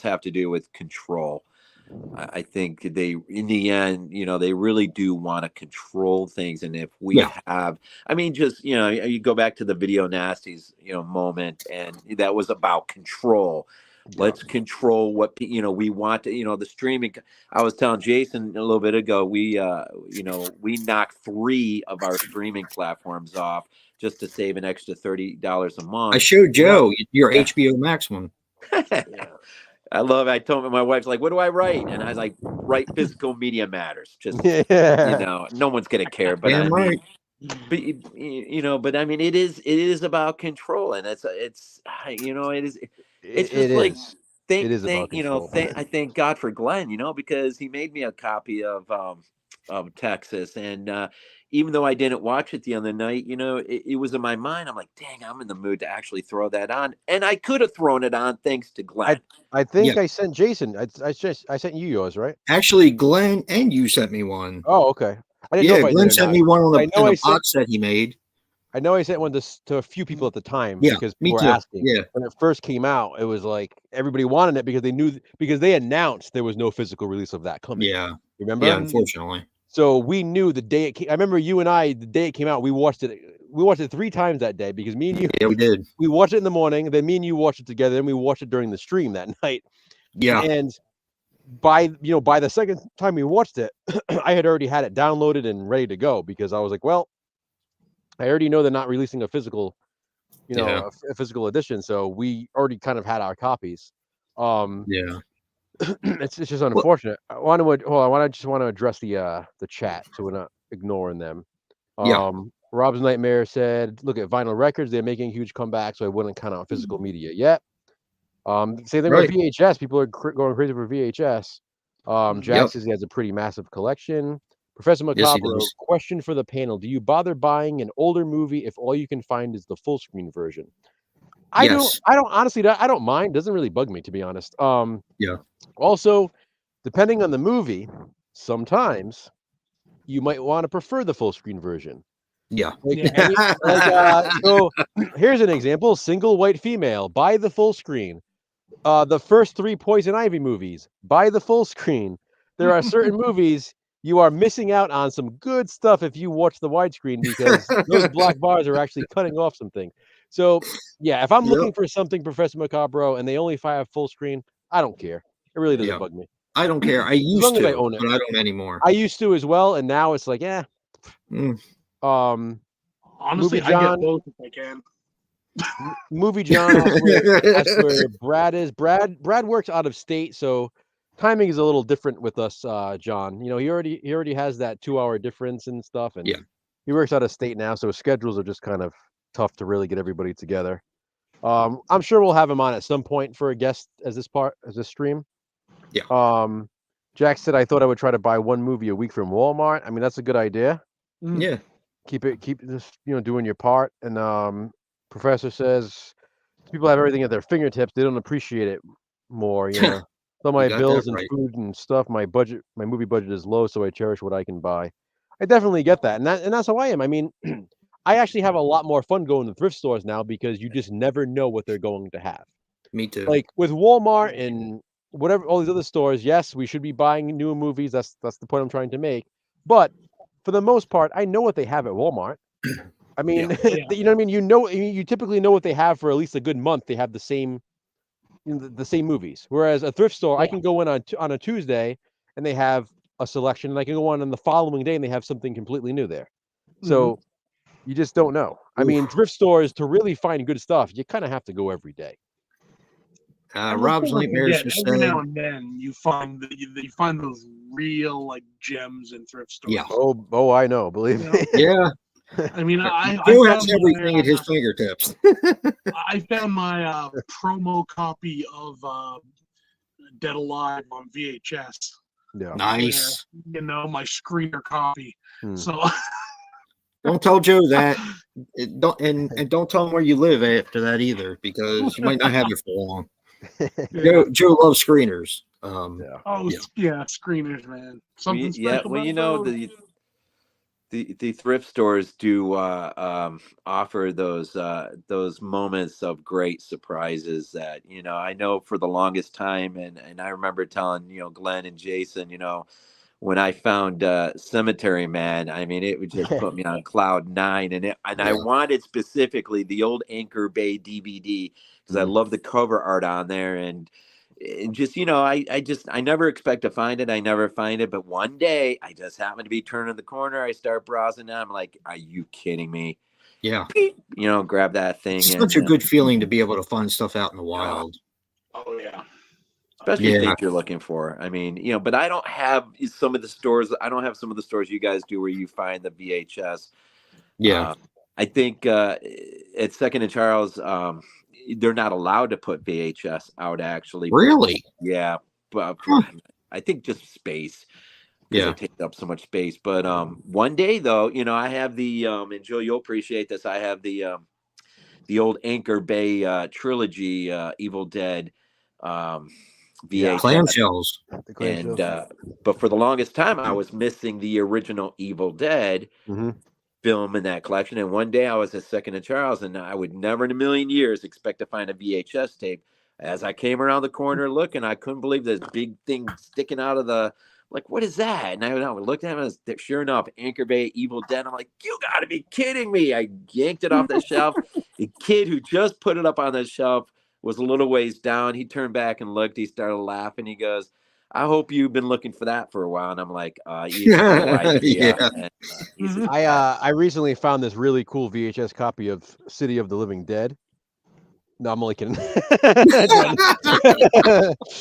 have to do with control. I think they, in the end, they really do want to control things. And if we have, I mean, just, you go back to the Video Nasties, moment, and that was about control. Let's control what, we want to, the streaming. I was telling Jason a little bit ago, we knocked 3 of our streaming platforms off just to save an extra $30 a month. I showed Joe your HBO Max one. I love it. I told my wife's like, what do I write? And I was like, write physical media matters. Just, no one's going to care. But Damn right. But I mean, it is about control. And it's I thank God for Glenn, because he made me a copy of Texas. And even though I didn't watch it the other night, it was in my mind. I'm like, dang, I'm in the mood to actually throw that on. And I could have thrown it on thanks to Glenn. I think I sent Jason. I sent you yours, right? Actually, Glenn and you sent me one. Oh, okay. I didn't know if Glenn sent me one on the box that he made. I know I sent one to a few people at the time because me people too. were asking. Yeah. When it first came out, it was like everybody wanted it because they announced there was no physical release of that coming. Yeah. Remember? Yeah, unfortunately. So we knew the day it came. I remember you and I, the day it came out, we watched it 3 times that day because me and you. Yeah, we did. We watched it in the morning, then me and you watched it together, then we watched it during the stream that night. Yeah. And by the second time we watched it, I had already had it downloaded and ready to go because I was like, well, I already know they're not releasing a physical, a physical edition, so we already kind of had our copies. It's just unfortunate. I want to address the chat so we're not ignoring them. Rob's Nightmare said, "Look at vinyl records; they're making a huge comeback, so I wouldn't count on physical media yet." Same thing with VHS. People are going crazy for VHS. Jack says he has a pretty massive collection. Professor Macabre, question for the panel: do you bother buying an older movie if all you can find is the full screen version? I don't honestly. I don't mind. Doesn't really bug me, to be honest. Also, depending on the movie, sometimes you might want to prefer the full screen version. So here's an example: single white female, buy the full screen. The first 3 Poison Ivy movies, buy the full screen. There are certain movies you are missing out on some good stuff if you watch the widescreen because those black bars are actually cutting off something. So, if I'm looking for something, Professor Macabre, and they only have full screen, I don't care. It really doesn't bug me. I don't care. I as used long as I to, own it. but I don't anymore. I used to as well, and now it's like, Mm. Honestly, Movie I get John, both if I can. Movie John asked where Brad is. Brad works out of state, so timing is a little different with us, John. You know, he already has that 2-hour difference and stuff, and Yeah. he works out of state now, so schedules are just kind of tough to really get everybody together. I'm sure we'll have him on at some point for a guest as this stream. Yeah. Jack said I thought I would try to buy one movie a week from Walmart. I mean, that's a good idea. Yeah. Keep this, doing your part. And Professor says people have everything at their fingertips. They don't appreciate it more, So my got that bills and right. food and stuff, my movie budget is low, so I cherish what I can buy. I definitely get that, and that's how I am. I mean, I actually have a lot more fun going to thrift stores now because you just never know what they're going to have. Me too. Like with Walmart and whatever all these other stores, yes, we should be buying newer movies. That's the point I'm trying to make. But for the most part, I know what they have at Walmart. I mean, Yeah. you know what I mean? You typically know what they have for at least a good month. They have the same the same movies. Whereas a thrift store, I Yeah. can go in on a Tuesday and they have a selection, and I can go on the following day and they have something completely new there. So you just don't know. I mean, Oof. thrift stores, to really find good stuff, you kind of have to go every day. And Rob's let's never Nightmares forget, just every said, now and then you find those real like gems in thrift stores. Yeah. Oh, I know. Believe You know? me. yeah, I mean, I Joe has found everything at his fingertips. I found my promo copy of Dead Alive on VHS. Yeah. Nice. Where, my screener copy. Hmm. So Don't tell Joe that. Don't tell him where you live after that either, because you might not have it for long. yeah. Joe loves screeners. Yeah. Oh yeah, screeners, man. Something special. Well, about those. the thrift stores do offer those moments of great surprises that I know for the longest time, and I remember telling Glenn and Jason, when I found Cemetery Man. I mean, it would just put me on cloud nine, and I wanted specifically the old Anchor Bay DVD because I love the cover art on there, and just I never expect to find it. I never find it, but one day I just happen to be turning the corner. I start browsing, and I'm like, "Are you kidding me?" Yeah. Beep, grab that thing. It's and such a good feeling to be able to find stuff out in the wild. Oh yeah. Especially things you're looking for. I mean, but I don't have some of the stores. I don't have some of the stores you guys do where you find the VHS. Yeah. I think at Second and Charles, they're not allowed to put VHS out. Actually, Really? Yeah, but I think just space. Because it takes up so much space. But one day though, I have the and Joe, you'll appreciate this. I have the old Anchor Bay trilogy, Evil Dead. VHS. Clamshells. And but for the longest time I was missing the original Evil Dead film in that collection. And one day I was at Second and Charles, and I would never in a million years expect to find a VHS tape. As I came around the corner looking, I couldn't believe this big thing sticking out of the, like, what is that? And I looked at it, and sure enough, Anchor Bay Evil Dead. I'm like, you gotta be kidding me. I yanked it off the shelf. The kid who just put it up on the shelf was a little ways down. He turned back and looked. He started laughing. He goes, I hope you've been looking for that for a while. And I'm like, you have no idea. Yeah. And, I recently found this really cool VHS copy of City of the Living Dead. No, I'm only kidding. Let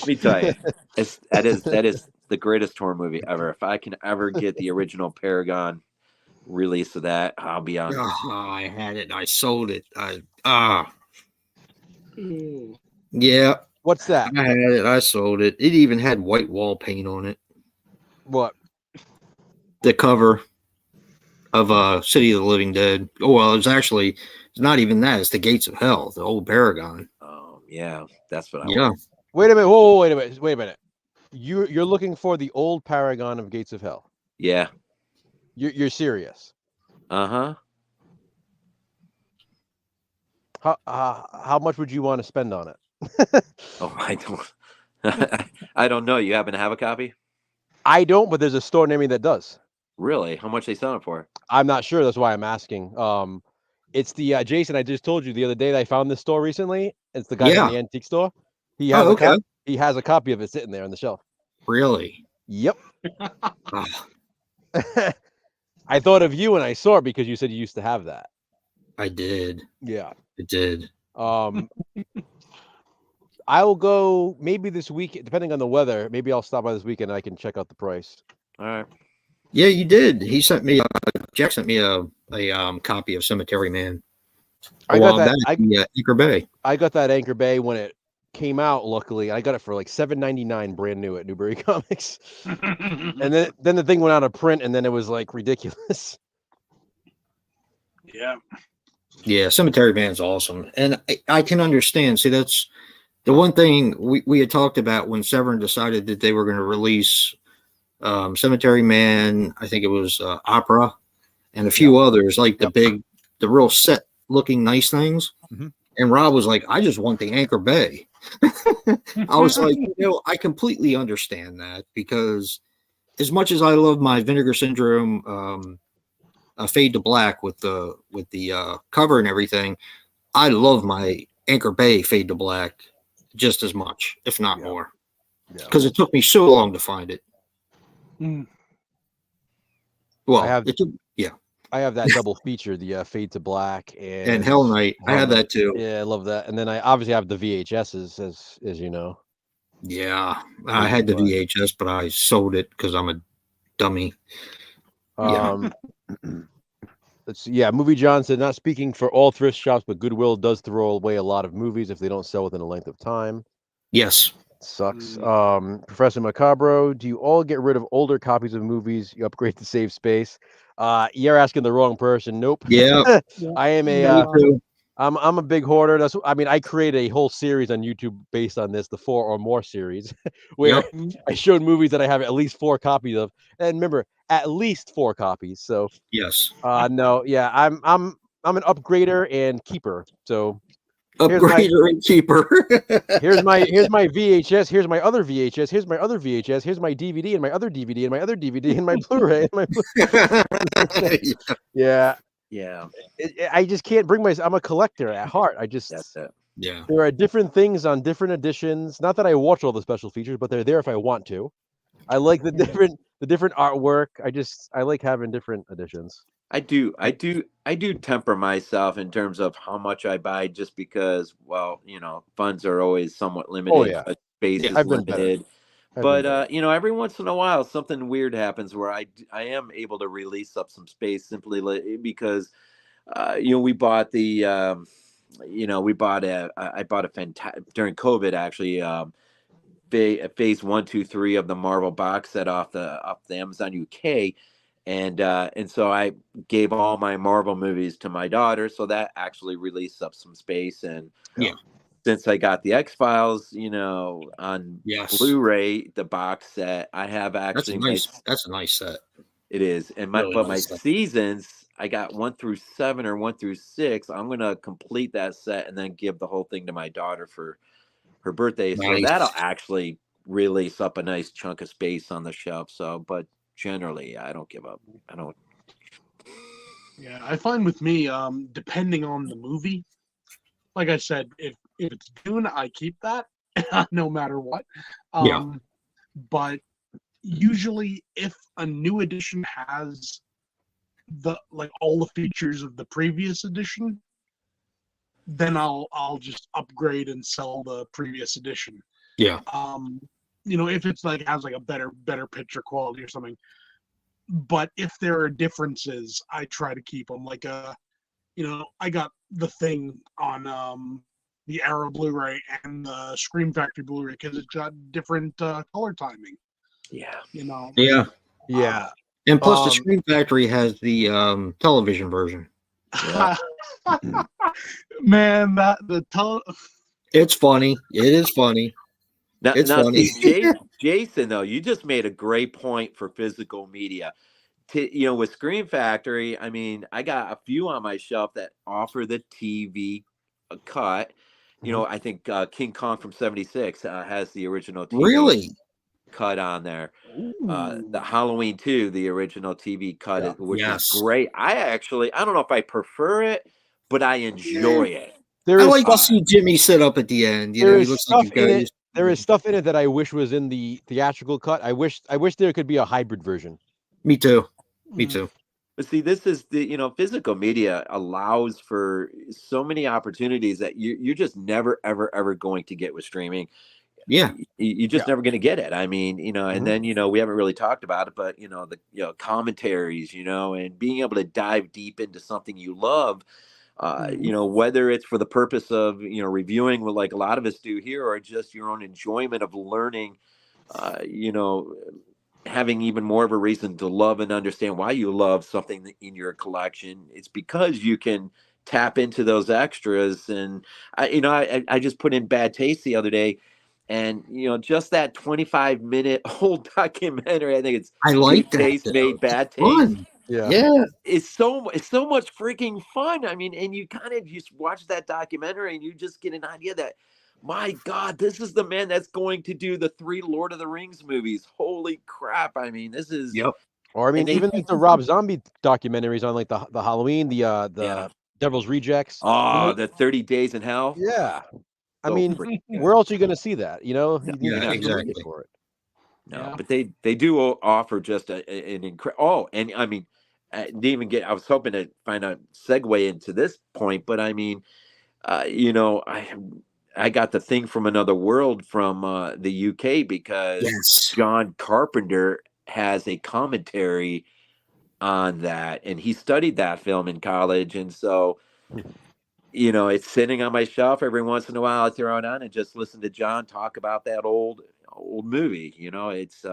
me tell you, that is the greatest horror movie ever. If I can ever get the original Paragon release of that, I'll be on. Oh, I had it. I sold it. Yeah. What's that? I had it. I sold it. It even had white wall paint on it. What? The cover of City of the Living Dead. Oh, well, it's not even that. It's the Gates of Hell, the old Paragon. Oh, yeah. That's what I Yeah. want. Wait a minute. Whoa, wait a minute. You're looking for the old Paragon of Gates of Hell. Yeah. You're serious. Uh-huh. How much would you want to spend on it? Oh, I don't know. You happen to have a copy? I don't, but there's a store near me that does. Really? How much they selling it for? I'm not sure. That's why I'm asking. It's the Jason. I just told you the other day that I found this store recently. It's the guy from the antique store. He has he has a copy of it sitting there on the shelf. Really? Yep. Ah, I thought of you when I saw it because you said you used to have that. I did. Yeah. I did. I will go maybe this week, depending on the weather. Maybe I'll stop by this weekend and I can check out the price. All right. Yeah, you did. He sent me. Jack sent me a copy of Cemetery Man. I got that. Anchor Bay. I got that Anchor Bay when it came out. Luckily, I got it for like $7.99 brand new at Newbury Comics. And then the thing went out of print, and then it was like ridiculous. Yeah. Yeah, Cemetery Man's awesome, and I can understand. See, that's the one thing we had talked about when Severin decided that they were going to release Cemetery Man. I think it was Opera, and a few others like the real set looking nice things. Mm-hmm. And Rob was like, "I just want the Anchor Bay." I was like, I completely understand that, because as much as I love my Vinegar Syndrome Fade to Black with the cover and everything, I love my Anchor Bay Fade to Black just as much, if not more, because it took me so long to find it. Well, I have that double feature, the Fade to Black and Hell Night. I had that too. Yeah, I love that. And then I obviously have the VHSs, as you know. Yeah, I had the VHS, but I sold it because I'm a dummy. Let's see. Movie John said, not speaking for all thrift shops, but Goodwill does throw away a lot of movies if they don't sell within a length of time. Yes. Sucks. Professor Macabro, do you all get rid of older copies of movies you upgrade to save space? You're asking the wrong person. Nope. Yeah. I am I'm a big hoarder. I created a whole series on YouTube based on this, the 4 or More series, where I showed movies that I have at least 4 copies of. And remember, at least 4 copies. So yes. I'm an upgrader and keeper. So upgrader and keeper. here's my VHS. Here's my other VHS. Here's my other VHS. Here's my DVD and my other DVD and my other DVD and my Blu-ray. Yeah. I just can't bring myself. I'm a collector at heart. That's it. Yeah. There are different things on different editions. Not that I watch all the special features, but they're there if I want to. I like the different artwork. I like having different editions. I do temper myself in terms of how much I buy, just because, well, funds are always somewhat limited. Oh, yeah. But space is I've been limited. But every once in a while, something weird happens where I am able to release up some space simply because, we bought I bought a fantastic during COVID, actually. Phase 1, 2, 3 of the Marvel box set off the Amazon UK, and so I gave all my Marvel movies to my daughter, so that actually released up some space. And since I got the X-Files, on Blu-ray, the box set, I have actually that's a nice set. It is, and my seasons, I got 1 through 7 or 1 through 6. I'm gonna complete that set and then give the whole thing to my daughter for her birthday. So that'll actually release up a nice chunk of space on the shelf. So, but generally, I don't give up. I don't. Yeah, I find with me, depending on the movie, like I said, if it's Dune, I keep that no matter what. But usually, if a new edition has all the features of the previous edition, then I'll just upgrade and sell the previous edition. Yeah. If it's has a better picture quality or something. But if there are differences, I try to keep them. I got the Thing on the Arrow Blu-ray and the Scream Factory Blu-ray because it's got different color timing. Yeah. Yeah. And plus, the Scream Factory has the television version. Yeah. Man, it's funny. It is funny. It's funny. See, Jason, though, you just made a great point for physical media. With Scream Factory, I got a few on my shelf that offer the TV cut. I think King Kong from '76 has the original TV cut on there. The Halloween 2, the original TV cut, which is great. I don't know if I prefer it, but I enjoy it. I like to see Jimmy sit up at the end. He looks like a guy. there is stuff in it that I wish was in the theatrical cut. I wish there could be a hybrid version. Me too. Me too. But see, this is physical media allows for so many opportunities that you're just never, ever, ever going to get with streaming. Yeah. You're just never going to get it. I mean, and then, we haven't really talked about it, but, the commentaries, and being able to dive deep into something you love, whether it's for the purpose of, reviewing like a lot of us do here, or just your own enjoyment of learning, having even more of a reason to love and understand why you love something in your collection. It's because you can tap into those extras. And I just put in Bad Taste the other day, and just that 25-minute old documentary. I think it's I like Good that. Taste Made Bad Taste. Fun. Yeah. It's so much freaking fun. I mean, and you kind of just watch that documentary and you just get an idea that, my God, this is the man that's going to do the 3 Lord of the Rings movies. Holy crap. I mean, this is. Yep. Or I mean, even like the Rob Zombie documentaries on like the Halloween, the Devil's Rejects. Oh, the 30 Days in Hell. Yeah. I So mean, freaking- where else are you going to see that? You know, you Yeah, need to look exactly. for it. No, but they do offer just an incredible. Oh, and I mean, I didn't even get. I was hoping to find a segue into this point, but I mean, I got the Thing from Another World from the UK because Yes. John Carpenter has a commentary on that, and he studied that film in college, and so it's sitting on my shelf every once in a while. I throw it on and just listen to John talk about that old movie. It's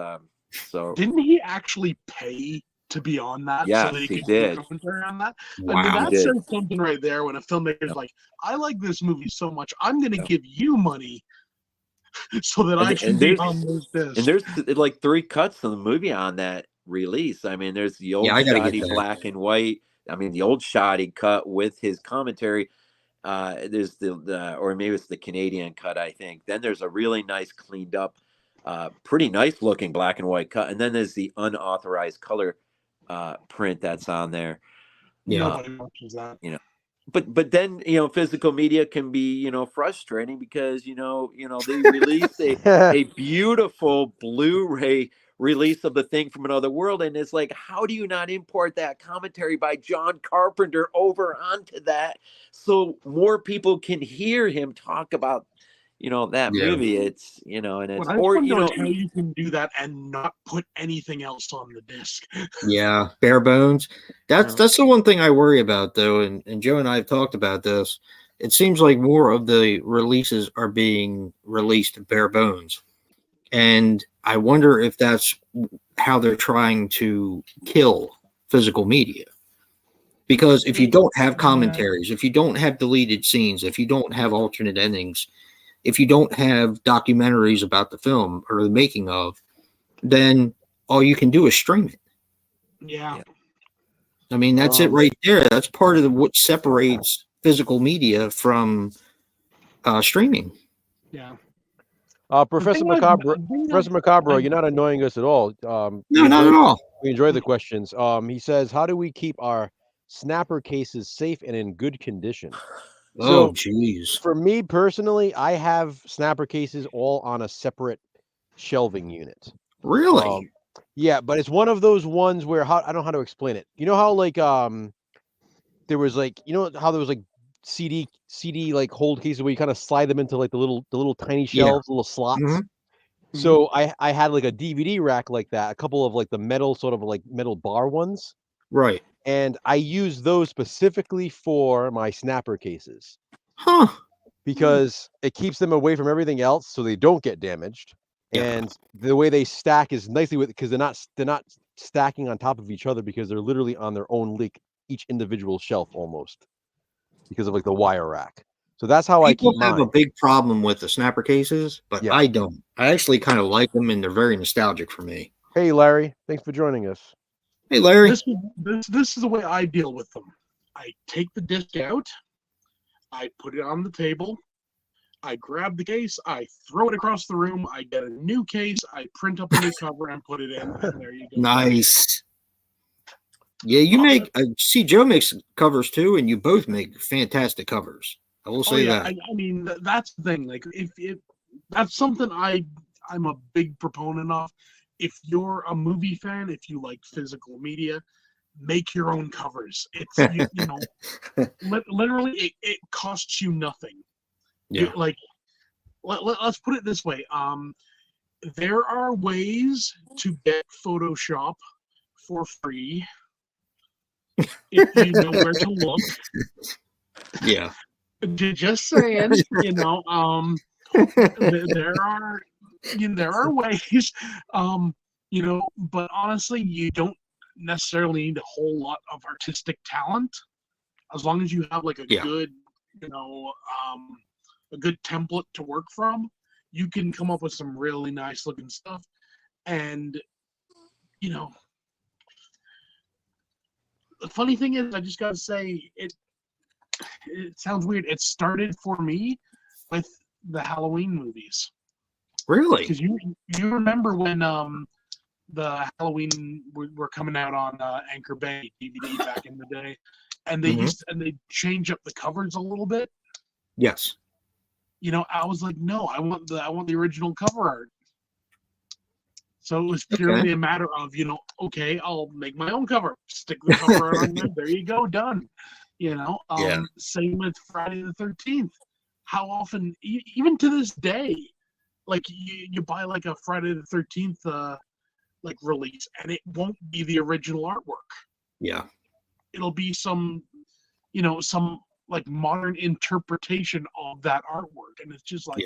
so. Didn't he actually pay to be on that so Yes, that he he could do did. commentary on that? I Wow. mean, that He did. says something right there when a filmmaker's like, I like this movie so much, I'm going to give you money so that I can be on this disc. And there's like 3 cuts of the movie on that release. I mean, there's the old I gotta get shoddy that. black and white. I mean, the old shoddy cut with his commentary. There's the or maybe it's the Canadian cut, I think. Then there's a really nice cleaned up, pretty nice looking black and white cut, and then there's the unauthorized color print that's on there. Yeah. Nobody watches that. But then physical media can be frustrating because they release a beautiful Blu-ray release of The Thing from Another World, and it's like, how do you not import that commentary by John Carpenter over onto that so more people can hear him talk about that movie? It's and it's What I wonder is how you can do that and not put anything else on the disc. Yeah, bare bones. That's the one thing I worry about, though, and Joe and I have talked about this. It seems like more of the releases are being released bare bones, and I wonder if that's how they're trying to kill physical media. Because if you don't have commentaries, if you don't have deleted scenes, if you don't have alternate endings, if you don't have documentaries about the film or the making of, then all you can do is stream it. Yeah. I mean, that's it right there. That's part of what separates physical media from streaming. Yeah. Professor Macabre, you're not annoying us at all. No, not at all. We enjoy the questions. He says, how do we keep our snapper cases safe and in good condition? Oh, geez. For me personally, I have snapper cases all on a separate shelving unit. Really? Yeah, but it's one of those ones where I don't know how to explain it. You know how like there was like how there was like CD like hold cases where you kind of slide them into like the little tiny shelves, little slots. Mm-hmm. So I had like a DVD rack like that, a couple of like the metal sort of like metal bar ones. Right. And I use those specifically for my snapper cases. Huh. Because it keeps them away from everything else so they don't get damaged. Yeah. And the way they stack is nicely with because they're not stacking on top of each other because they're literally on their own each individual shelf almost because of like the wire rack. So that's how I keep mine. People have a big problem with the snapper cases, but I don't. I actually kind of like them, and they're very nostalgic for me. Hey, Larry, thanks for joining us. Hey, Larry. This is the way I deal with them. I take the disc out, I put it on the table, I grab the case, I throw it across the room, I get a new case, I print up a new cover and put it in, and there you go. Nice. Yeah, you make. I see Joe makes covers too, and you both make fantastic covers. I will say that. I mean, that's the thing. Like, if that's something I'm a big proponent of. If you're a movie fan, if you like physical media, make your own covers. It's you know, literally it costs you nothing. Yeah. Like let's put it this way. There are ways to get Photoshop for free if you know where to look. Yeah. Just saying, there are there are ways, but honestly, you don't necessarily need a whole lot of artistic talent as long as you have like a Yeah. good, a good template to work from. You can come up with some really nice looking stuff, and the funny thing is, I just gotta say it sounds weird. It started for me with the Halloween movies. Really? Because you remember when the Halloween were coming out on Anchor Bay DVD back in the day, and they they change up the covers a little bit. Yes. I was like, no, I want the original cover art. So it was purely a matter of, okay, I'll make my own cover, stick the cover art on there. There you go, done. Same with Friday the 13th. How often, even to this day, like you buy like a Friday the 13th like release, and it won't be the original artwork. Yeah. It'll be some like modern interpretation of that artwork, and it's just like,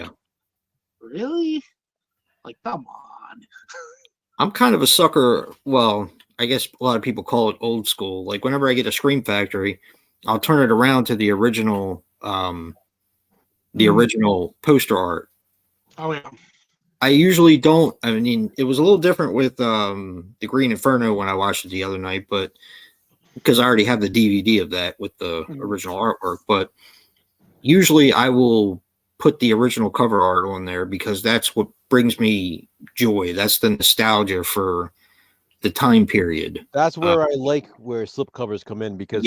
really, like, come on. I'm kind of a sucker. Well, I guess a lot of people call it old school. Like whenever I get a Scream Factory, I'll turn it around to the original poster art. Oh yeah. I usually don't. I mean, it was a little different with the Green Inferno when I watched it the other night, but because I already have the DVD of that with the original artwork. But usually I will put the original cover art on there because that's what brings me joy. That's the nostalgia for the time period. That's where I like where slipcovers come in, because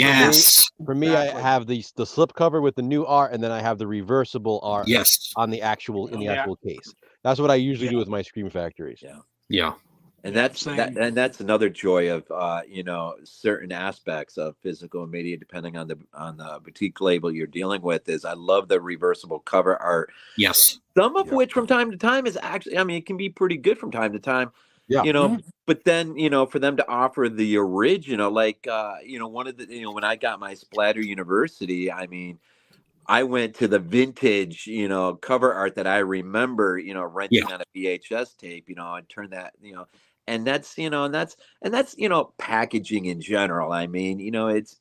for me, Exactly. I have the slipcover with the new art, and then I have the reversible art on the actual actual case. That's what I usually do with my Scream Factories. Yeah. And that's another joy of certain aspects of physical media, depending on the boutique label you're dealing with. Is I love the reversible cover art. Yes. Some of which from time to time is actually, I mean, it can be pretty good from time to time. Yeah. But then, for them to offer the original, like, one of the, when I got my Splatter University, I mean, I went to the vintage, cover art that I remember, renting on a VHS tape, and turn that, and that's, and that's, packaging in general. I mean, it's,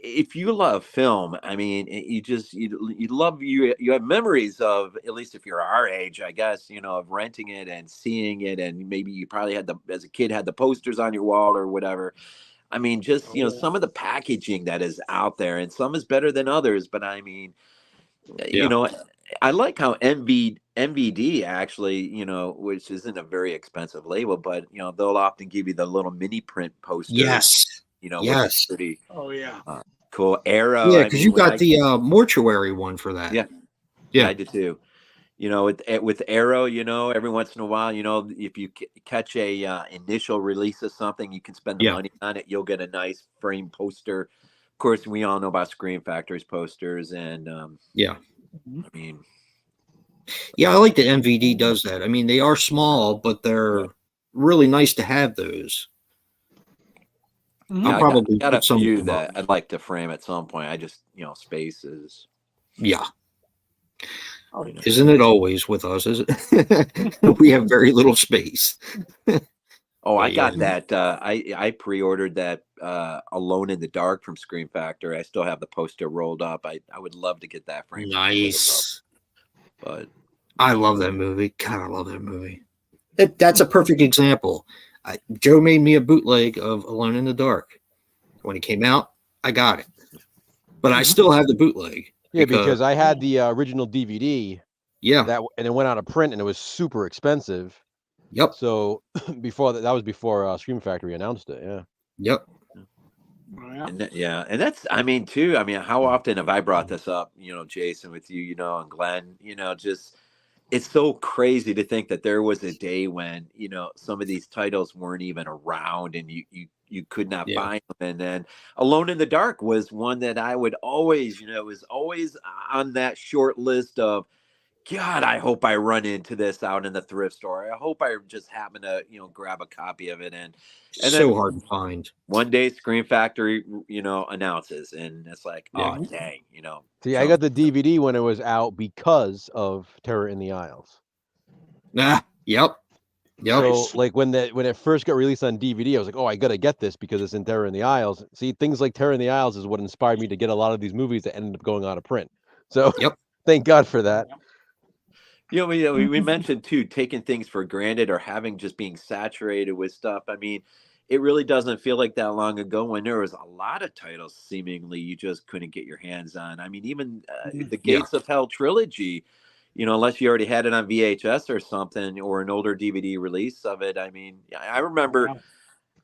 if you love film, I mean, you love, you have memories of, at least if you're our age, I guess, of renting it and seeing it, and maybe you probably had as a kid had the posters on your wall or whatever. I mean, just some of the packaging that is out there, and some is better than others. But I mean, I like how MVD actually, which isn't a very expensive label, but they'll often give you the little mini print posters. Yes. Which is pretty. Oh yeah. Cool. Arrow. Yeah, because you got the mortuary one for that. Yeah, I did too. With Arrow, every once in a while, if you catch a initial release of something, you can spend the money on it. You'll get a nice frame poster. Of course, we all know about Scream Factory's posters, and I mean, I like that MVD does that. I mean, they are small, but they're really nice to have those. I'll probably got a few that I'd like to frame at some point. I just, spaces. Yeah. Isn't it always with us? Is it? We have very little space. I got that. I pre-ordered that Alone in the Dark from Scream Factory. I still have the poster rolled up. I would love to get that frame. Nice. But I love that movie. God, I love that movie. That's a perfect example. Joe made me a bootleg of Alone in the Dark. When it came out, I got it. But I still have the bootleg. Yeah, because I had the original DVD. Yeah. And it went out of print, and it was super expensive. Yep. So before that was before Scream Factory announced it. Yeah. Yep. And that's, I mean, how often have I brought this up, Jason, with you, and Glenn, just it's so crazy to think that there was a day when, you know, some of these titles weren't even around and you could not Yeah. find them. And then Alone in the Dark was one that I would always, you know, it was always on that short list of, God, I hope I run into this out in the thrift store. I hope I just happen to, you know, grab a copy of it. And So then hard to find. one day Scream Factory, you know, announces, and it's like, Yeah. oh dang, you know. See, I So got the DVD when it was out because of Terror in the Aisles. Nah. Yep. Yep. So, like when it first got released on DVD, I was like, "Oh, I gotta get this because it's in Terror in the Aisles." See, things like Terror in the Aisles is what inspired me to get a lot of these movies that ended up going out of print. So, Yep. thank God for that. you know, we mentioned too taking things for granted or having just being saturated with stuff. I mean, it really doesn't feel like that long ago when there was a lot of titles seemingly you just couldn't get your hands on. I mean, even the Yeah. Gates of Hell trilogy, you know, unless you already had it on VHS or something or an older DVD release of it. I mean, I remember. Wow.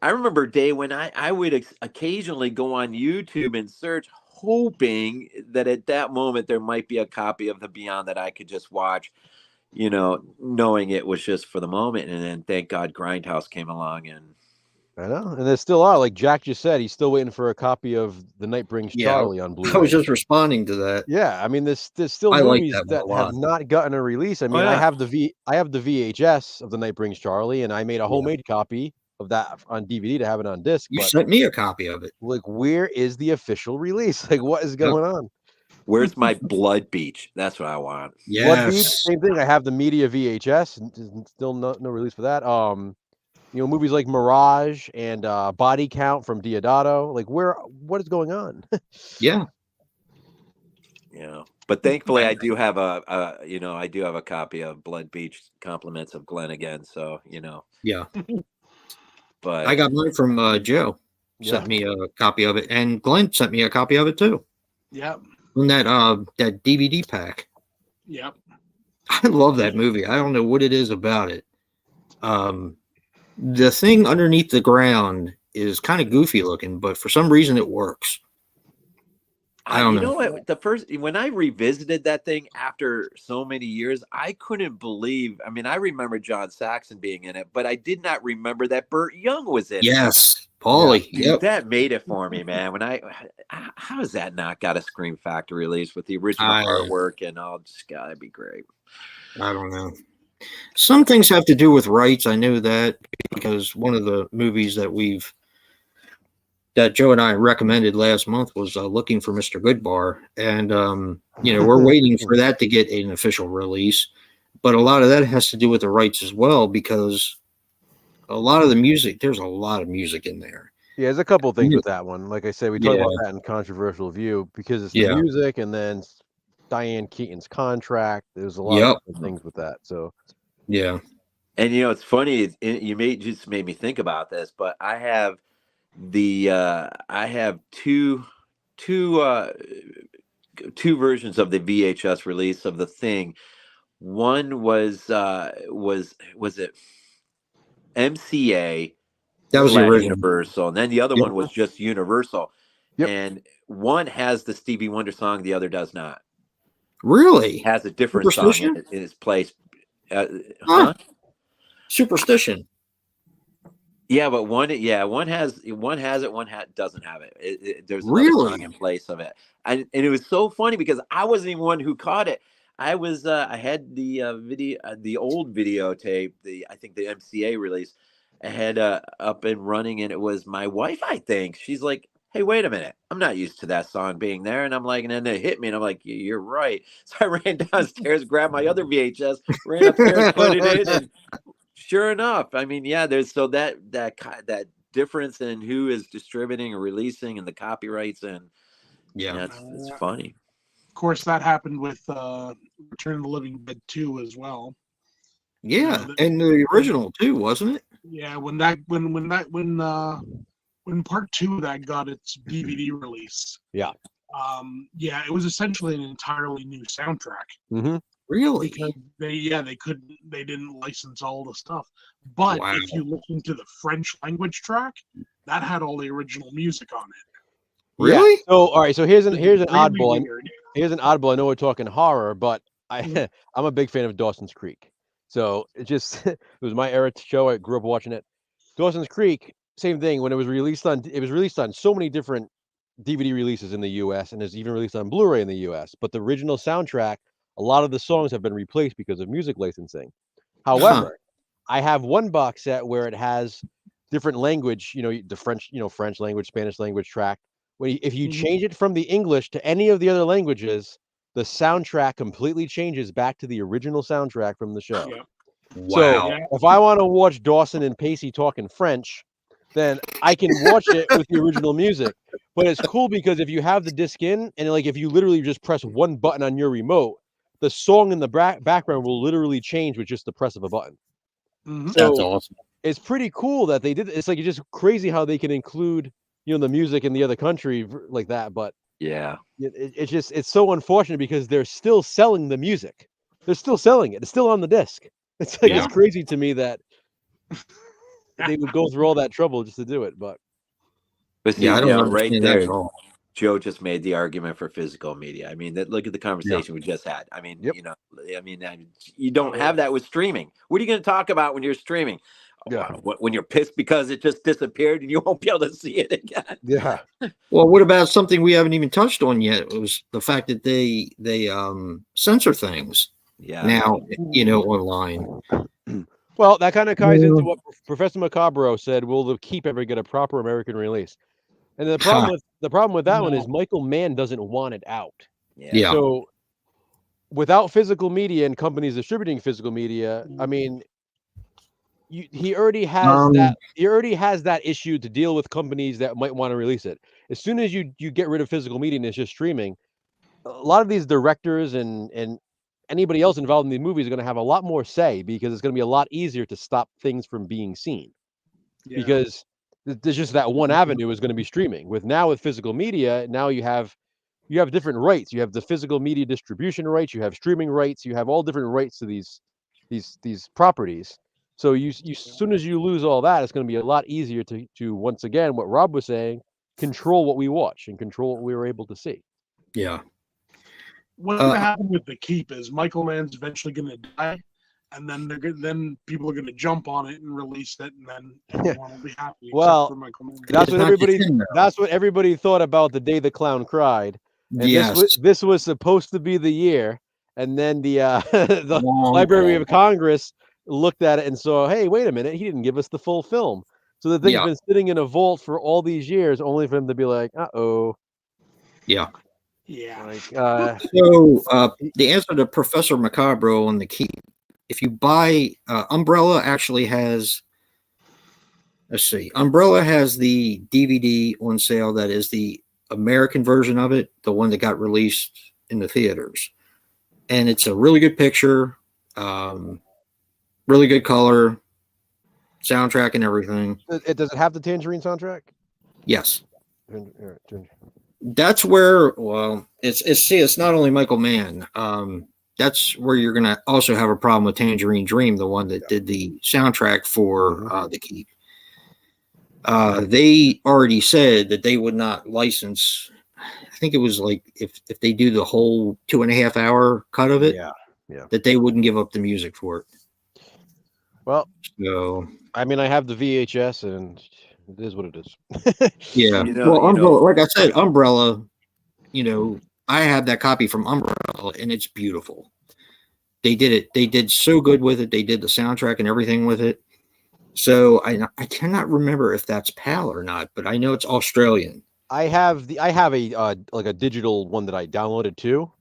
I remember a day when I would occasionally go on YouTube and search, hoping that at that moment there might be a copy of The Beyond that I could just watch, you know, knowing it was just for the moment. And then thank God Grindhouse came along and I know, and there still are. Like Jack just said, he's still waiting for a copy of The Night Brings Yeah. Charlie on I Blu-ray. was just responding to that. Yeah, I mean, there's still I like movies that one that a have lot. not gotten a release. I mean, yeah. I have the VHS of The Night Brings Charlie, and I made a Yeah. homemade copy of that on DVD to have it on disc. You But sent me a copy of it. like, where is the official release? Like, what is Yep. going on? Where's my Blood Beach? That's what I want. Blood Beach, Yes. same thing. I have the media VHS, and still no release for that. You know, movies like Mirage and Body Count from Diodato. Like, what is going on? Yeah. Yeah. But thankfully I do have you know, I do have a copy of Blood Beach, Compliments of Glenn again. So, you know, Yeah. but I got mine from Joe. Yeah. Sent me a copy of it, and Glenn sent me a copy of it too. Yep. In that DVD pack. Yep. I love that movie. I don't know what it is about it. The thing underneath the ground is kind of goofy looking, but for some reason it works. I don't you know. know what? When I revisited that thing after so many years, I couldn't believe. I mean, I remember John Saxon being in it, but I did not remember that Burt Young was in it. Yes, Paulie. Dude, Yep. that made it for me, man. How has that not got a Scream Factory release with the original artwork and all? Just gotta be great. I don't know. Some things have to do with rights. I know that because one of the movies that Joe and I recommended last month was Looking for Mr. Goodbar. And, you know, we're waiting for that to get an official release. But a lot of that has to do with the rights as well, because a lot of the music, there's a lot of music in there. Yeah, there's a couple of things with that one. Like I said, we talked Yeah. about that in Controversial View because it's the Yeah. music and then Diane Keaton's contract. There's a lot of different things with that. So Yeah. And you know, it's funny. Just made me think about this, but I have two versions of the VHS release of The Thing. One was it MCA That was the / original. Universal, and then the other Yep. one was just Universal. Yep. And one has the Stevie Wonder song, the other does not. Really? Has a different song Superstition? in its place. Superstition. Yeah, but one has it, one doesn't have it. There's another Really? song in place of it, and it was so funny because I wasn't even one who caught it. I had the video, the old videotape, I think the MCA release. I had up and running, and it was my wife. I think she's like, "Hey, wait a minute, I'm not used to that song being there," and I'm like, and then it hit me, and I'm like, "You're right." So I ran downstairs, grabbed my other VHS, ran upstairs, put it in, and sure enough, I mean, yeah, there's so that difference in who is distributing or releasing and the copyrights, and Yeah. it's funny. Of course, that happened with Return of the Living Dead 2 as well. Yeah. And the original too, wasn't it? Yeah, when part 2 of that got its DVD release. Yeah. Yeah, it was essentially an entirely new soundtrack. Mm-hmm. Really? Because they didn't license all the stuff. But Wow. if you listen to the French language track, that had all the original music on it. Really? So all right, so here's an Really oddball. weird. Here's an oddball. I know we're talking horror, but I I'm a big fan of Dawson's Creek. So it just it was my era show. I grew up watching it. Dawson's Creek, same thing. When it was released on so many different DVD releases in the US, and is even released on Blu-ray in the US. But the original soundtrack, a lot of the songs have been replaced because of music licensing. Huh. However, I have one box set where it has different language, the French, French language, Spanish language track. If you change it from the English to any of the other languages, the soundtrack completely changes back to the original soundtrack from the show. Yeah. So Wow. Yeah. if I want to watch Dawson and Pacey talking French, then I can watch it with the original music. But it's cool because if you have the disc in, and like if you literally just press one button on your remote, the song in the background will literally change with just the press of a button. Mhm. That's So awesome. it's pretty cool that they did. It's like, it's just crazy how they can include, the music in the other country like that. But Yeah. it's so unfortunate because they're still selling the music. They're still selling it. It's still on the disc. It's like, Yeah. it's crazy to me that they would go through all that trouble just to do it. But But see, Yeah, I don't right understand that at there, all. Joe just made the argument for physical media. I mean, look at the conversation we just had. I mean, Yep. you don't have that with streaming. What are you going to talk about when you're streaming? Yeah. When you're pissed because it just disappeared and you won't be able to see it again. yeah, Well, what about something we haven't even touched on yet? It was the fact that they censor things Yeah. now, online. well, that kind of ties into what Professor Macabro said. Will the Keep ever get a proper American release? And the problem with that one is Michael Mann doesn't want it out. Yeah. So without physical media and companies distributing physical media, I mean, he already has that. He already has that issue to deal with companies that might want to release it. As soon as you get rid of physical media and it's just streaming, a lot of these directors and anybody else involved in these movies are going to have a lot more say because it's going to be a lot easier to stop things from being seen. Yeah. Because there's just that one avenue is going to be streaming. With physical media, now you have different rights. You have the physical media distribution rights, you have streaming rights, you have all different rights to these properties. So as soon as you lose all that, it's going to be a lot easier to once again, what Rob was saying, control what we watch and control what we were able to see. Yeah. What's going to happen with the Keep is Michael Mann's eventually going to die, and then people are going to jump on it and release it, and then everyone will be happy. Well, except for Michael Mann. That's what everybody thought about The Day the Clown Cried. And Yes. this was supposed to be the year, and then the the Long Library time. of Congress looked at it and saw, hey, wait a minute, he didn't give us the full film. So the thing's been sitting in a vault for all these years, only for him to be like, uh-oh. Yeah. Yeah. Like, So the answer to Professor Macabro on the Keep, if you buy Umbrella actually has, let's see, Umbrella has the DVD on sale that is the American version of it, the one that got released in the theaters. And it's a really good picture, really good color, soundtrack and everything. does it have the Tangerine soundtrack? Yes. That's where, well, it's not only Michael Mann. That's where you're going to also have a problem with Tangerine Dream, the one that did the soundtrack for the Keep. They already said that they would not license. I think it was like if they do the whole 2.5 hour cut of it, that they wouldn't give up the music for it. Well, so I mean, I have the VHS, and it is what it is. Yeah. Umbrella, like I said, Umbrella. I have that copy from Umbrella, and it's beautiful. They did it. They did so good with it. They did the soundtrack and everything with it. So I cannot remember if that's PAL or not, but I know it's Australian. I have a like a digital one that I downloaded too.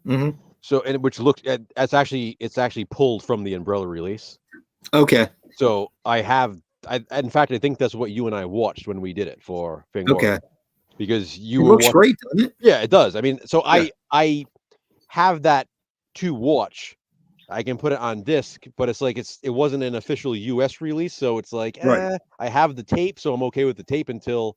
Mm-hmm. So, and which looks at it's actually pulled from the Umbrella release. Okay. So in fact, I think that's what you and I watched when we did it for Fangoria. Okay. Because it looks great, doesn't it? Yeah, it does. I mean, so I have that to watch. I can put it on disc, but it's like it wasn't an official US release, so it's like I have the tape, so I'm okay with the tape until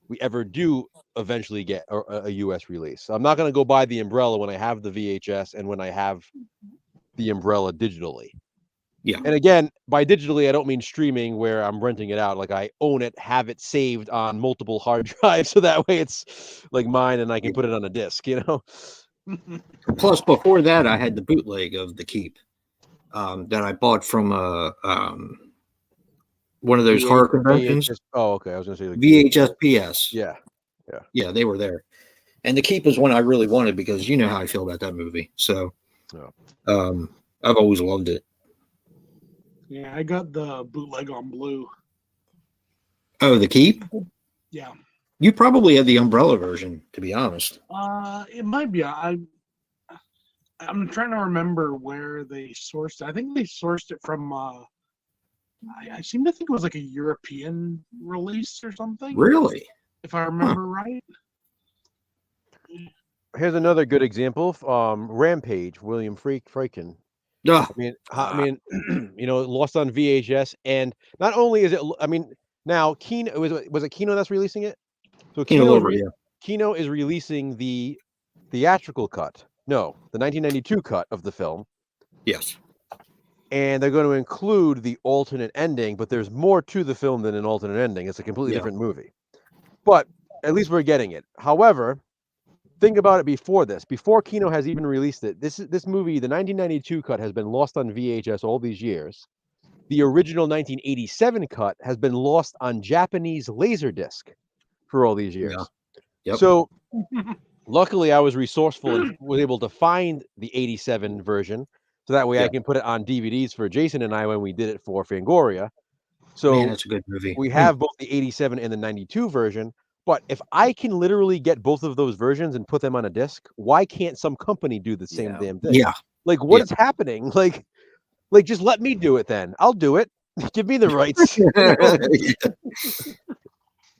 we ever do eventually get a US release. So I'm not going to go buy the Umbrella when I have the VHS and when I have the Umbrella digitally. Yeah. And again, by digitally, I don't mean streaming where I'm renting it out. Like I own it, have it saved on multiple hard drives, so that way it's like mine and I can put it on a disc, Plus, before that, I had the bootleg of The Keep that I bought from one of those horror conventions. Oh, okay. I was going to say VHSPS. Yeah. Yeah, they were there. And The Keep was one I really wanted because you know how I feel about that movie. So I've always loved it. Yeah, I got the bootleg on blue. Oh, The Keep? Yeah. You probably had the umbrella version, to be honest. It might be. I'm trying to remember where they sourced it. I think they sourced it from. I seem to think it was like a European release or something. Really? If I remember right. Here's another good example. Rampage, William Friedkin. Ugh. I mean, lost on VHS, and not only is it, I mean, now Kino was it Kino that's releasing it? So Kino is releasing the theatrical cut. No, the 1992 cut of the film. Yes. And they're going to include the alternate ending, but there's more to the film than an alternate ending. It's a completely different movie. But at least we're getting it. However, think about it before this. Before Kino has even released it, this movie, the 1992 cut, has been lost on VHS all these years. The original 1987 cut has been lost on Japanese Laserdisc for all these years. Yeah. Yep. So luckily I was resourceful and was able to find the 87 version. So that way I can put it on DVDs for Jason and I when we did it for Fangoria. So man, that's a good movie. We have both the 87 and the 92 version. But if I can literally get both of those versions and put them on a disc, why can't some company do the same damn thing? Yeah. Like, what is happening? Like, just let me do it then. I'll do it. Give me the rights.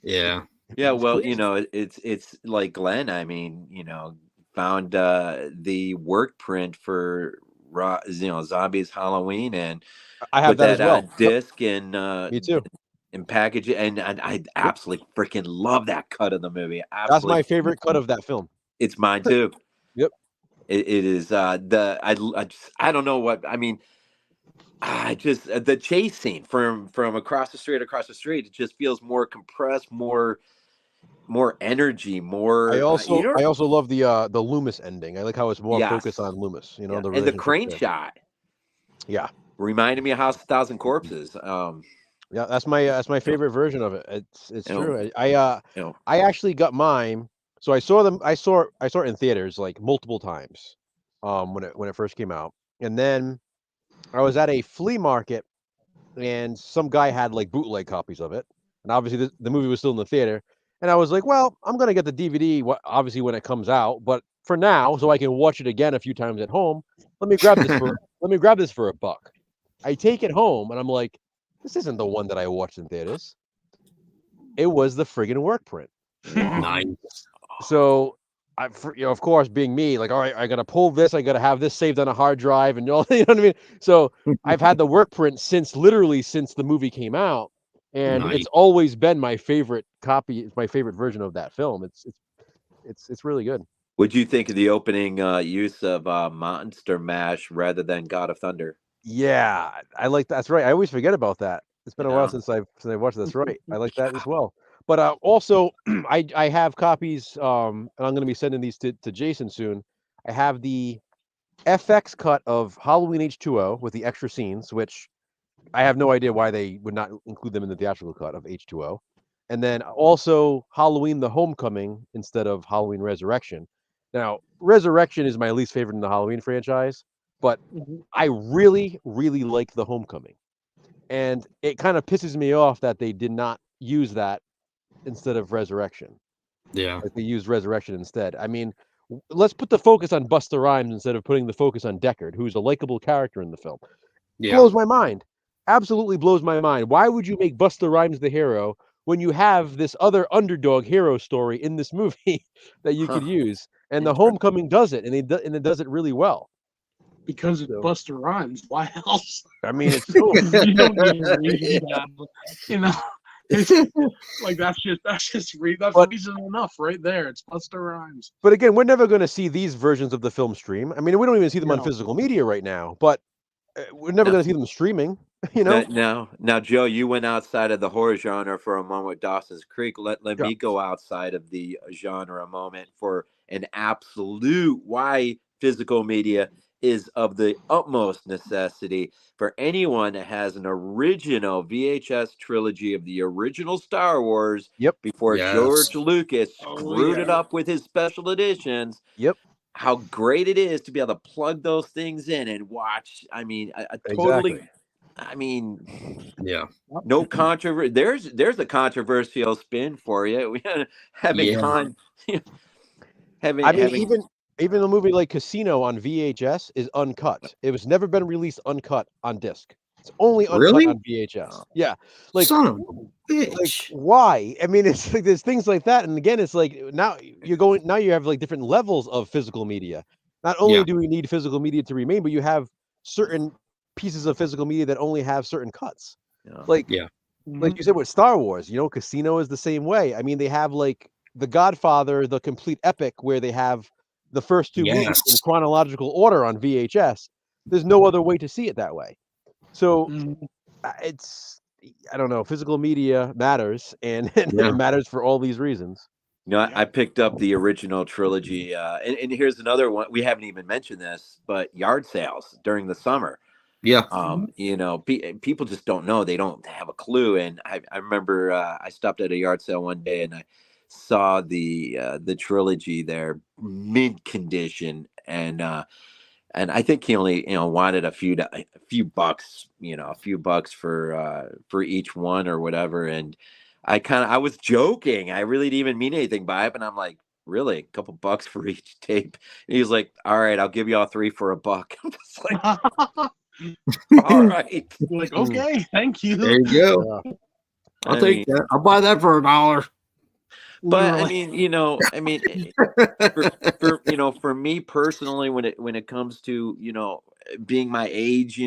Yeah. Yeah, well, it's like Glenn. I mean, found the work print for Zombies Halloween, and I have that as well. Disc and me too. And package it, and I absolutely freaking love that cut of the movie. That's my favorite cut of that film. It's mine too. Yep. It is I don't know what I mean. I just the chase scene from across the street, it just feels more compressed, more energy, more. I also love the Loomis ending. I like how it's more focused on Loomis. And the crane shot. Yeah, reminded me of House of 1,000 Corpses. Yeah, that's my favorite version of it. It's true. I actually got mine. So I saw it in theaters like multiple times when it first came out. And then I was at a flea market and some guy had like bootleg copies of it. And obviously the movie was still in the theater. And I was like, well, I'm going to get the DVD obviously when it comes out, but for now, so I can watch it again a few times at home, let me grab this for $1. I take it home and I'm like, this isn't the one that I watched in theaters. It was the friggin' work print. Nice. So, of course, being me, like, all right, I got to pull this. I got to have this saved on a hard drive, and you know what I mean. So, I've had the work print since the movie came out, and it's always been my favorite copy. It's my favorite version of that film. It's really good. What'd you think of the opening use of Monster Mash rather than God of Thunder? Yeah, I like that. That's right. I always forget about that. It's been a while since I watched this. Right, I like that as well. But also, I have copies, and I'm going to be sending these to Jason soon. I have the FX cut of Halloween H2O with the extra scenes, which I have no idea why they would not include them in the theatrical cut of H2O. And then also Halloween the Homecoming instead of Halloween Resurrection. Now, Resurrection is my least favorite in the Halloween franchise, but I really, really like the Homecoming. And it kind of pisses me off that they did not use that instead of Resurrection. Yeah. Like they used Resurrection instead. I mean, let's put the focus on Busta Rhymes instead of putting the focus on Deckard, who's a likable character in the film. Yeah. Blows my mind. Absolutely blows my mind. Why would you make Busta Rhymes the hero when you have this other underdog hero story in this movie that you could use? And the Homecoming does it, and it does it really well. Because it's Busta Rhymes. Why else? I mean, it's cool. You don't get a reason that, it's like that's reason enough right there. It's Busta Rhymes. But again, we're never going to see these versions of the film stream. I mean, we don't even see them on physical media right now, but we're never going to see them streaming, Now, Joe, you went outside of the horror genre for a moment with Dawson's Creek. Let me go outside of the genre a moment an absolute why physical media is of the utmost necessity for anyone that has an original VHS trilogy of the original Star Wars Yep. before Yes. George Lucas Oh, screwed it yeah. up with his special editions. Yep. How great it is to be able to plug those things in and watch. I mean, a totally, Exactly. I mean, Yeah. no controversy. There's a controversial spin for you. We haven't Yeah. having I mean, having even a movie like Casino on VHS is uncut. It was never been released uncut on disc. It's only uncut Really? on VHS. Yeah, like Son of a bitch. why? I mean, it's like there's things like that, and again, it's like now you have like different levels of physical media. Not only Yeah. do we need physical media to remain, but you have certain pieces of physical media that only have certain cuts. Like Yeah. like you said with Star Wars, Casino is the same way. I mean, they have like The Godfather, the complete epic, where they have the first two movies in Yes. chronological order on VHS. There's no other way to see it that way. So it's, I don't know, physical media matters, and Yeah. it matters for all these reasons. I picked up the original trilogy, and here's another one. We haven't even mentioned this, but yard sales during the summer. Yeah. People just don't know. They don't have a clue. And I remember I stopped at a yard sale one day and I saw the trilogy there, mint condition, and I think he only wanted a few bucks, a few bucks for each one or whatever. And I was joking. I really didn't even mean anything by it, but I'm like, really, a couple bucks for each tape? And he's like, all right, I'll give you all three for $1. I'm just like, all right. Like, okay, thank you. There you go. Yeah. I'll take that. I'll buy that for $1. But Literally. I mean, for me personally, when it comes to being my age,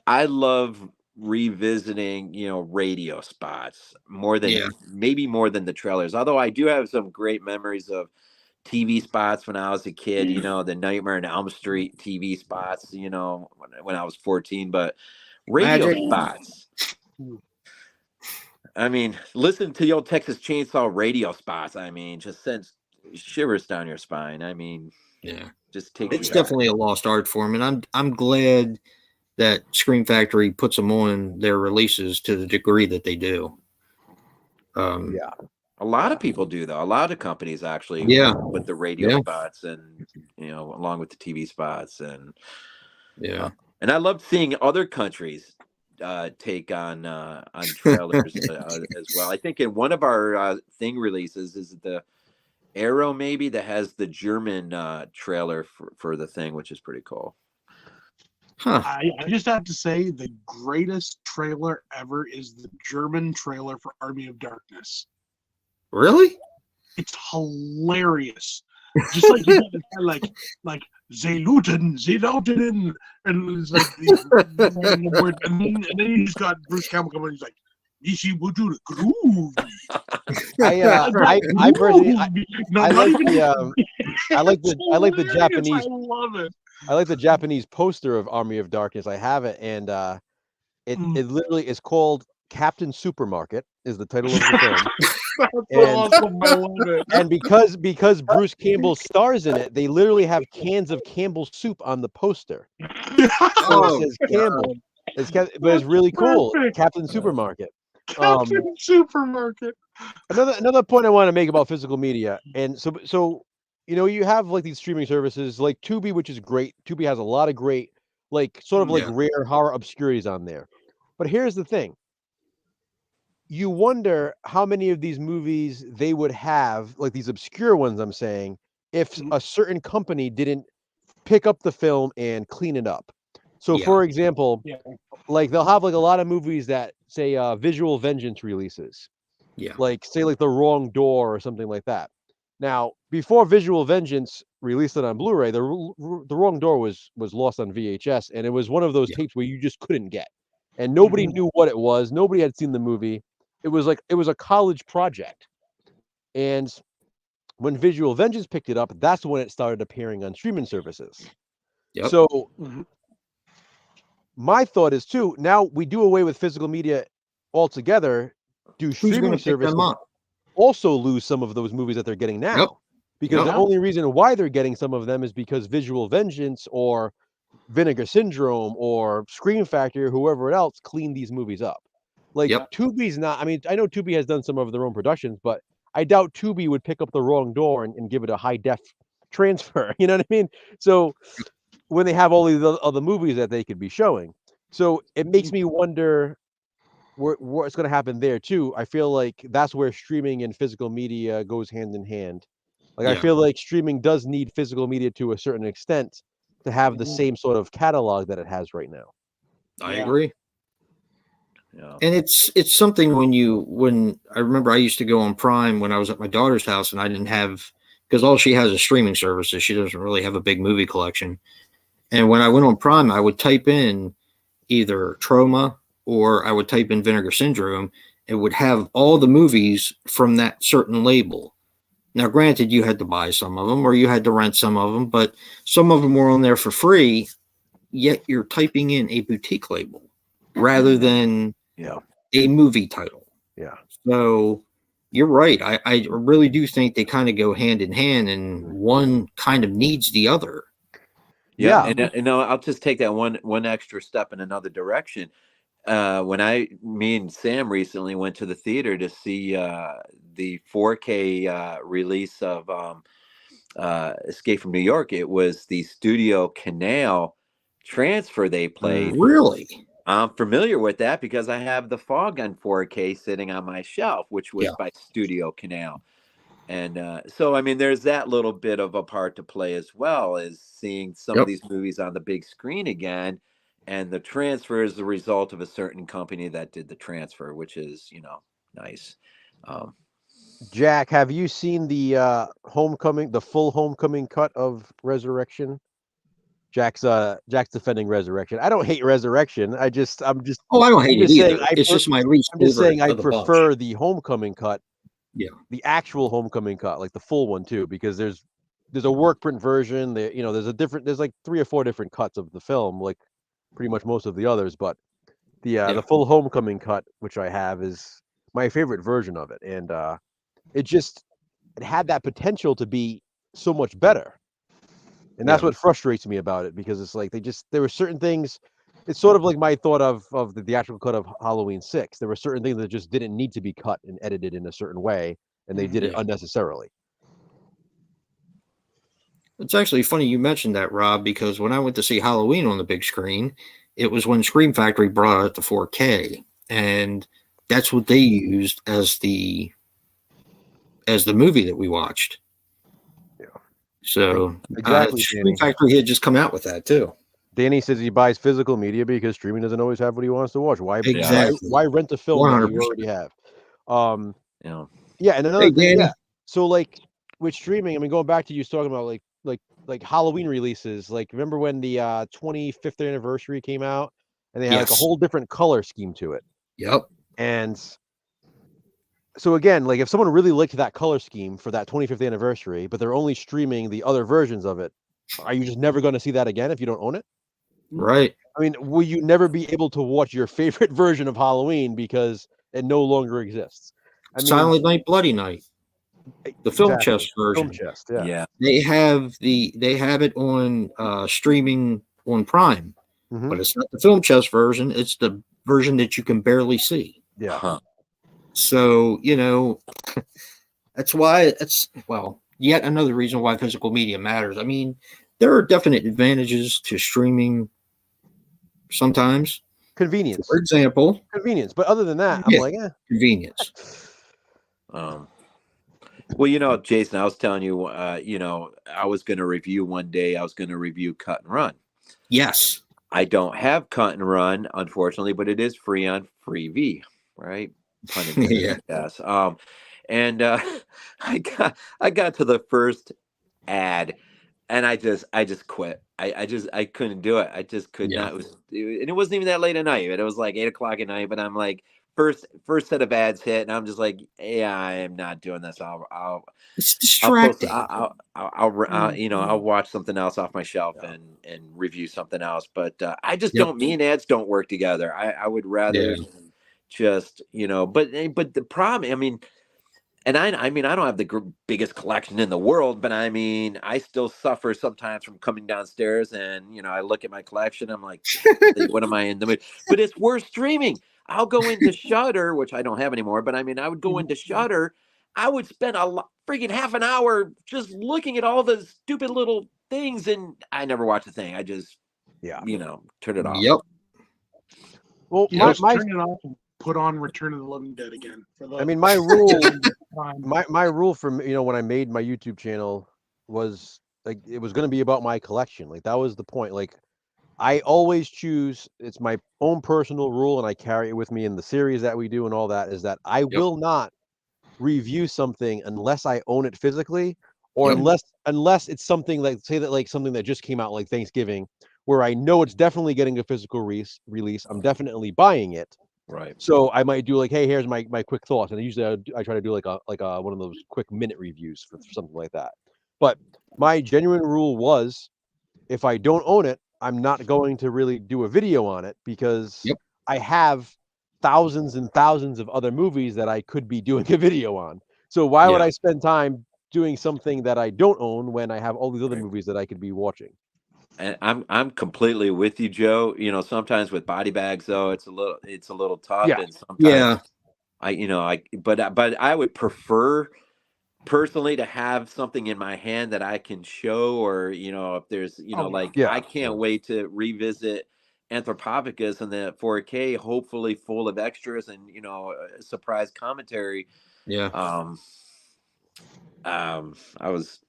I love revisiting radio spots maybe more than the trailers. Although I do have some great memories of TV spots when I was a kid. The Nightmare on Elm Street TV spots. When I was 14, but radio Magic. spots. I mean, listen to the old Texas Chainsaw radio spots. I mean, just sends shivers down your spine. I mean, Yeah. just takes It's you back. definitely a lost art form, and I'm glad that Scream Factory puts them on their releases to the degree that they do. Yeah. A lot of people do, though. A lot of companies actually with the radio spots and along with the TV spots and and I love seeing other countries take on trailers as well. I think in one of our thing releases is the Arrow maybe that has the German trailer for the thing, which is pretty cool. Huh. I just have to say the greatest trailer ever is the German trailer for Army of Darkness. Really? It's hilarious. Just like you got like they looten, and it's like and then you just got Bruce Campbell coming. He's like, "Nishi would do the groove." I personally, I like the Japanese. I love it. I like the Japanese poster of Army of Darkness. I have it, and it literally is called Captain Supermarket. Is the title of the film. That's awesome. I love it. And because Bruce Campbell stars in it, they literally have cans of Campbell's soup on the poster. So it says Campbell. But it's really cool. Perfect. Captain Supermarket. Captain Supermarket. Another point I want to make about physical media, and so you have like these streaming services like Tubi, which is great. Tubi has a lot of great, like sort of like rare horror obscurities on there. But here's the thing. You wonder how many of these movies they would have, like these obscure ones I'm saying, if a certain company didn't pick up the film and clean it up. So for example, like they'll have like a lot of movies that say Visual Vengeance releases. Yeah. Like say like The Wrong Door or something like that. Now, before Visual Vengeance released it on Blu-ray, the Wrong Door was lost on VHS, and it was one of those tapes where you just couldn't get. And nobody knew what it was. Nobody had seen the movie. It was a college project. And when Visual Vengeance picked it up, that's when it started appearing on streaming services. Yep. So my thought is too, now we do away with physical media altogether. Do streaming services also lose some of those movies that they're getting now? because the Yeah. only reason why they're getting some of them is because Visual Vengeance or Vinegar Syndrome or Scream Factory or whoever else cleaned these movies up. Like Yep. Tubi's not. I mean, I know Tubi has done some of their own productions, but I doubt Tubi would pick up the wrong door and give it a high def transfer. You know what I mean? So when they have all these other movies that they could be showing, so it makes me wonder what's going to happen there too. I feel like that's where streaming and physical media goes hand in hand. Like I Yeah. feel like streaming does need physical media to a certain extent to have the same sort of catalog that it has right now. I Yeah. agree. Yeah. And it's something when I remember I used to go on Prime when I was at my daughter's house and I didn't have, because all she has is streaming services. She doesn't really have a big movie collection. And when I went on Prime, I would type in either Trauma or I would type in Vinegar Syndrome. It would have all the movies from that certain label. Now, granted, you had to buy some of them or you had to rent some of them, but some of them were on there for free. Yet you're typing in a boutique label rather than a movie title. Yeah. So you're right. I really do think they kind of go hand in hand, and one kind of needs the other. Yeah, Yeah. and I'll just take that one extra step in another direction. When me and Sam recently went to the theater to see the 4K release of Escape from New York, it was the Studio Canal transfer they played. Really? I'm familiar with that because I have the Fog on 4K sitting on my shelf, which was Yeah. by Studio Canal. And so, I mean, there's that little bit of a part to play as well as seeing some of Yep. these movies on the big screen again. And the transfer is the result of a certain company that did the transfer, which is, nice. Jack, have you seen the full Homecoming cut of Resurrection? Jack's defending Resurrection. I don't hate Resurrection. I'm just Oh, I don't hate it saying either. It's just my least I'm just favorite saying I of the bunch. prefer the Homecoming cut. Yeah. The actual Homecoming cut, like the full one too, because there's a work print version. There's like 3 or 4 different cuts of the film, like pretty much most of the others, but the full Homecoming cut, which I have, is my favorite version of it, and it had that potential to be so much better. And that's what frustrates me about it, because it's like there were certain things. It's sort of like my thought of the theatrical cut of Halloween 6. There were certain things that just didn't need to be cut and edited in a certain way, and they did it unnecessarily. It's actually funny you mentioned that, Rob, because when I went to see Halloween on the big screen, it was when Scream Factory brought out the 4K, and that's what they used as the movie that we watched. Yeah. So Exactly, Scream Danny. Factory had just come out with that too. Danny says he buys physical media because streaming doesn't always have what he wants to watch. Why Exactly. rent a film that 100%. you already have? Yeah. Yeah, and another Hey, thing, Danny. yeah. So like with streaming, I mean, going back to you talking about like Halloween releases, like remember when the 25th anniversary came out and they had like a Yes. whole different color scheme to it. Yep. And so again, like if someone really liked that color scheme for that 25th anniversary, but they're only streaming the other versions of it, are you just never going to see that again if you don't own it? Right. I mean, will you never be able to watch your favorite version of Halloween because it no longer exists? I mean, Silent Night, Bloody Night, the film exactly. chest version. Film chest, yeah. Yeah. They have it on streaming on Prime, Mhm. but it's not the film chest version. It's the version that you can barely see. Yeah. Huh. So that's why yet another reason why physical media matters. I mean, there are definite advantages to streaming sometimes. Convenience. For example, Convenience. But other than that, Yeah. I'm like, convenience. Well, Jason, I was telling you, I was going to review one day. I was going to review Cut and Run. Yes. I don't have Cut and Run, unfortunately, but it is free on Freevee, right? Pun intended, Yeah. yes. And I got to the first ad, and I just quit. I couldn't do it. I just could not. And it wasn't even that late at night. It was like 8 o'clock at night. But I'm like, first set of ads hit, and I'm just like, yeah, I am not doing this. It's distracting. I'll watch something else off my shelf and review something else. But I just don't. Me and ads don't work together. I would rather just but the problem. I mean, And I mean, I don't have the biggest collection in the world, but I mean, I still suffer sometimes from coming downstairs and, you know, I look at my collection. I'm like, what am I in the mood? But it's worth streaming. I'll go into Shudder, which I don't have anymore, but I mean, I would go into Shudder. I would spend freaking half an hour just looking at all the stupid little things, and I never watch a thing. I just, you know, turn it off. Yep. Well, You just turn it off and put on Return of the Living Dead again. I mean, my rule, my rule for, you know, when I made my YouTube channel was like, it was going to be about my collection. Like, that was the point. Like, I always choose, it's my own personal rule, and I carry it with me in the series that we do and all that, is that I will not review something unless I own it physically, or unless it's something like, say that like something that just came out like Thanksgiving, where I know it's definitely getting a physical release. I'm definitely buying it. Right. So I might do like, hey, here's my quick thoughts, and usually I try to do like a one of those quick minute reviews for something like that. But my genuine rule was, if I don't own it, I'm not going to really do a video on it, because I have thousands and thousands of other movies that I could be doing a video on. So why would I spend time doing something that I don't own when I have all these other movies that I could be watching? And I'm completely with you, Joe. You know, sometimes with body bags, though, it's a little tough, and sometimes but I would prefer personally to have something in my hand that I can show, or, you know, if there's, you know, I can't wait to revisit Anthropophagus in the 4K, hopefully full of extras and, you know, surprise commentary. I was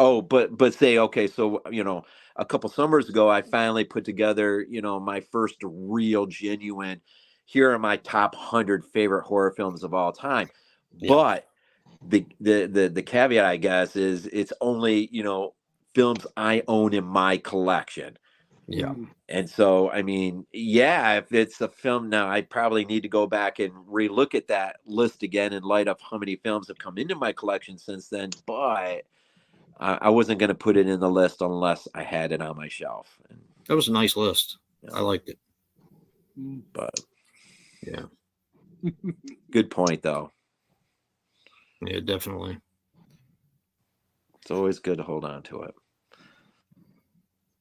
but say, okay, so, you know, a couple summers ago I finally put together, you know, my first real genuine, here are my top 100 favorite horror films of all time. But the caveat, I guess, is it's only, you know, films I own in my collection. And so, I mean, if it's a film now, I probably need to go back and relook at that list again in light of how many films have come into my collection since then. But I wasn't going to put it in the list unless I had it on my shelf. And that was a nice list. I liked it. But yeah, good point, though. Yeah, definitely. It's always good to hold on to it.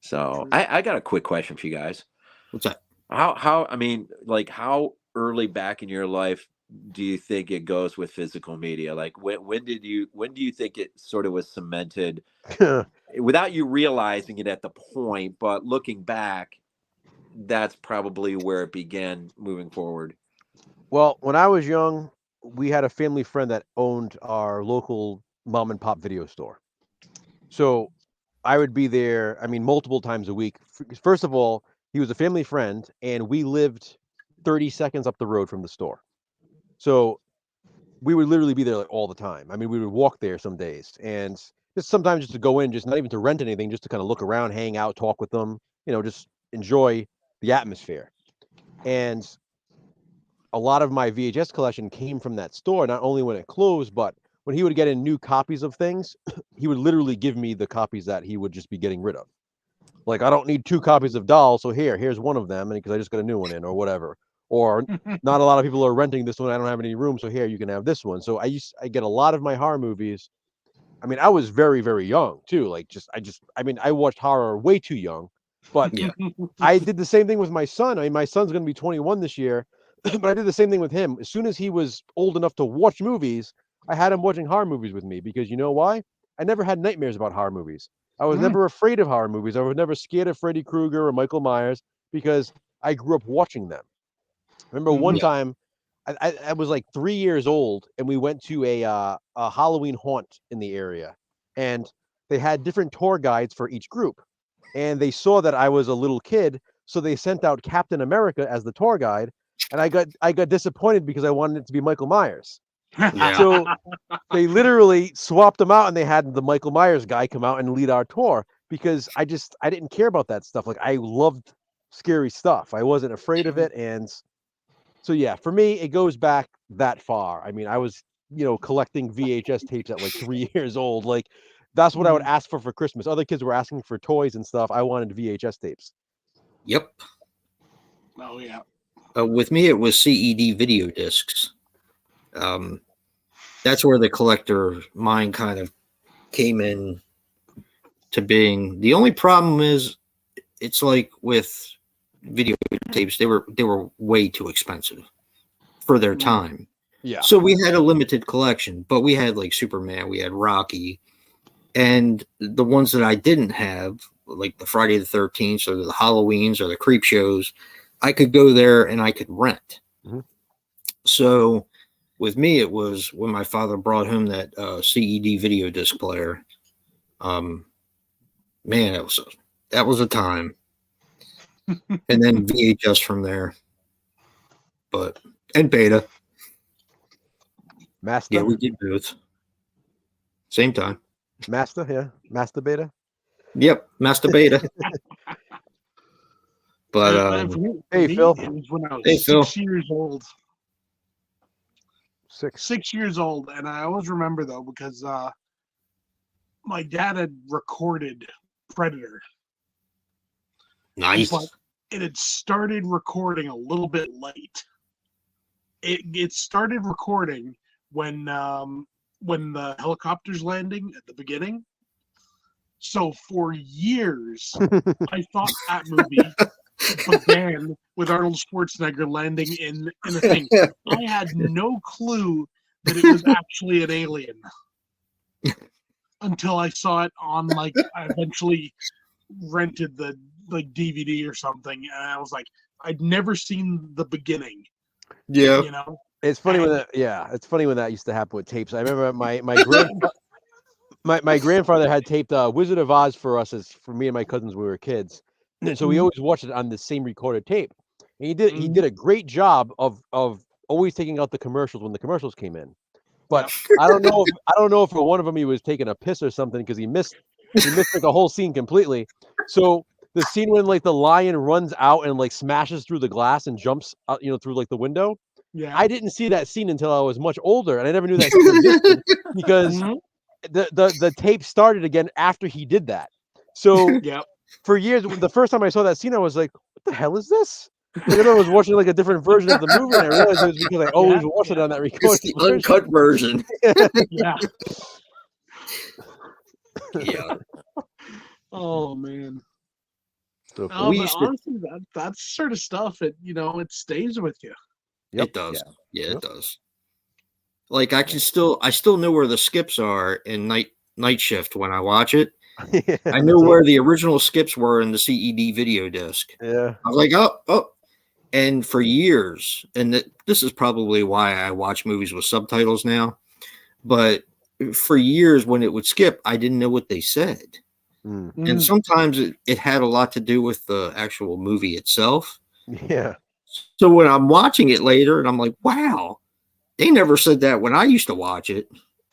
So I got a quick question for you guys. What's that? How I mean, like, how early back in your life do you think it goes with physical media? Like, when do you think it sort of was cemented without you realizing it at the point, but looking back, that's probably where it began moving forward? Well, when I was young, we had a family friend that owned our local mom and pop video store. So I would be there, I mean, multiple times a week. First of all, he was a family friend, and we lived 30 seconds up the road from the store. So we would literally be there like all the time. I mean, we would walk there some days, and just sometimes just to go in, just not even to rent anything, just to kind of look around, hang out, talk with them, you know, just enjoy the atmosphere. And a lot of my VHS collection came from that store, not only when it closed, but when he would get in new copies of things, he would literally give me the copies that he would just be getting rid of. Like, I don't need 2 copies of Dolls, so here's one of them, and because I just got a new one in, or whatever. Or not a lot of people are renting this one, I don't have any room, so here, you can have this one. So I get a lot of my horror movies. I mean, I was very, very young too. Like, I mean, I watched horror way too young, but I did the same thing with my son. I mean, my son's going to be 21 this year, but I did the same thing with him. As soon as he was old enough to watch movies, I had him watching horror movies with me, because you know why? I never had nightmares about horror movies. I was never afraid of horror movies. I was never scared of Freddy Krueger or Michael Myers, because I grew up watching them. I remember one time, I was like 3 years old, and we went to a Halloween haunt in the area, and they had different tour guides for each group, and they saw that I was a little kid, so they sent out Captain America as the tour guide, and I got disappointed because I wanted it to be Michael Myers. So they literally swapped them out, and they had the Michael Myers guy come out and lead our tour, because I didn't care about that stuff. Like, I loved scary stuff. I wasn't afraid of it. And so, yeah, for me, it goes back that far. I mean, I was, you know, collecting VHS tapes at like 3 years old. Like, that's what I would ask for Christmas. Other kids were asking for toys and stuff. I wanted VHS tapes. Yep. Oh, yeah. With me, it was CED video discs. that's where the collector mind kind of came in to being. The only problem is, it's like with videotapes, they were way too expensive for their time. Yeah. So we had a limited collection, but we had like Superman, we had Rocky, and the ones that I didn't have, like the Friday the 13th or the Halloweens or the Creep Shows, I could go there and I could rent. Mhm. So with me, it was when my father brought home that CED video disc player. Man, that was a time. And then VHS from there, and Beta. Master. Yeah, we did both. Same time. Master. Yeah. Master Beta. Yep, Master Beta. But Hey, me, Phil. it was when I was Hey, Phil. 6 years old. 6. 6 years old, and I always remember though because my dad had recorded Predator, nice. but it had started recording a little bit late. It started recording when the helicopter's landing at the beginning. So for years, I thought that movie began with Arnold Schwarzenegger landing in a thing. I had no clue that it was actually an alien until I saw it on I eventually rented the DVD or something, and I was like, I'd never seen the beginning. Yeah. You know, It's funny when it's funny when that used to happen with tapes. I remember my grandfather had taped Wizard of Oz for me and my cousins when we were kids, and so we always watched it on the same recorded tape. And he did a great job of always taking out the commercials when the commercials came in. But I don't know if for one of them he was taking a piss or something, because he missed like a whole scene completely. So the scene when like the lion runs out and like smashes through the glass and jumps out, through like the window. yeah. I didn't see that scene until I was much older, and I never knew that scene existed because the tape started again after he did that. So Yep. for years, the first time I saw that scene, I was like, "What the hell is this?" Like, I thought I was watching like a different version of the movie, and I realized it was because I always watched it on that recording. It's the uncut version. Yeah. Yeah. Oh man. So Oh, We but used to- honestly, that sort of stuff, it stays with you. Yep. It does. Yeah, Yep. it does. Like I still know where the skips are in night shift when I watch it. I know where the original skips were in the CED video disc. Yeah. I was like, oh. And for years, and this is probably why I watch movies with subtitles now, but for years when it would skip, I didn't know what they said. And sometimes it had a lot to do with the actual movie itself. Yeah. So when I'm watching it later and I'm like, wow, they never said that when I used to watch it.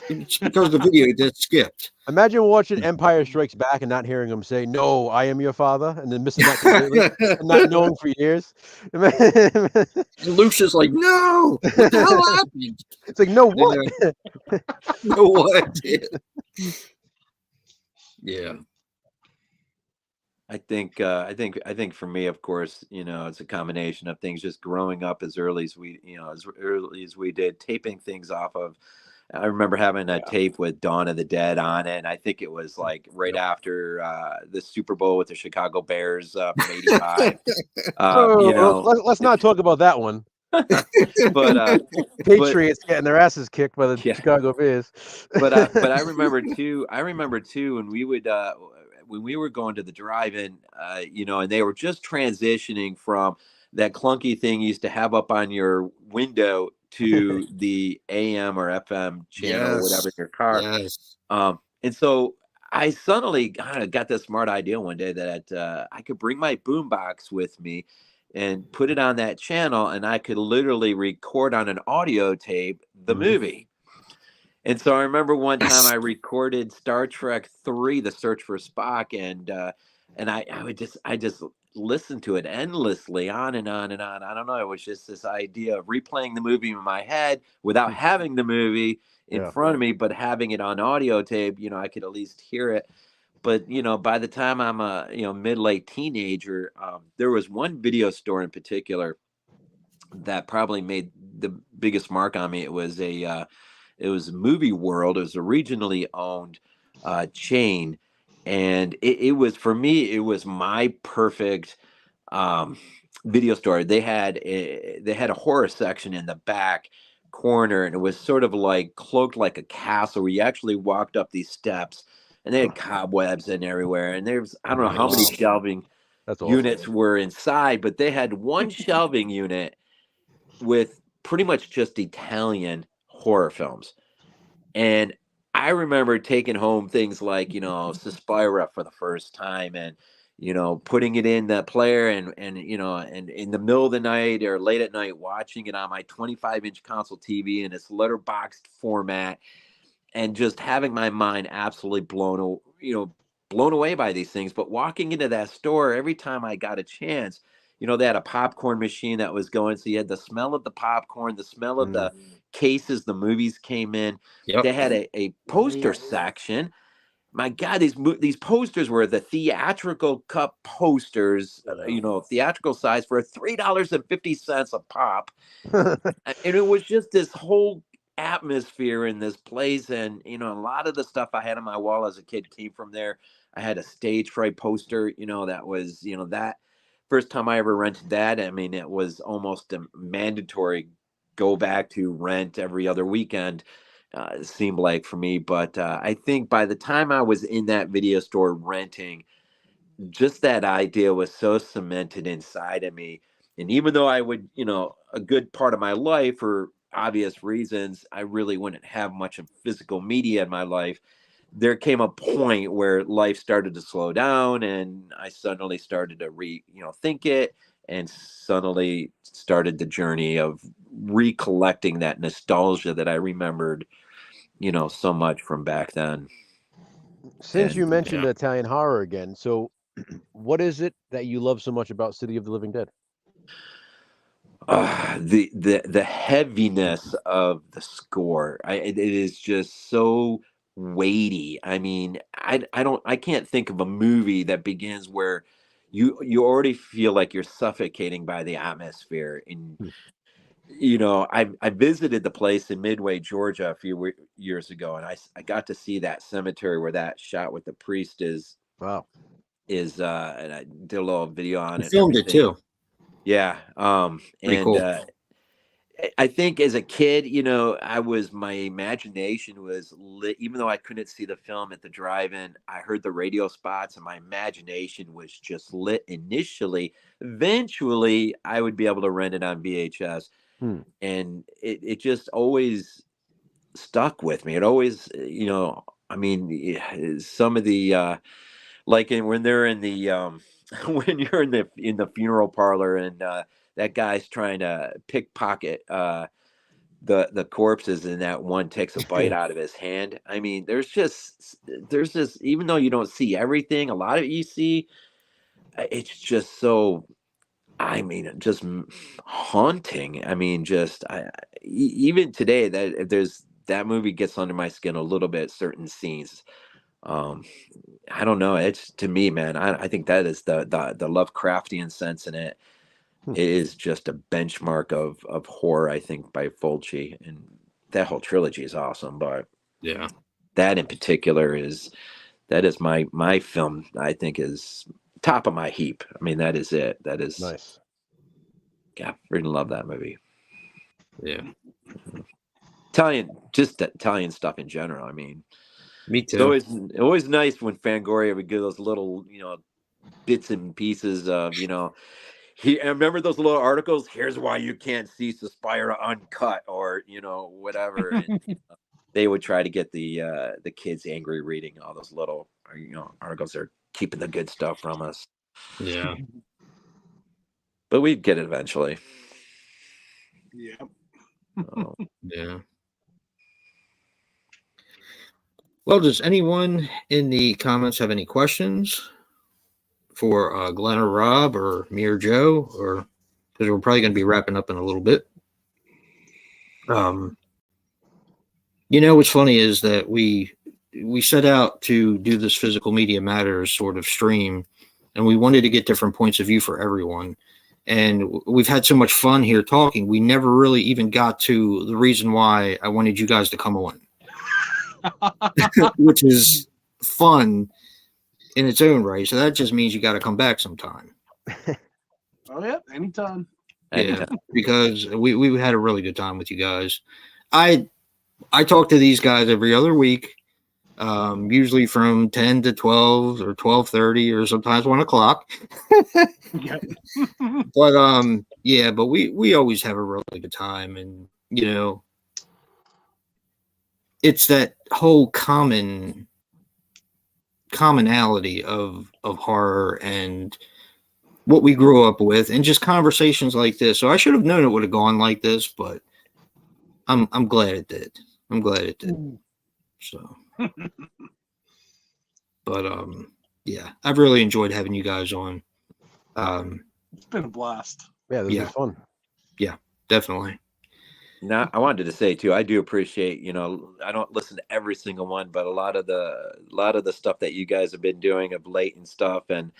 It's because the video just skipped. Imagine watching Empire Strikes Back and not hearing him say, "No, I am your father," and then missing that completely and not knowing for years. Lucius like, no, what the hell happened? It's like, no, what? No, what? Yeah. I think for me, of course, it's a combination of things. Just growing up as early as we did, taping things off of. I remember having a tape with Dawn of the Dead on it, and I think it was like right after the Super Bowl with the Chicago Bears from '85. Let's not talk about that one. But Patriots getting their asses kicked by the Chicago Bears. but I remember too when we were going to the drive-in, and they were just transitioning from that clunky thing you used to have up on your window to the AM or FM channel, or whatever in your car. Yes. And so I suddenly got this smart idea one day that I could bring my boombox with me and put it on that channel, and I could literally record on an audio tape the movie. And so I remember one time I recorded Star Trek 3, The Search for Spock, and I just listened to it endlessly, on and on and on. I don't know. It was just this idea of replaying the movie in my head without having the movie in front of me, but having it on audio tape. I could at least hear it. But by the time I'm a mid-late teenager, there was one video store in particular that probably made the biggest mark on me. It was It was Movie World. It was a regionally owned chain, and it was, for me, it was my perfect um, video store. They had a horror section in the back corner, and it was sort of like cloaked like a castle, where you actually walked up these steps, and they had cobwebs and everywhere. And there's, I don't know how many Nice. shelving That's awesome. units were inside, but they had one shelving unit with pretty much just Italian horror films. And I remember taking home things like, Suspira for the first time, and, putting it in the player, and in the middle of the night or late at night, watching it on my 25-inch console TV in its letterboxed format, and just having my mind absolutely blown away by these things. But walking into that store every time I got a chance, they had a popcorn machine that was going, so you had the smell of the popcorn, the smell of the cases the movies came in. Yep. They had a poster section. My God, these posters were the theatrical cut posters, theatrical size, for $3.50 a pop. And it was just this whole atmosphere in this place. And, a lot of the stuff I had on my wall as a kid came from there. I had a Stage Fright poster, that was, that first time I ever rented that. I mean, it was almost a mandatory go back to rent every other weekend. It seemed like, for me. But I think by the time I was in that video store renting, just that idea was so cemented inside of me. And even though I would, a good part of my life, for obvious reasons, I really wouldn't have much of physical media in my life. There came a point where life started to slow down, and I suddenly started to think it, and suddenly started the journey of recollecting that nostalgia that I remembered, so much from back then. Since And you mentioned Italian horror again, so what is it that you love so much about City of the Living Dead? the heaviness of the score, it is just so weighty. I mean, I can't think of a movie that begins where you already feel like you're suffocating by the atmosphere. And I visited the place in Midway, Georgia, a few years ago, and I got to see that cemetery where that shot with the priest is. Wow. And I did a little video on You it. filmed it too. Yeah. Pretty And cool. I think as a kid, my imagination was lit. Even though I couldn't see the film at the drive-in, I heard the radio spots, and my imagination was just lit initially. Eventually, I would be able to rent it on VHS. And it just always stuck with me. It always, I mean, some of the, like when they're in the, when you're in the funeral parlor, and that guy's trying to pickpocket the corpses, and that one takes a bite out of his hand. I mean, there's just, even though you don't see everything, a lot of it you see, it's just so, I mean, just haunting. I mean, even today, that if there's that movie gets under my skin a little bit, certain scenes. Um, I don't know. It's, to me, man, I think that is the Lovecraftian sense in it. It is just a benchmark of horror, I think, by Fulci, and that whole trilogy is awesome. But Yeah. that in particular is my film. I think is top of my heap. I mean, that is it. That is Nice. Yeah, freaking love that movie. Yeah. Italian stuff in general. I mean, Me it's too. always nice when Fangoria would give those little, bits and pieces of, I remember those little articles. Here's why you can't see Suspira uncut, or whatever. And they would try to get the kids angry reading all those little articles. They're keeping the good stuff from us. Yeah. But we'd get it eventually. Yeah. Yeah. Well, does anyone in the comments have any questions for Glenn or Rob or me or Joe? Or because we're probably going to be wrapping up in a little bit. What's funny is that we set out to do this Physical Media Matters sort of stream, and we wanted to get different points of view for everyone. and we've had so much fun here talking. We never really even got to the reason why I wanted you guys to come on, which is fun in its own right. So that just means you got to come back sometime. Oh yeah, anytime. Yeah, because we had a really good time with you guys. I talk to these guys every other week, usually from 10 to 12 or 12:30 or sometimes 1 o'clock. Yeah. But yeah, but we always have a really good time, and you know, it's that whole commonality of horror and what we grew up with, and just conversations like this. So I should have known it would have gone like this, but I'm glad it did. I'm glad it did. So, but yeah, I've really enjoyed having you guys on. It's been a blast. Yeah, this was fun. Yeah, definitely. Now, I wanted to say too, I do appreciate, you know, I don't listen to every single one, but a lot of the stuff that you guys have been doing of late and stuff, and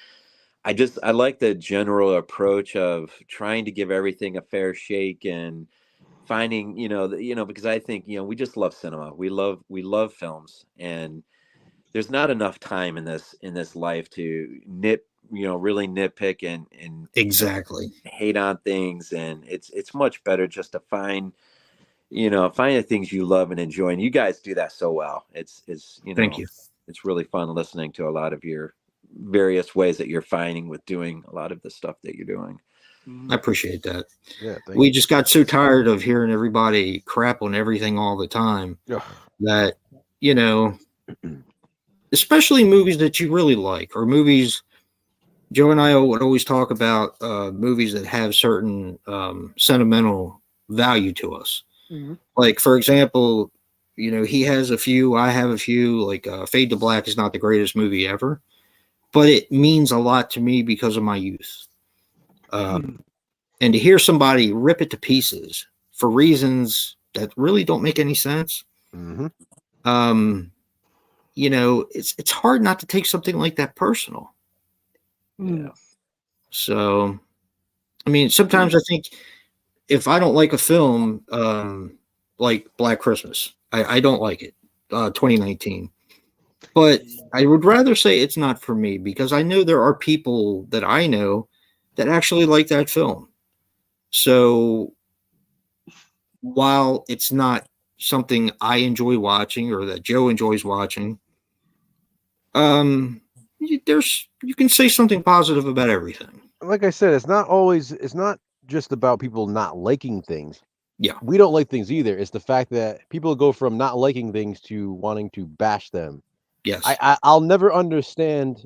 I like the general approach of trying to give everything a fair shake and finding, because I think, we just love cinema. We love films, and there's not enough time in this life to really nitpick and Exactly. hate on things, and it's much better just to find the things you love and enjoy, and you guys do that so well. It's Thank you. It's really fun listening to a lot of your various ways that you're finding with doing a lot of the stuff that you're doing. I appreciate that. Yeah, We just got so tired of hearing everybody crap on everything all the time that, especially movies that you really like, or movies. Joe and I would always talk about movies that have certain sentimental value to us. Mm-hmm. Like, for example, he has a few, I have a few. Like, Fade to Black is not the greatest movie ever, but it means a lot to me because of my youth. And to hear somebody rip it to pieces for reasons that really don't make any sense, it's hard not to take something like that personal. Yeah. So, I mean, sometimes I think if I don't like a film, like Black Christmas, I don't like it, 2019. But I would rather say it's not for me, because I know there are people that I know that actually like that film. So while it's not something I enjoy watching or that Joe enjoys watching, you can say something positive about everything. Like I said, it's not just about people not liking things. Yeah. We don't like things either. It's the fact that people go from not liking things to wanting to bash them. Yes. I'll never understand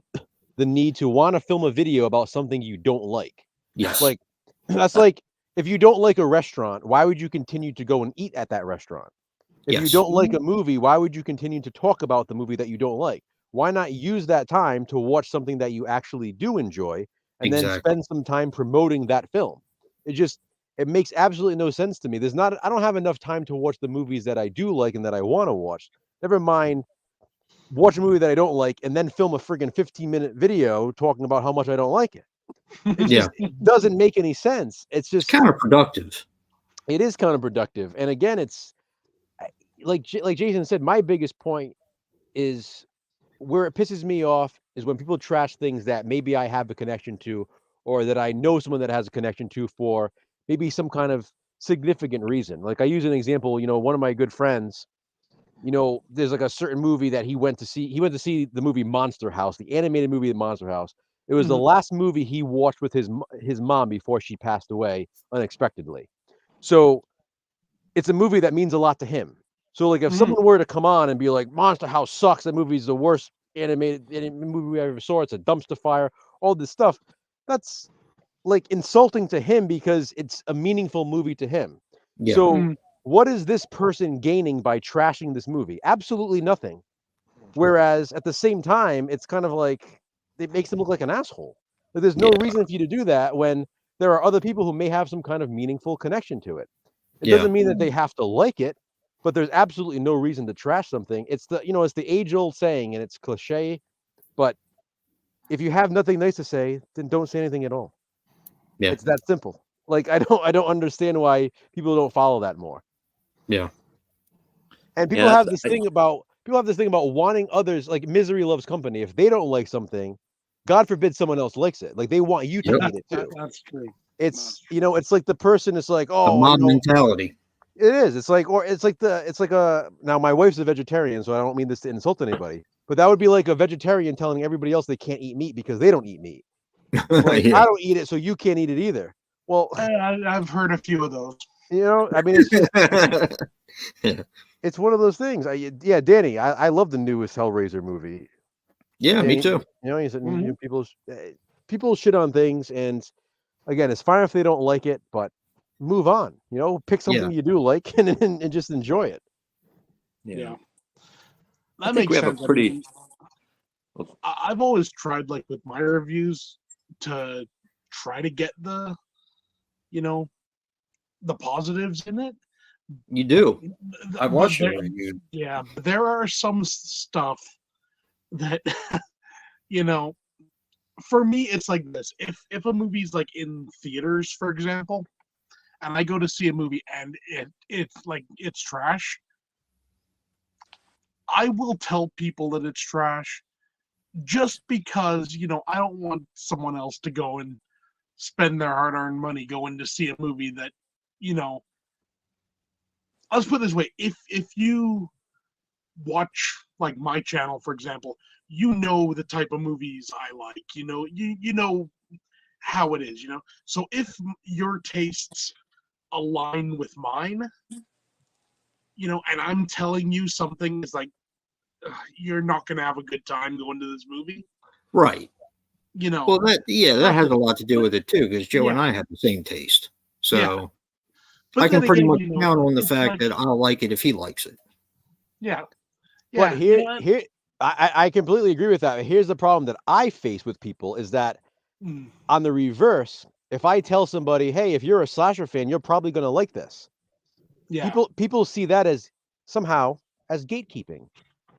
the need to want to film a video about something you don't like. Yes. That's like if you don't like a restaurant, why would you continue to go and eat at that restaurant? If you don't like a movie, why would you continue to talk about the movie that you don't like? Why not use that time to watch something that you actually do enjoy and then spend some time promoting that film? It makes absolutely no sense to me. I don't have enough time to watch the movies that I do like and that I want to watch. Never mind watch a movie that I don't like and then film a friggin' 15-minute video talking about how much I don't like it. It doesn't make any sense. It's just counterproductive. It is counterproductive. And again, it's like Jason said, my biggest point is where it pisses me off is when people trash things that maybe I have a connection to, or that I know someone that has a connection to for maybe some kind of significant reason. Like I use an example, one of my good friends, there's like a certain movie that he went to see. He went to see the movie Monster House, the animated movie Monster House. It was the last movie he watched with his mom before she passed away unexpectedly. So it's a movie that means a lot to him. So like if someone were to come on and be like, Monster House sucks, that movie's the worst animated movie I ever saw, it's a dumpster fire, all this stuff, that's like insulting to him because it's a meaningful movie to him. So what is this person gaining by trashing this movie? Absolutely nothing. Whereas at the same time, it's kind of like it makes them look like an asshole. Like, there's no reason for you to do that when there are other people who may have some kind of meaningful connection to it. It doesn't mean that they have to like it, but there's absolutely no reason to trash something. It's the age-old saying, and it's cliche, but if you have nothing nice to say, then don't say anything at all. Yeah. It's that simple. Like I don't understand why people don't follow that more. Yeah. And Yeah, people have this thing about wanting others, like misery loves company. If they don't like something, God forbid someone else likes it. Like they want you to Yep. hate it too. That's true. It's it's like the person is like, The oh, mob mentality. it is. It's like now my wife's a vegetarian, so I don't mean this to insult anybody, but that would be like a vegetarian telling everybody else they can't eat meat because they don't eat meat. Like Yeah. I don't eat it, so you can't eat it either. Well, I've heard a few of those. I mean, it's one of those things. Yeah, Danny, I love the newest Hellraiser movie. Yeah, me Danny, too. He said Mhm. people shit on things, and again, it's fine if they don't like it, but move on. Pick something you do like and just enjoy it. Yeah. I That think makes we have sense. a pretty. I've always tried, like with my reviews, to try to get the positives in it. You do. I But watched there- your review. Yeah, but there are some stuff that for me it's like this. If a movie's like in theaters, for example, and I go to see a movie and it's trash, I will tell people that it's trash just because, I don't want someone else to go and spend their hard-earned money going to see a movie that, let's put it this way, if you watch like my channel, for example, you know the type of movies I like, you know how it is, So if your tastes align with mine, and I'm telling you something is like, you're not going to have a good time going to this movie, Right. Well, that has a lot to do with it too, because Joe and I have the same taste. So But I can then pretty again, much count on the it's fact like- that I'll like it if he likes it. yeah. But Yeah, here, I completely agree with that. Here's the problem that I face with people is that on the reverse, if I tell somebody, hey, if you're a slasher fan, you're probably going to like this. Yeah. People see that as somehow as gatekeeping.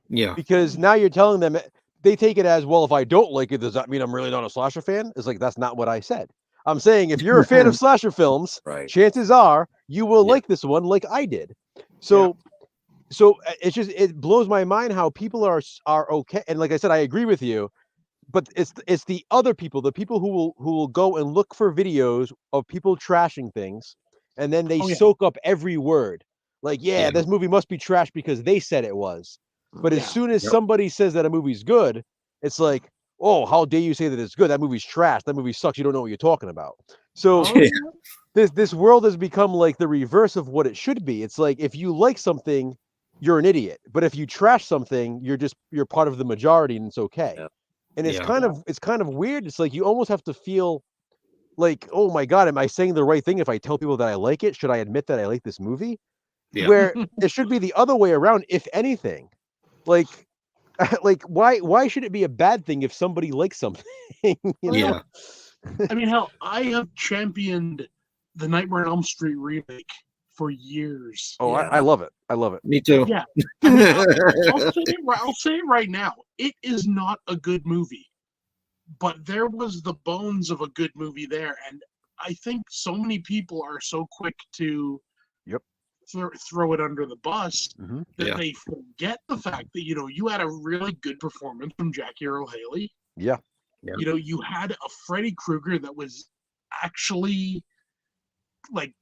Yeah. Because now you're telling them, they take it as, well, if I don't like it, does that mean I'm really not a slasher fan? It's like, that's not what I said. I'm saying if you're a fan of slasher films, Right. chances are you will Yeah. like this one like I did. So it's just, it blows my mind how people are okay. And like I said, I agree with you, but it's the other people, the people who will go and look for videos of people trashing things, and then they soak up every word. Like, this movie must be trash because they said it was. But as soon as somebody says that a movie's good, it's like, oh, how dare you say that it's good? That movie's trash. That movie sucks. You don't know what you're talking about. So this world has become like the reverse of what it should be. It's like, if you like something, you're an idiot. But if you trash something, you're part of the majority, and it's okay. Yeah. And it's kind of weird. It's like you almost have to feel like, oh my God, am I saying the right thing if I tell people that I like it? Should I admit that I like this movie? Yeah. Where it should be the other way around, if anything. Like why should it be a bad thing if somebody likes something? Yeah. I mean, hell, I have championed the Nightmare on Elm Street remake for years. Oh, I love it. I love it. Me too. Yeah. I mean, I'll say it right now. It is not a good movie, but there was the bones of a good movie there, and I think so many people are so quick to throw it under the bus that they forget the fact that you had a really good performance from Jackie Earle Haley. Yeah. You had a Freddy Krueger that was actually like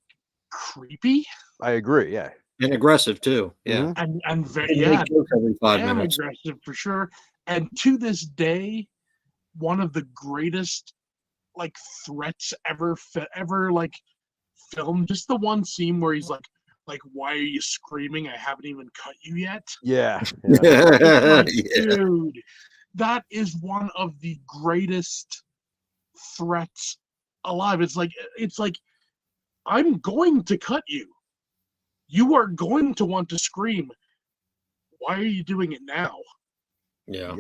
creepy. I agree. Yeah. And aggressive too. Yeah. And very Make jokes every 5 damn minutes. aggressive for sure. And to this day, one of the greatest like threats ever like filmed. Just the one scene where he's like, why are you screaming? I haven't even cut you yet. Yeah. Like, dude, that is one of the greatest threats alive. It's like I'm going to cut you. You are going to want to scream. Why are you doing it now? Yeah.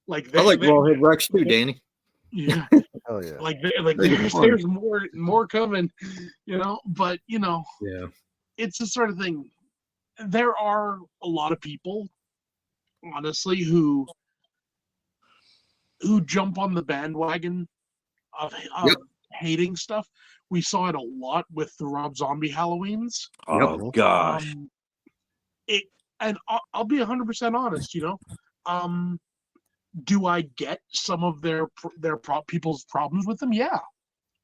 Like I like Rawhead Rex too, Danny. Yeah. Hell yeah. Like there's more coming, but Yeah. it's the sort of thing. There are a lot of people, honestly, who jump on the bandwagon of hating stuff. We saw it a lot with the Rob Zombie Halloweens. Oh gosh. It and I'll be 100% honest. Do I get some of people's problems with them? Yeah,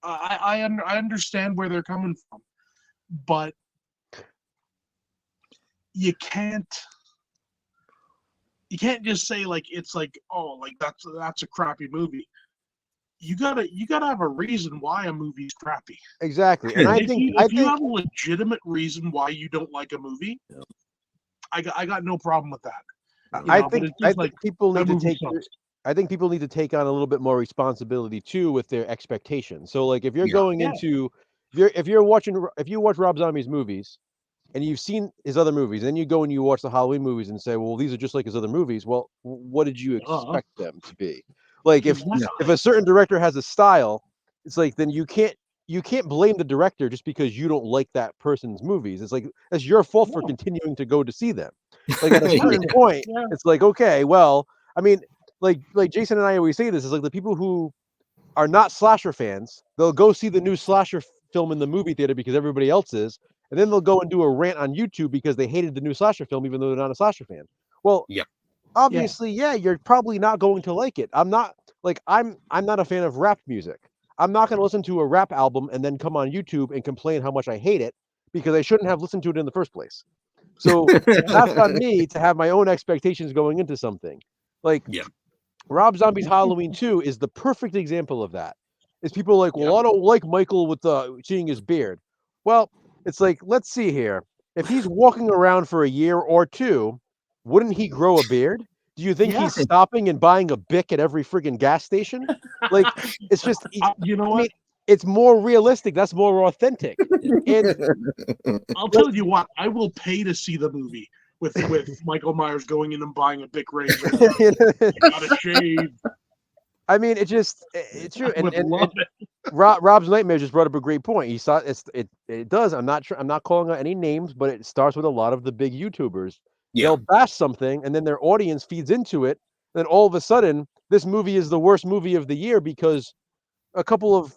I understand where they're coming from, but you can't just say like it's like, oh, like that's a crappy movie. You gotta have a reason why a movie's crappy. Exactly, and if you have a legitimate reason why you don't like a movie, I got no problem with that. I think people need to take. I think people need to take on a little bit more responsibility too with their expectations. So, like, if you're going into, if you watch Rob Zombie's movies, and you've seen his other movies, and then you go and you watch the Halloween movies and say, well, these are just like his other movies. Well, what did you expect them to be? Like, if a certain director has a style, it's like, then you can't blame the director just because you don't like that person's movies. It's like, that's your fault for continuing to go to see them. Like, at a certain point, it's like, okay, well, I mean, like Jason and I always say this, is like the people who are not slasher fans, they'll go see the new slasher film in the movie theater because everybody else is, and then they'll go and do a rant on YouTube because they hated the new slasher film even though they're not a slasher fan. Well, obviously, you're probably not going to like it. I'm not a fan of rap music. I'm not going to listen to a rap album and then come on YouTube and complain how much I hate it because I shouldn't have listened to it in the first place. So that's on me to have my own expectations going into something. Like, Rob Zombie's Halloween 2 is the perfect example of that. Is people like, well, I don't like Michael with seeing his beard. Well, it's like, let's see here. If he's walking around for a year or two, wouldn't he grow a beard? Do you think he's stopping and buying a Bic at every friggin' gas station? Like, it's just, you know what? I mean, it's more realistic. That's more authentic. And I'll tell you what, I will pay to see the movie with Michael Myers going in and buying a Bic razor. Gotta shave. I mean, it's true. And Rob's Nightmare just brought up a great point. He saw it does. I'm not calling out any names, but it starts with a lot of the big YouTubers. They'll bash something, and then their audience feeds into it. Then all of a sudden, this movie is the worst movie of the year because a couple of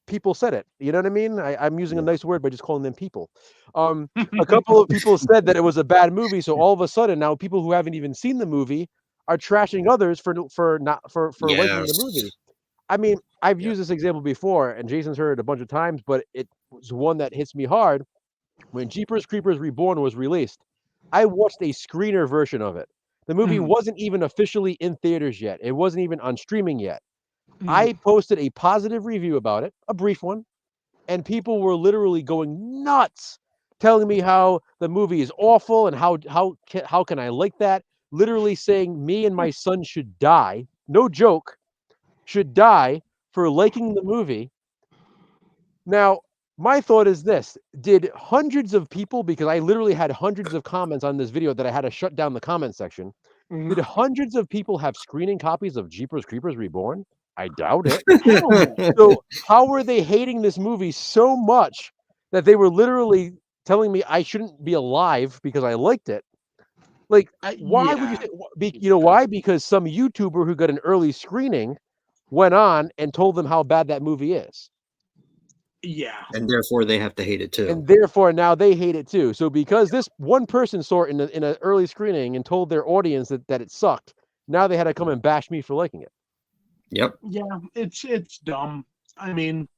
people said it. You know what I mean? I'm using a nice word by just calling them people. A couple of people said that it was a bad movie, so all of a sudden now people who haven't even seen the movie are trashing others for liking the movie. I mean, I've used this example before, and Jason's heard it a bunch of times, but it was one that hits me hard. When Jeepers Creepers Reborn was released, I watched a screener version of it. The movie wasn't even officially in theaters yet. It wasn't even on streaming yet. I posted a positive review about it, a brief one, and people were literally going nuts, telling me how the movie is awful and how can I like that? Literally saying me and my son should die. No joke, should die for liking the movie. Now, my thought is this: did hundreds of people, because I literally had hundreds of comments on this video that I had to shut down the comment section. Did hundreds of people have screening copies of Jeepers Creepers Reborn? I doubt it. So how were they hating this movie so much that they were literally telling me I shouldn't be alive because I liked it? Like, why would you say, you know why? Because some YouTuber who got an early screening went on and told them how bad that movie is. Yeah. And therefore they have to hate it too. And therefore now they hate it too. So because this one person saw it in an early screening and told their audience that it sucked, now they had to come and bash me for liking it. Yep. Yeah, it's dumb. I mean,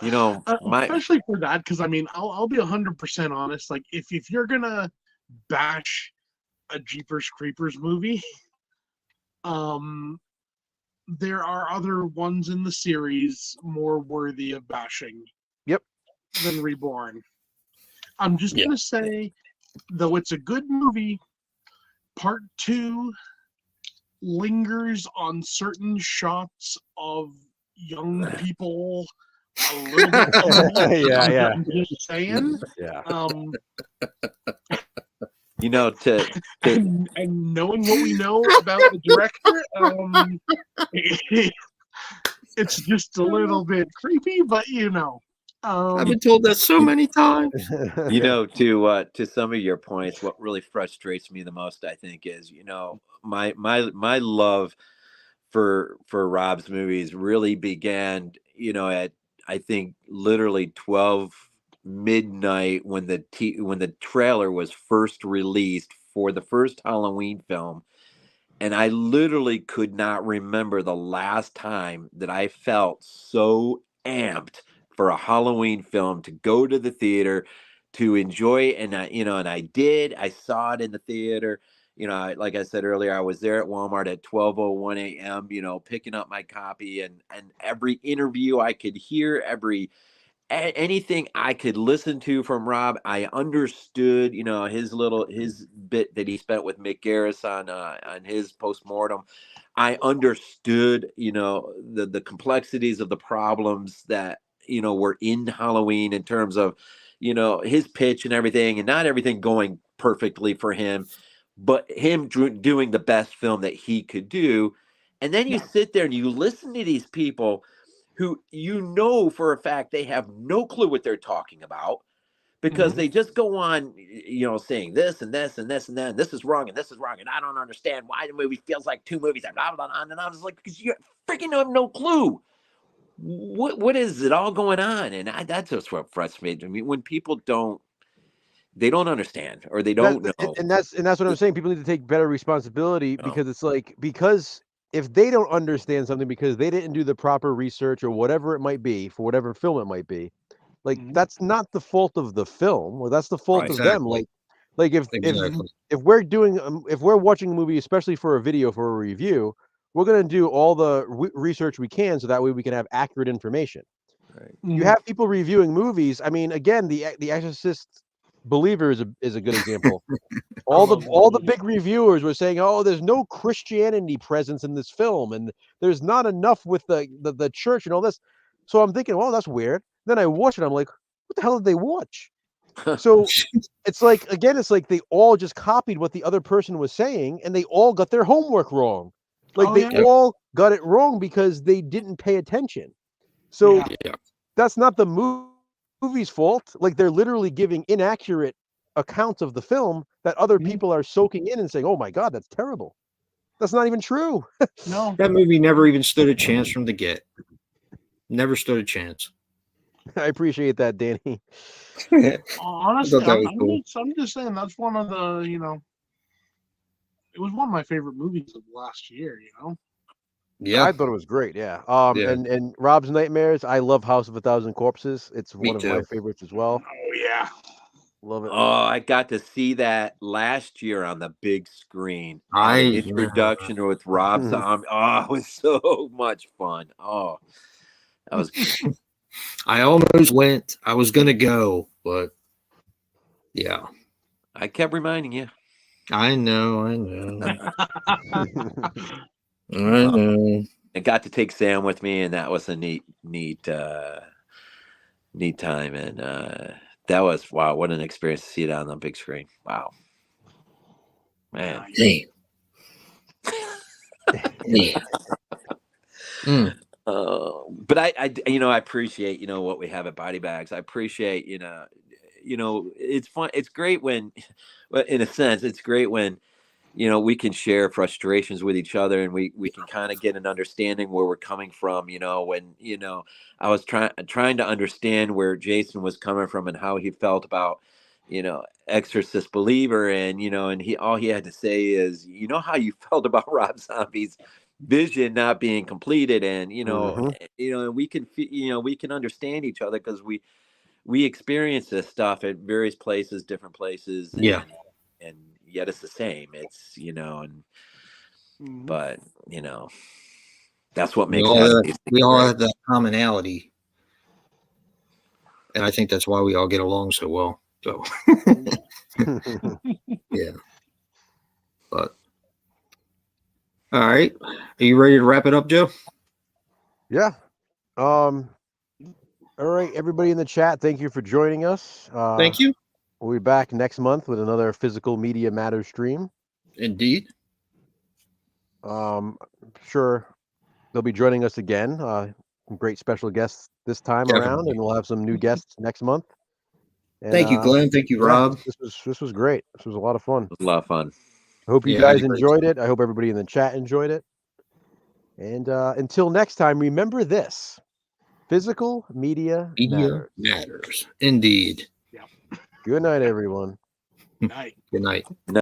you know, especially for that, because I mean, I'll be 100% honest. Like, if you're gonna bash a Jeepers Creepers movie, there are other ones in the series more worthy of bashing. Yep. Than Reborn. I'm just gonna say, though it's a good movie, Part 2 lingers on certain shots of young people a little bit. Yeah. I'm just saying. Yeah. You know, and knowing what we know about the director, it's just a little bit creepy, but you know. I've been told that so many times. You know, to some of your points, what really frustrates me the most, I think, is, you know, my love for Rob's movies really began, at I think literally 12 midnight when the trailer was first released for the first Halloween film, and I literally could not remember the last time that I felt so amped for a Halloween film to go to the theater to enjoy. And I did. I saw it in the theater. Like I said earlier, I was there at Walmart at 12:01 a.m. Picking up my copy, and every interview I could hear, anything I could listen to from Rob, I understood, his bit that he spent with Mick Garris on his postmortem. I understood, the complexities of the problems that, were in Halloween in terms of, his pitch and everything, and not everything going perfectly for him, but him doing the best film that he could do. And then you sit there and you listen to these people who for a fact they have no clue what they're talking about, because they just go on, saying this and this and this and that, and this is wrong and this is wrong, and I don't understand why the movie feels like two movies, and blah, blah, blah, and I was like, because you freaking have no clue. What is it all going on? And that's just what frustrates me. When people don't understand, or they don't know. And that's what I'm saying. People need to take better responsibility, because it's like, because if they don't understand something because they didn't do the proper research or whatever it might be, for whatever film it might be, like that's not the fault of the film, or that's the fault of them. Like if we're watching a movie, especially for a video, for a review, we're going to do all the research we can, so that way we can have accurate information. Right. You have people reviewing movies. I mean, again, the Exorcist Believer is a good example. All the big reviewers were saying, "Oh, there's no Christianity presence in this film, and there's not enough with the church and all this." So I'm thinking, well, that's weird. Then I watch it. I'm like, what the hell did they watch? So it's like, again, it's like they all just copied what the other person was saying, and they all got their homework wrong. Like they all got it wrong because they didn't pay attention. So that's not the movie's fault. Like, they're literally giving inaccurate accounts of the film that other people are soaking in and saying, "Oh my God, that's terrible." That's not even true. No, That movie never even stood a chance from the get. Never stood a chance. I appreciate that, Danny. honestly, that was cool. I'm just saying that's one of the, it was one of my favorite movies of last year. Yeah, I thought it was great. Yeah. Yeah. And Rob's Nightmares. I love House of a Thousand Corpses. It's Me one of my too. favorites as well. Oh yeah. Love it. Oh, I got to see that last year on the big screen. I- Introduction with Rob Zombie. Oh, it was so much fun. Oh, that was good. I almost went. I was gonna go, but yeah, I kept reminding you. I know. I know. I got to take Sam with me, and that was a neat time. And that was, wow, what an experience to see it on the big screen. Wow, man. Hey. But I appreciate, what we have at Body Bags. I appreciate, it's fun. It's great when, in a sense, it's great when, we can share frustrations with each other, and we can kind of get an understanding where we're coming from. When, I was trying to understand where Jason was coming from and how he felt about, Exorcist Believer, and, and all he had to say is, how you felt about Rob Zombie's vision not being completed, and we can we can understand each other, because we experience this stuff at various places, different places, and yet it's the same. It's but that's what makes we all have that commonality, and I think that's why we all get along so well. So yeah, but all right, are you ready to wrap it up, Joe? Yeah. All right, everybody in the chat, thank you for joining us. Thank you. We'll be back next month with another Physical Media Matters stream. Indeed. Sure they'll be joining us again. Some great special guests this time around, and we'll have some new guests next month. And, thank you, Glenn. Thank you, Rob. This was great. This was a lot of fun. It was a lot of fun. I hope you guys enjoyed it. I hope everybody in the chat enjoyed it. And until next time, remember this: Physical media Media matters. matters. Indeed. Good night, everyone. Night. Good night.